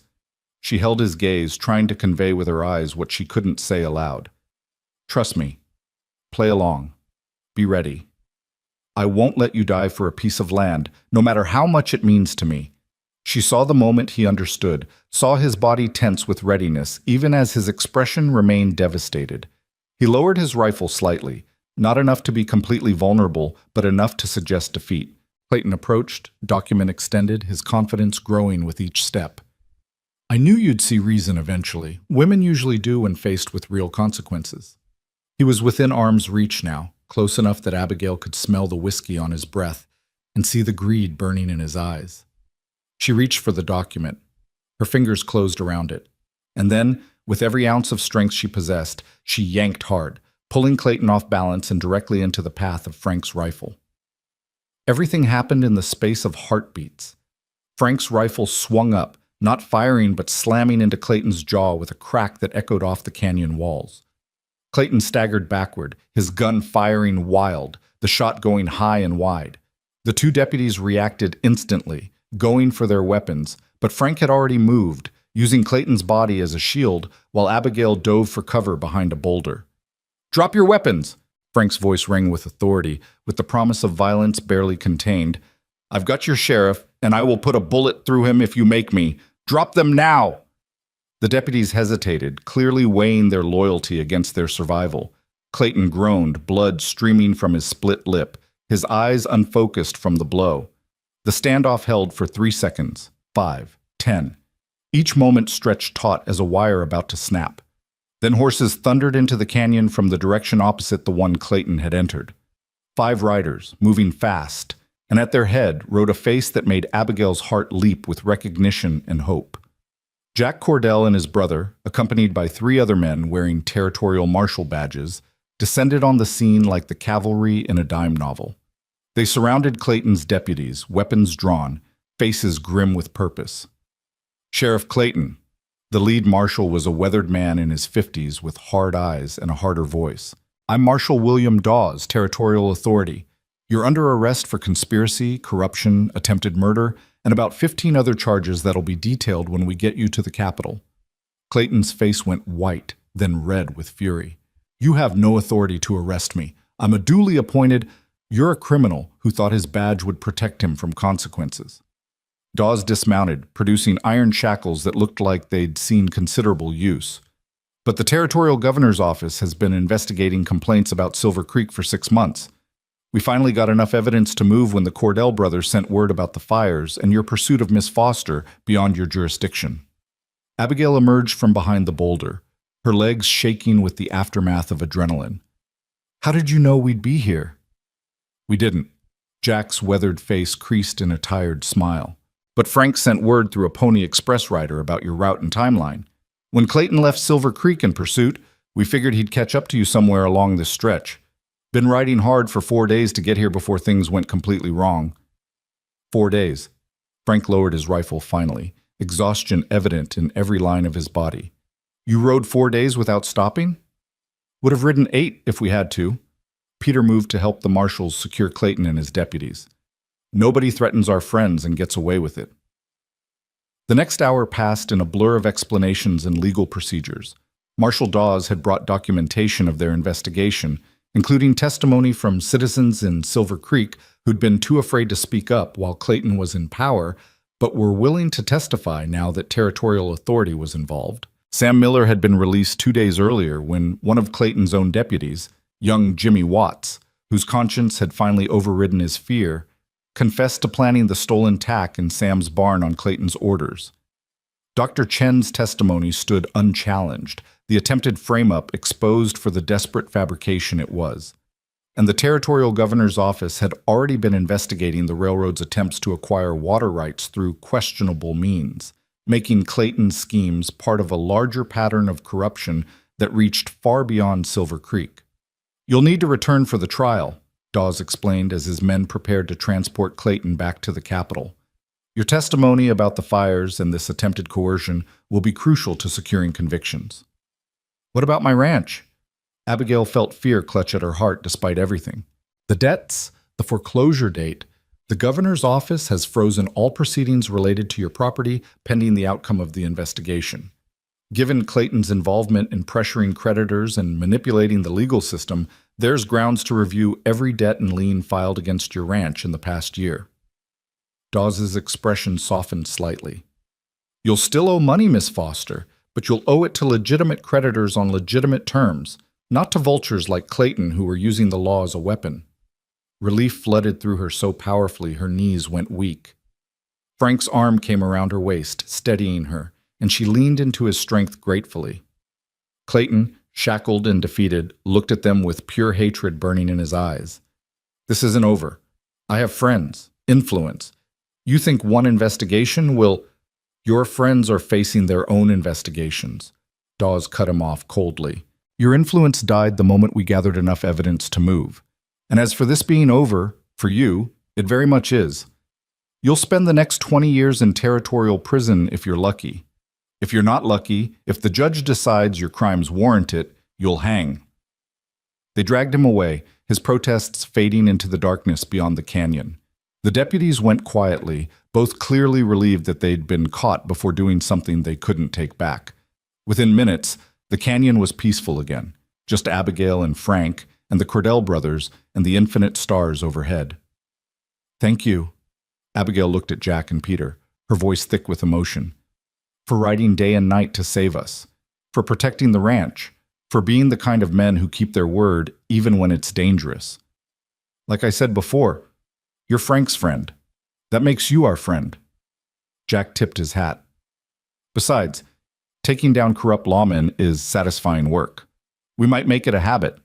She held his gaze, trying to convey with her eyes what she couldn't say aloud. Trust me. Play along. Be ready. I won't let you die for a piece of land, no matter how much it means to me. She saw the moment he understood, saw his body tense with readiness, even as his expression remained devastated. He lowered his rifle slightly, not enough to be completely vulnerable, but enough to suggest defeat. Clayton approached, document extended, his confidence growing with each step. I knew you'd see reason eventually. Women usually do when faced with real consequences. He was within arm's reach now, close enough that Abigail could smell the whiskey on his breath and see the greed burning in his eyes. She reached for the document. Her fingers closed around it. And then, with every ounce of strength she possessed, she yanked hard, pulling Clayton off balance and directly into the path of Frank's rifle. Everything happened in the space of heartbeats. Frank's rifle swung up, not firing but slamming into Clayton's jaw with a crack that echoed off the canyon walls. Clayton staggered backward, his gun firing wild, the shot going high and wide. The two deputies reacted instantly, going for their weapons, but Frank had already moved, using Clayton's body as a shield while Abigail dove for cover behind a boulder. "Drop your weapons!" Frank's voice rang with authority, with the promise of violence barely contained. "I've got your sheriff, and I will put a bullet through him if you make me. Drop them now!" The deputies hesitated, clearly weighing their loyalty against their survival. Clayton groaned, blood streaming from his split lip, his eyes unfocused from the blow. The standoff held for 3 seconds, 5, 10. Each moment stretched taut as a wire about to snap. Then horses thundered into the canyon from the direction opposite the one Clayton had entered. 5 riders, moving fast, and at their head rode a face that made Abigail's heart leap with recognition and hope. Jack Cordell and his brother, accompanied by 3 other men wearing territorial marshal badges, descended on the scene like the cavalry in a dime novel. They surrounded Clayton's deputies, weapons drawn, faces grim with purpose. Sheriff Clayton. The lead marshal was a weathered man in his 50s with hard eyes and a harder voice. "I'm Marshal William Dawes, Territorial Authority. You're under arrest for conspiracy, corruption, attempted murder, and about 15 other charges that'll be detailed when we get you to the Capitol." Clayton's face went white, then red with fury. "You have no authority to arrest me. I'm a duly appointed—" "You're a criminal who thought his badge would protect him from consequences." Dawes dismounted, producing iron shackles that looked like they'd seen considerable use. "But the Territorial Governor's Office has been investigating complaints about Silver Creek for 6 months. We finally got enough evidence to move when the Cordell brothers sent word about the fires and your pursuit of Miss Foster beyond your jurisdiction." Abigail emerged from behind the boulder, her legs shaking with the aftermath of adrenaline. "How did you know we'd be here?" "We didn't." Jack's weathered face creased in a tired smile. "But Frank sent word through a Pony Express rider about your route and timeline. When Clayton left Silver Creek in pursuit, we figured he'd catch up to you somewhere along this stretch. Been riding hard for 4 days to get here before things went completely wrong." 4 days. Frank lowered his rifle finally, exhaustion evident in every line of his body. "You rode 4 days without stopping?" "Would have ridden 8 if we had to." Peter moved to help the marshals secure Clayton and his deputies. "Nobody threatens our friends and gets away with it." The next hour passed in a blur of explanations and legal procedures. Marshal Dawes had brought documentation of their investigation, including testimony from citizens in Silver Creek who'd been too afraid to speak up while Clayton was in power, but were willing to testify now that territorial authority was involved. Sam Miller had been released 2 days earlier when one of Clayton's own deputies, young Jimmy Watts, whose conscience had finally overridden his fear, confessed to planning the stolen tack in Sam's barn on Clayton's orders. Dr. Chen's testimony stood unchallenged, the attempted frame-up exposed for the desperate fabrication it was. And the Territorial Governor's Office had already been investigating the railroad's attempts to acquire water rights through questionable means, making Clayton's schemes part of a larger pattern of corruption that reached far beyond Silver Creek. "You'll need to return for the trial," Dawes explained as his men prepared to transport Clayton back to the Capitol. "Your testimony about the fires and this attempted coercion will be crucial to securing convictions." "What about my ranch?" Abigail felt fear clutch at her heart despite everything. The debts, the foreclosure date, the governor's office has frozen all proceedings related to your property pending the outcome of the investigation. Given Clayton's involvement in pressuring creditors and manipulating the legal system, there's grounds to review every debt and lien filed against your ranch in the past year. Dawes's expression softened slightly. You'll still owe money, Miss Foster, but you'll owe it to legitimate creditors on legitimate terms, not to vultures like Clayton who were using the law as a weapon. Relief flooded through her so powerfully her knees went weak. Frank's arm came around her waist, steadying her, and she leaned into his strength gratefully. Clayton, shackled and defeated, looked at them with pure hatred burning in his eyes. This isn't over. I have friends, influence. You think one investigation will... Your friends are facing their own investigations. Dawes cut him off coldly. Your influence died the moment we gathered enough evidence to move. And as for this being over, for you, it very much is. You'll spend the next 20 years in territorial prison if you're lucky. If you're not lucky, if the judge decides your crimes warrant it, you'll hang. They dragged him away, his protests fading into the darkness beyond the canyon. The deputies went quietly, both clearly relieved that they'd been caught before doing something they couldn't take back. Within minutes, the canyon was peaceful again, just Abigail and Frank and the Cordell brothers and the infinite stars overhead. Thank you. Abigail looked at Jack and Peter, her voice thick with emotion. For riding day and night to save us, for protecting the ranch, for being the kind of men who keep their word even when it's dangerous. Like I said before, you're Frank's friend. That makes you our friend. Jack tipped his hat. Besides, taking down corrupt lawmen is satisfying work. We might make it a habit.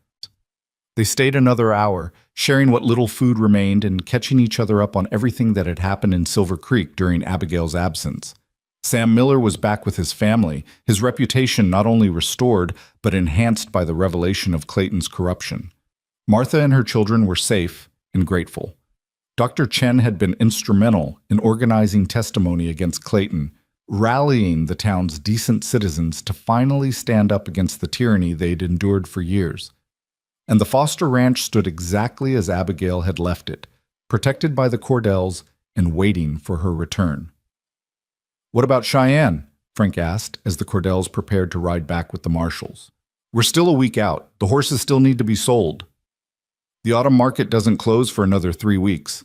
They stayed another hour, sharing what little food remained and catching each other up on everything that had happened in Silver Creek during Abigail's absence. Sam Miller was back with his family, his reputation not only restored, but enhanced by the revelation of Clayton's corruption. Martha and her children were safe and grateful. Dr. Chen had been instrumental in organizing testimony against Clayton, rallying the town's decent citizens to finally stand up against the tyranny they'd endured for years. And the Foster Ranch stood exactly as Abigail had left it, protected by the Cordells and waiting for her return. What about Cheyenne? Frank asked as the Cordells prepared to ride back with the marshals. We're still a week out. The horses still need to be sold. The autumn market doesn't close for another 3 weeks.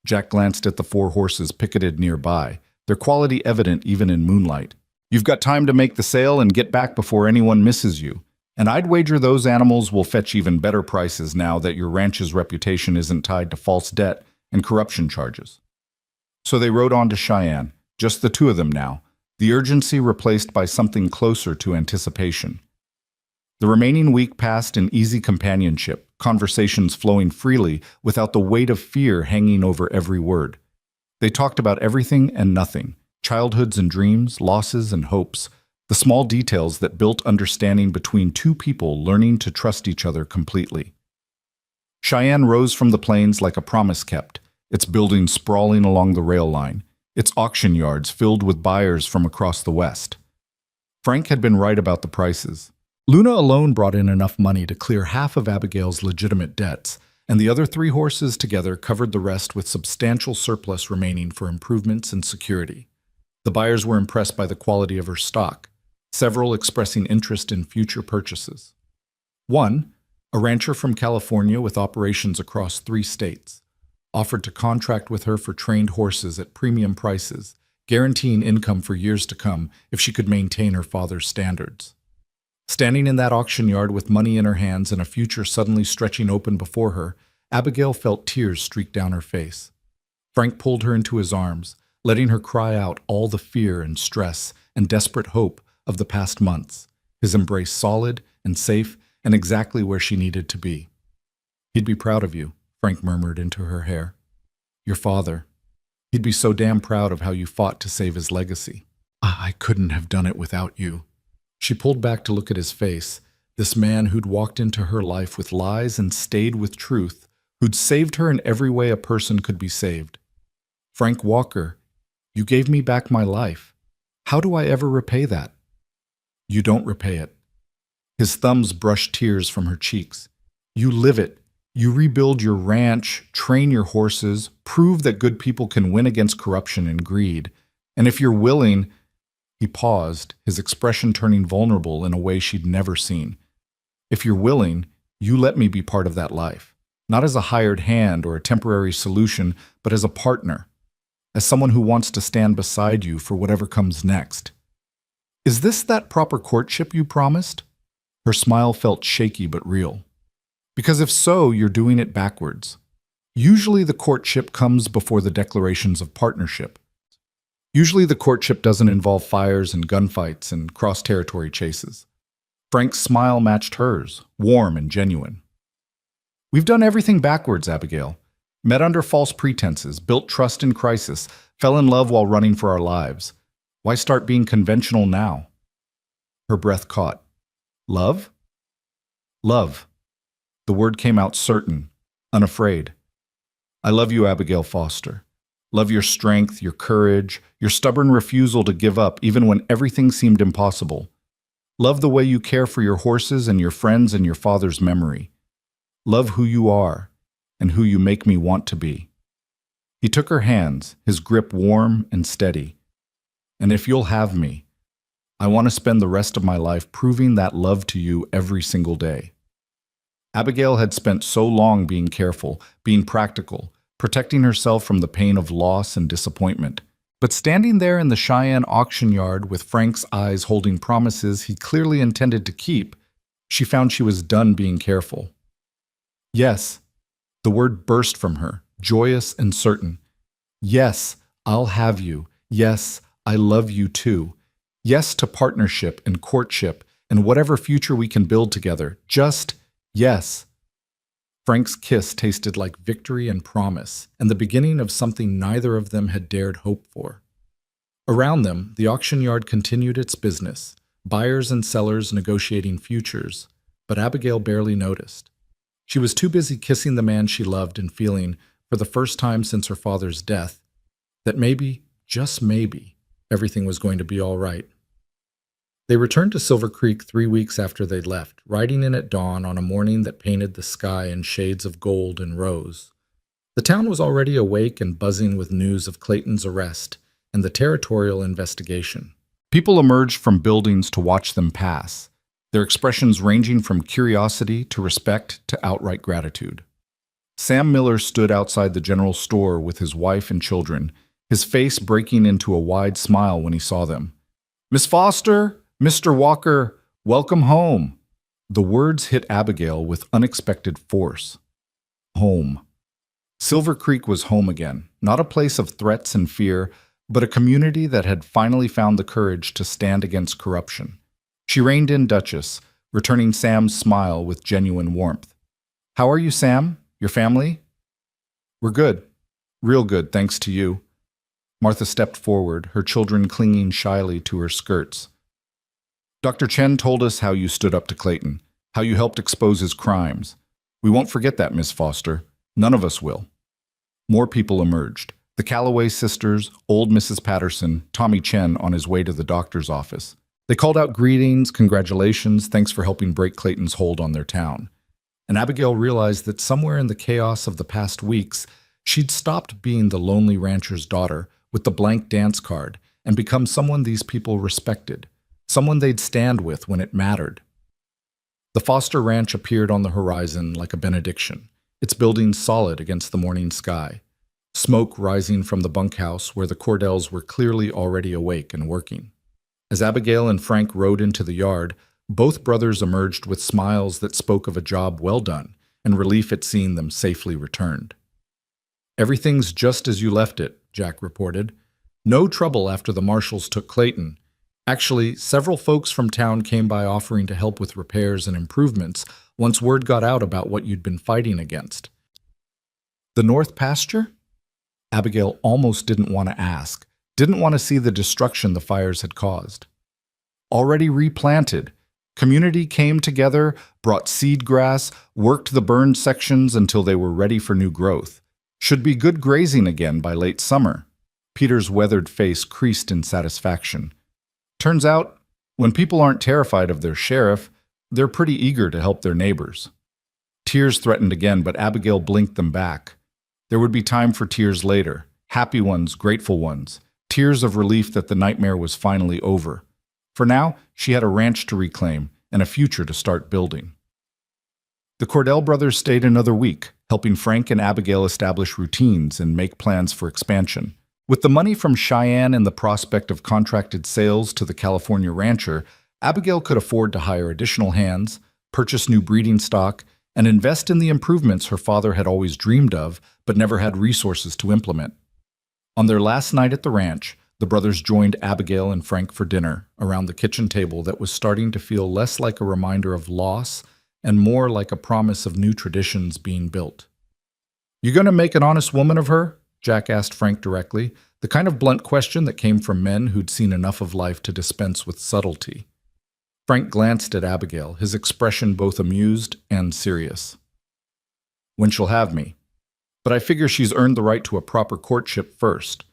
Jack glanced at the 4 horses picketed nearby, their quality evident even in moonlight. You've got time to make the sale and get back before anyone misses you. And I'd wager those animals will fetch even better prices now that your ranch's reputation isn't tied to false debt and corruption charges. So they rode on to Cheyenne, just the 2 of them now, the urgency replaced by something closer to anticipation. The remaining week passed in easy companionship, conversations flowing freely without the weight of fear hanging over every word. They talked about everything and nothing, childhoods and dreams, losses and hopes, the small details that built understanding between 2 people learning to trust each other completely. Cheyenne rose from the plains like a promise kept, its buildings sprawling along the rail line, its auction yards filled with buyers from across the west. Frank had been right about the prices. Luna alone brought in enough money to clear half of Abigail's legitimate debts, and the other 3 horses together covered the rest with substantial surplus remaining for improvements and security. The buyers were impressed by the quality of her stock, several expressing interest in future purchases. One, a rancher from California with operations across 3 states, offered to contract with her for trained horses at premium prices, guaranteeing income for years to come if she could maintain her father's standards. Standing in that auction yard with money in her hands and a future suddenly stretching open before her, Abigail felt tears streak down her face. Frank pulled her into his arms, letting her cry out all the fear and stress and desperate hope of the past months, his embrace solid and safe and exactly where she needed to be. He'd be proud of you, Frank murmured into her hair. Your father. He'd be so damn proud of how you fought to save his legacy. I couldn't have done it without you. She pulled back to look at his face, this man who'd walked into her life with lies and stayed with truth, who'd saved her in every way a person could be saved. Frank Walker, you gave me back my life. How do I ever repay that? You don't repay it. His thumbs brushed tears from her cheeks. You live it. You rebuild your ranch, train your horses, prove that good people can win against corruption and greed. And if you're willing, he paused, his expression turning vulnerable in a way she'd never seen. If you're willing, you let me be part of that life. Not as a hired hand or a temporary solution, but as a partner. As someone who wants to stand beside you for whatever comes next. Is this that proper courtship you promised? Her smile felt shaky but real. Because if so, you're doing it backwards. Usually the courtship comes before the declarations of partnership. Usually the courtship doesn't involve fires and gunfights and cross-territory chases. Frank's smile matched hers, warm and genuine. We've done everything backwards, Abigail. Met under false pretenses, built trust in crisis, fell in love while running for our lives. Why start being conventional now? Her breath caught. Love? Love. The word came out certain, unafraid. I love you, Abigail Foster. Love your strength, your courage, your stubborn refusal to give up even when everything seemed impossible. Love the way you care for your horses and your friends and your father's memory. Love who you are and who you make me want to be. He took her hands, his grip warm and steady. And if you'll have me, I want to spend the rest of my life proving that love to you every single day. Abigail had spent so long being careful, being practical, protecting herself from the pain of loss and disappointment. But standing there in the Cheyenne auction yard with Frank's eyes holding promises he clearly intended to keep, she found she was done being careful. Yes, the word burst from her, joyous and certain. Yes, I'll have you. Yes, I love you too. Yes to partnership and courtship and whatever future we can build together. Just yes. Frank's kiss tasted like victory and promise, and the beginning of something neither of them had dared hope for. Around them, the auction yard continued its business, buyers and sellers negotiating futures, but Abigail barely noticed. She was too busy kissing the man she loved and feeling, for the first time since her father's death, that maybe, just maybe, everything was going to be all right. They returned to Silver Creek 3 weeks after they'd left, riding in at dawn on a morning that painted the sky in shades of gold and rose. The town was already awake and buzzing with news of Clayton's arrest and the territorial investigation. People emerged from buildings to watch them pass, their expressions ranging from curiosity to respect to outright gratitude. Sam Miller stood outside the general store with his wife and children, his face breaking into a wide smile when he saw them. "Miss Foster! Mr. Walker, welcome home." The words hit Abigail with unexpected force. Home. Silver Creek was home again, not a place of threats and fear, but a community that had finally found the courage to stand against corruption. She reined in Duchess, returning Sam's smile with genuine warmth. "How are you, Sam? Your family?" "We're good. Real good, thanks to you." Martha stepped forward, her children clinging shyly to her skirts. "Dr. Chen told us how you stood up to Clayton, how you helped expose his crimes. We won't forget that, Miss Foster. None of us will." More people emerged. The Calloway sisters, old Mrs. Patterson, Tommy Chen on his way to the doctor's office. They called out greetings, congratulations, thanks for helping break Clayton's hold on their town. And Abigail realized that somewhere in the chaos of the past weeks, she'd stopped being the lonely rancher's daughter with the blank dance card and become someone these people respected, someone they'd stand with when it mattered. The Foster Ranch appeared on the horizon like a benediction, its buildings solid against the morning sky, smoke rising from the bunkhouse where the Cordells were clearly already awake and working. As Abigail and Frank rode into the yard, both brothers emerged with smiles that spoke of a job well done and relief at seeing them safely returned. "Everything's just as you left it," Jack reported. "No trouble after the marshals took Clayton. Actually, several folks from town came by offering to help with repairs and improvements once word got out about what you'd been fighting against." "The North Pasture?" Abigail almost didn't want to ask, didn't want to see the destruction the fires had caused. Already replanted, community came together, brought seed grass, worked the burned sections until they were ready for new growth. Should be good grazing again by late summer. Peter's weathered face creased in satisfaction. "Turns out, when people aren't terrified of their sheriff, They're pretty eager to help their neighbors. Tears threatened again, but Abigail blinked them back. There would be time for tears later, happy ones, grateful ones, tears of relief that the nightmare was finally over. For now, she had a ranch to reclaim and a future to start building. The Cordell brothers stayed another week, helping Frank and Abigail establish routines and make plans for expansion. With the money from Cheyenne and the prospect of contracted sales to the California rancher, Abigail could afford to hire additional hands, purchase new breeding stock, and invest in the improvements her father had always dreamed of but never had resources to implement. On their last night at the ranch, the brothers joined Abigail and Frank for dinner around the kitchen table that was starting to feel less like a reminder of loss and more like a promise of new traditions being built. "You going to make an honest woman of her?" Jack asked Frank directly, the kind of blunt question that came from men who'd seen enough of life to dispense with subtlety. Frank glanced at Abigail, his expression both amused and serious. "When she'll have me. But I figure she's earned the right to a proper courtship first.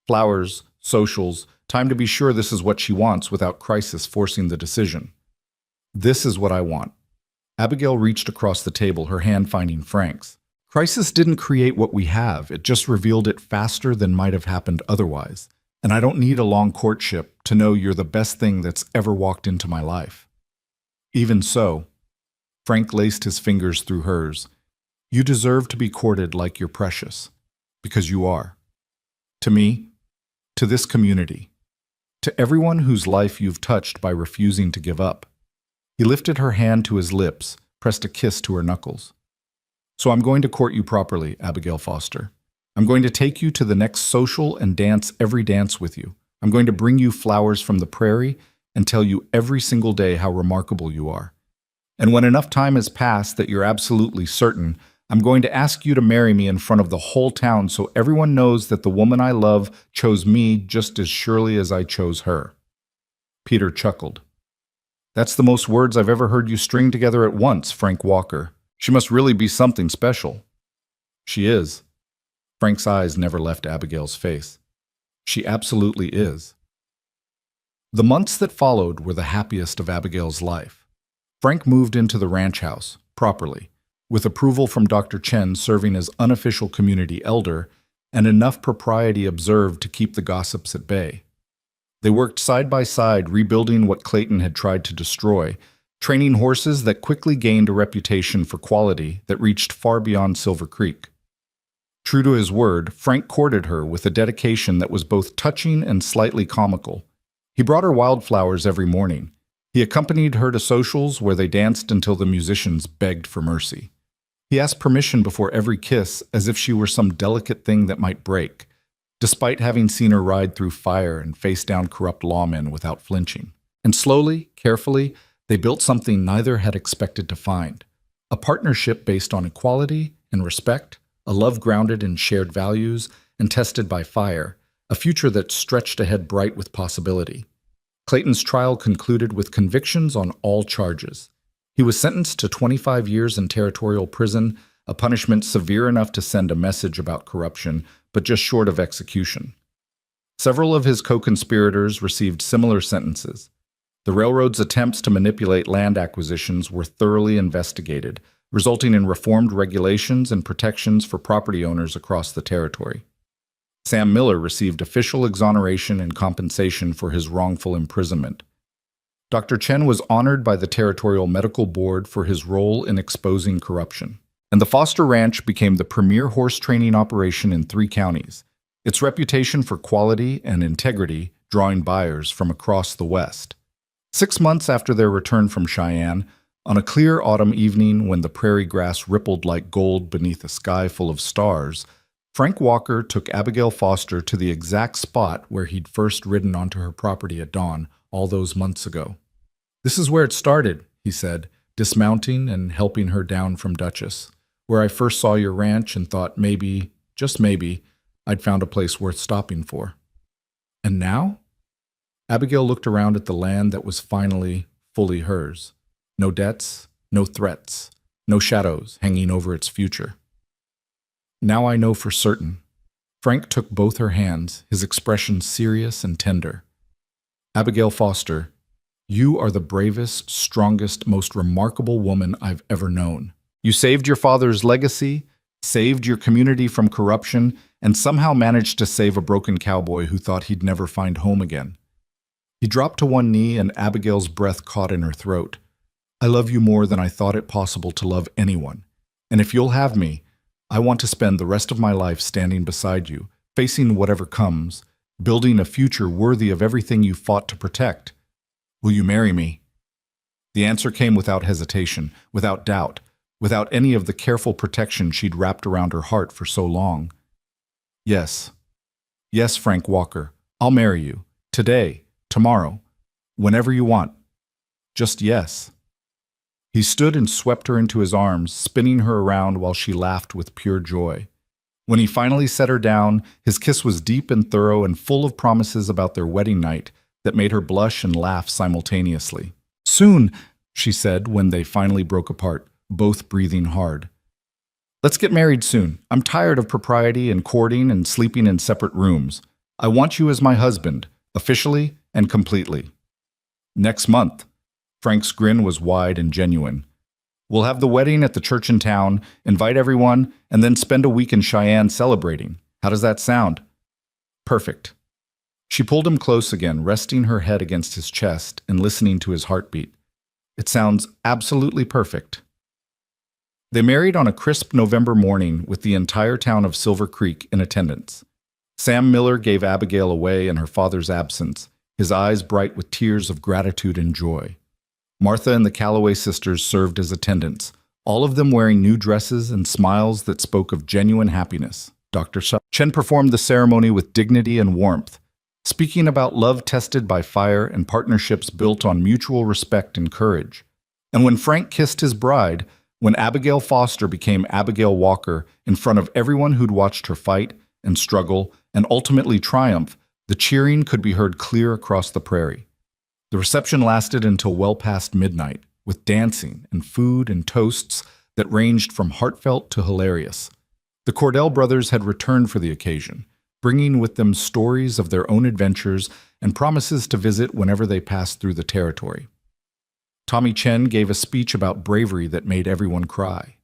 Flowers, socials, time to be sure this is what she wants without crisis forcing the decision. This is what I want." Abigail reached across the table, her hand finding Frank's. "Crisis didn't create what we have, it just revealed it faster than might have happened otherwise. And I don't need a long courtship to know you're the best thing that's ever walked into my life." "Even so," Frank laced his fingers through hers, "you deserve to be courted like you're precious. Because you are. To me, to this community, to everyone whose life you've touched by refusing to give up." He lifted her hand to his lips, pressed a kiss to her knuckles. "So I'm going to court you properly, Abigail Foster. I'm going to take you to the next social and dance every dance with you. I'm going to bring you flowers from the prairie and tell you every single day how remarkable you are. And when enough time has passed that you're absolutely certain, I'm going to ask you to marry me in front of the whole town so everyone knows that the woman I love chose me just as surely as I chose her." Peter chuckled. "That's the most words I've ever heard you string together at once, Frank Walker. She must really be something special." "She is." Frank's eyes never left Abigail's face. "She absolutely is." The months that followed were the happiest of Abigail's life. Frank moved into the ranch house, properly, with approval from Dr. Chen serving as unofficial community elder and enough propriety observed to keep the gossips at bay. They worked side by side, rebuilding what Clayton had tried to destroy, training horses that quickly gained a reputation for quality that reached far beyond Silver Creek. True to his word, Frank courted her with a dedication that was both touching and slightly comical. He brought her wildflowers every morning. He accompanied her to socials where they danced until the musicians begged for mercy. He asked permission before every kiss as if she were some delicate thing that might break, despite having seen her ride through fire and face down corrupt lawmen without flinching. And slowly, carefully, they built something neither had expected to find. A partnership based on equality and respect, a love grounded in shared values and tested by fire, a future that stretched ahead bright with possibility. Clayton's trial concluded with convictions on all charges. He was sentenced to 25 years in territorial prison, a punishment severe enough to send a message about corruption, but just short of execution. Several of his co-conspirators received similar sentences. The railroad's attempts to manipulate land acquisitions were thoroughly investigated, resulting in reformed regulations and protections for property owners across the territory. Sam Miller received official exoneration and compensation for his wrongful imprisonment. Dr. Chen was honored by the Territorial Medical Board for his role in exposing corruption. And the Foster Ranch became the premier horse training operation in 3 counties, its reputation for quality and integrity drawing buyers from across the West. 6 months after their return from Cheyenne, on a clear autumn evening when the prairie grass rippled like gold beneath a sky full of stars, Frank Walker took Abigail Foster to the exact spot where he'd first ridden onto her property at dawn all those months ago. "This is where it started," he said, dismounting and helping her down from Duchess, "where I first saw your ranch and thought maybe, just maybe, I'd found a place worth stopping for." "And now?" Abigail looked around at the land that was finally fully hers. No debts, no threats, no shadows hanging over its future. "Now I know for certain." Frank took both her hands, his expression serious and tender. "Abigail Foster, You are the bravest, strongest, most remarkable woman I've ever known. You saved your father's legacy, saved your community from corruption, and somehow managed to save a broken cowboy who thought he'd never find home again. He dropped to one knee and Abigail's breath caught in her throat. I love you more than I thought it possible to love anyone. And if you'll have me, I want to spend the rest of my life standing beside you, facing whatever comes, building a future worthy of everything you fought to protect. Will you marry me? The answer came without hesitation, without doubt, without any of the careful protection she'd wrapped around her heart for so long. Yes. Yes, Frank Walker, I'll marry you. Today, tomorrow, whenever you want. Just yes. He stood and swept her into his arms, spinning her around while she laughed with pure joy. When he finally set her down, his kiss was deep and thorough and full of promises about their wedding night that made her blush and laugh simultaneously. Soon, she said when they finally broke apart, both breathing hard. Let's get married soon. I'm tired of propriety and courting and sleeping in separate rooms. I want you as my husband, officially and completely. Next month. Frank's grin was wide and genuine. We'll have the wedding at the church in town, invite everyone, and then spend a week in Cheyenne celebrating. How does that sound? Perfect. She pulled him close again, resting her head against his chest and listening to his heartbeat. It sounds absolutely perfect. They married on a crisp November morning with the entire town of Silver Creek in attendance. Sam Miller gave Abigail away in her father's absence, his eyes bright with tears of gratitude and joy. Martha and the Calloway sisters served as attendants, all of them wearing new dresses and smiles that spoke of genuine happiness. Dr. Chen performed the ceremony with dignity and warmth, speaking about love tested by fire and partnerships built on mutual respect and courage. And when Frank kissed his bride, when Abigail Foster became Abigail Walker in front of everyone who'd watched her fight and struggle and ultimately triumph, the cheering could be heard clear across the prairie. The reception lasted until well past midnight, with dancing and food and toasts that ranged from heartfelt to hilarious. The Cordell brothers had returned for the occasion, bringing with them stories of their own adventures and promises to visit whenever they passed through the territory. Tommy Chen gave a speech about bravery that made everyone cry.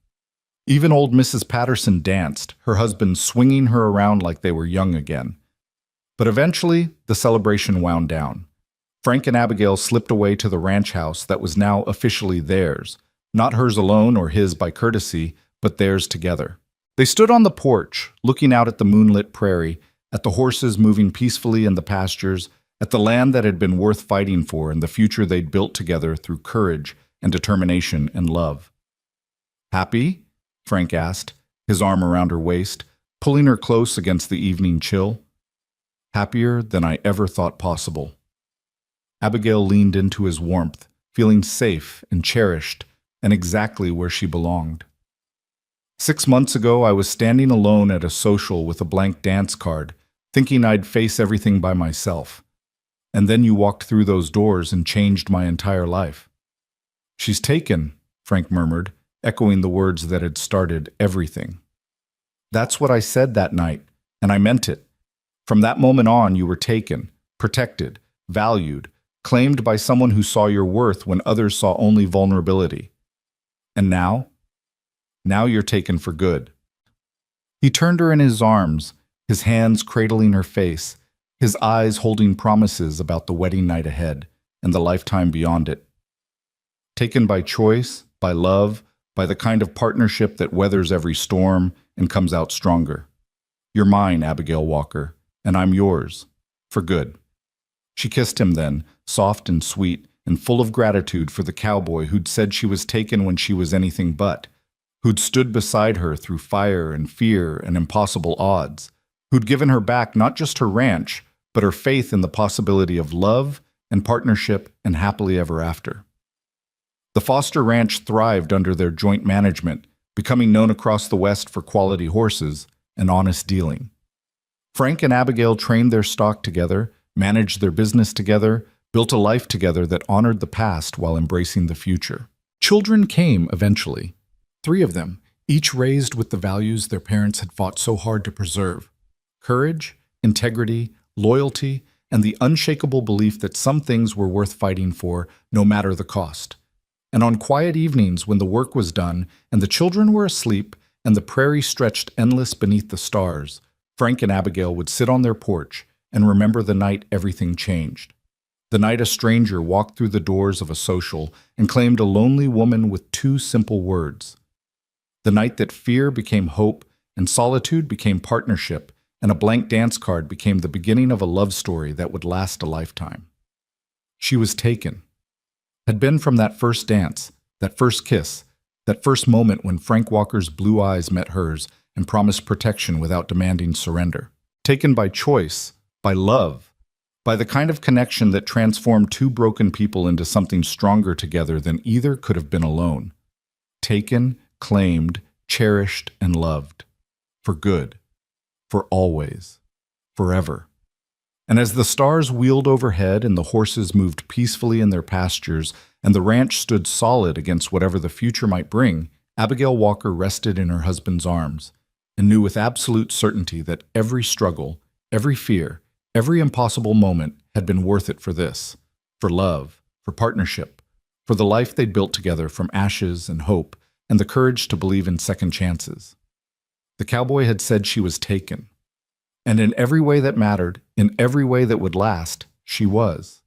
Even old Mrs. Patterson danced, her husband swinging her around like they were young again. But eventually, the celebration wound down. Frank and Abigail slipped away to the ranch house that was now officially theirs, not hers alone or his by courtesy, but theirs together. They stood on the porch, looking out at the moonlit prairie, at the horses moving peacefully in the pastures, at the land that had been worth fighting for and the future they'd built together through courage and determination and love. Happy? Frank asked, his arm around her waist, pulling her close against the evening chill. Happier than I ever thought possible. Abigail leaned into his warmth, feeling safe and cherished, and exactly where she belonged. 6 months ago, I was standing alone at a social with a blank dance card, thinking I'd face everything by myself. And then you walked through those doors and changed my entire life. She's taken, Frank murmured, echoing the words that had started everything. That's what I said that night, and I meant it. From that moment on, you were taken, protected, valued, claimed by someone who saw your worth when others saw only vulnerability. And now? Now you're taken for good. He turned her in his arms, his hands cradling her face, his eyes holding promises about the wedding night ahead and the lifetime beyond it. Taken by choice, by love, by the kind of partnership that weathers every storm and comes out stronger. You're mine, Abigail Walker, and I'm yours, for good. She kissed him then, soft and sweet, and full of gratitude for the cowboy who'd said she was taken when she was anything but, who'd stood beside her through fire and fear and impossible odds, who'd given her back not just her ranch, but her faith in the possibility of love and partnership and happily ever after. The Foster Ranch thrived under their joint management, becoming known across the West for quality horses and honest dealing. Frank and Abigail trained their stock together, managed their business together, built a life together that honored the past while embracing the future. Children came eventually, 3 of them, each raised with the values their parents had fought so hard to preserve: courage, integrity, loyalty, and the unshakable belief that some things were worth fighting for, no matter the cost. And on quiet evenings when the work was done and the children were asleep and the prairie stretched endless beneath the stars, Frank and Abigail would sit on their porch and remember the night everything changed. The night a stranger walked through the doors of a social and claimed a lonely woman with two simple words. The night that fear became hope and solitude became partnership and a blank dance card became the beginning of a love story that would last a lifetime. She was taken. Had been from that first dance, that first kiss, that first moment when Frank Walker's blue eyes met hers and promised protection without demanding surrender. Taken by choice, by love, by the kind of connection that transformed two broken people into something stronger together than either could have been alone. Taken, claimed, cherished, and loved. For good. For always. Forever. And as the stars wheeled overhead and the horses moved peacefully in their pastures and the ranch stood solid against whatever the future might bring, Abigail Walker rested in her husband's arms and knew with absolute certainty that every struggle, every fear, every impossible moment had been worth it for this, for love, for partnership, for the life they'd built together from ashes and hope and the courage to believe in second chances. The cowboy had said she was taken. And in every way that mattered, in every way that would last, she was.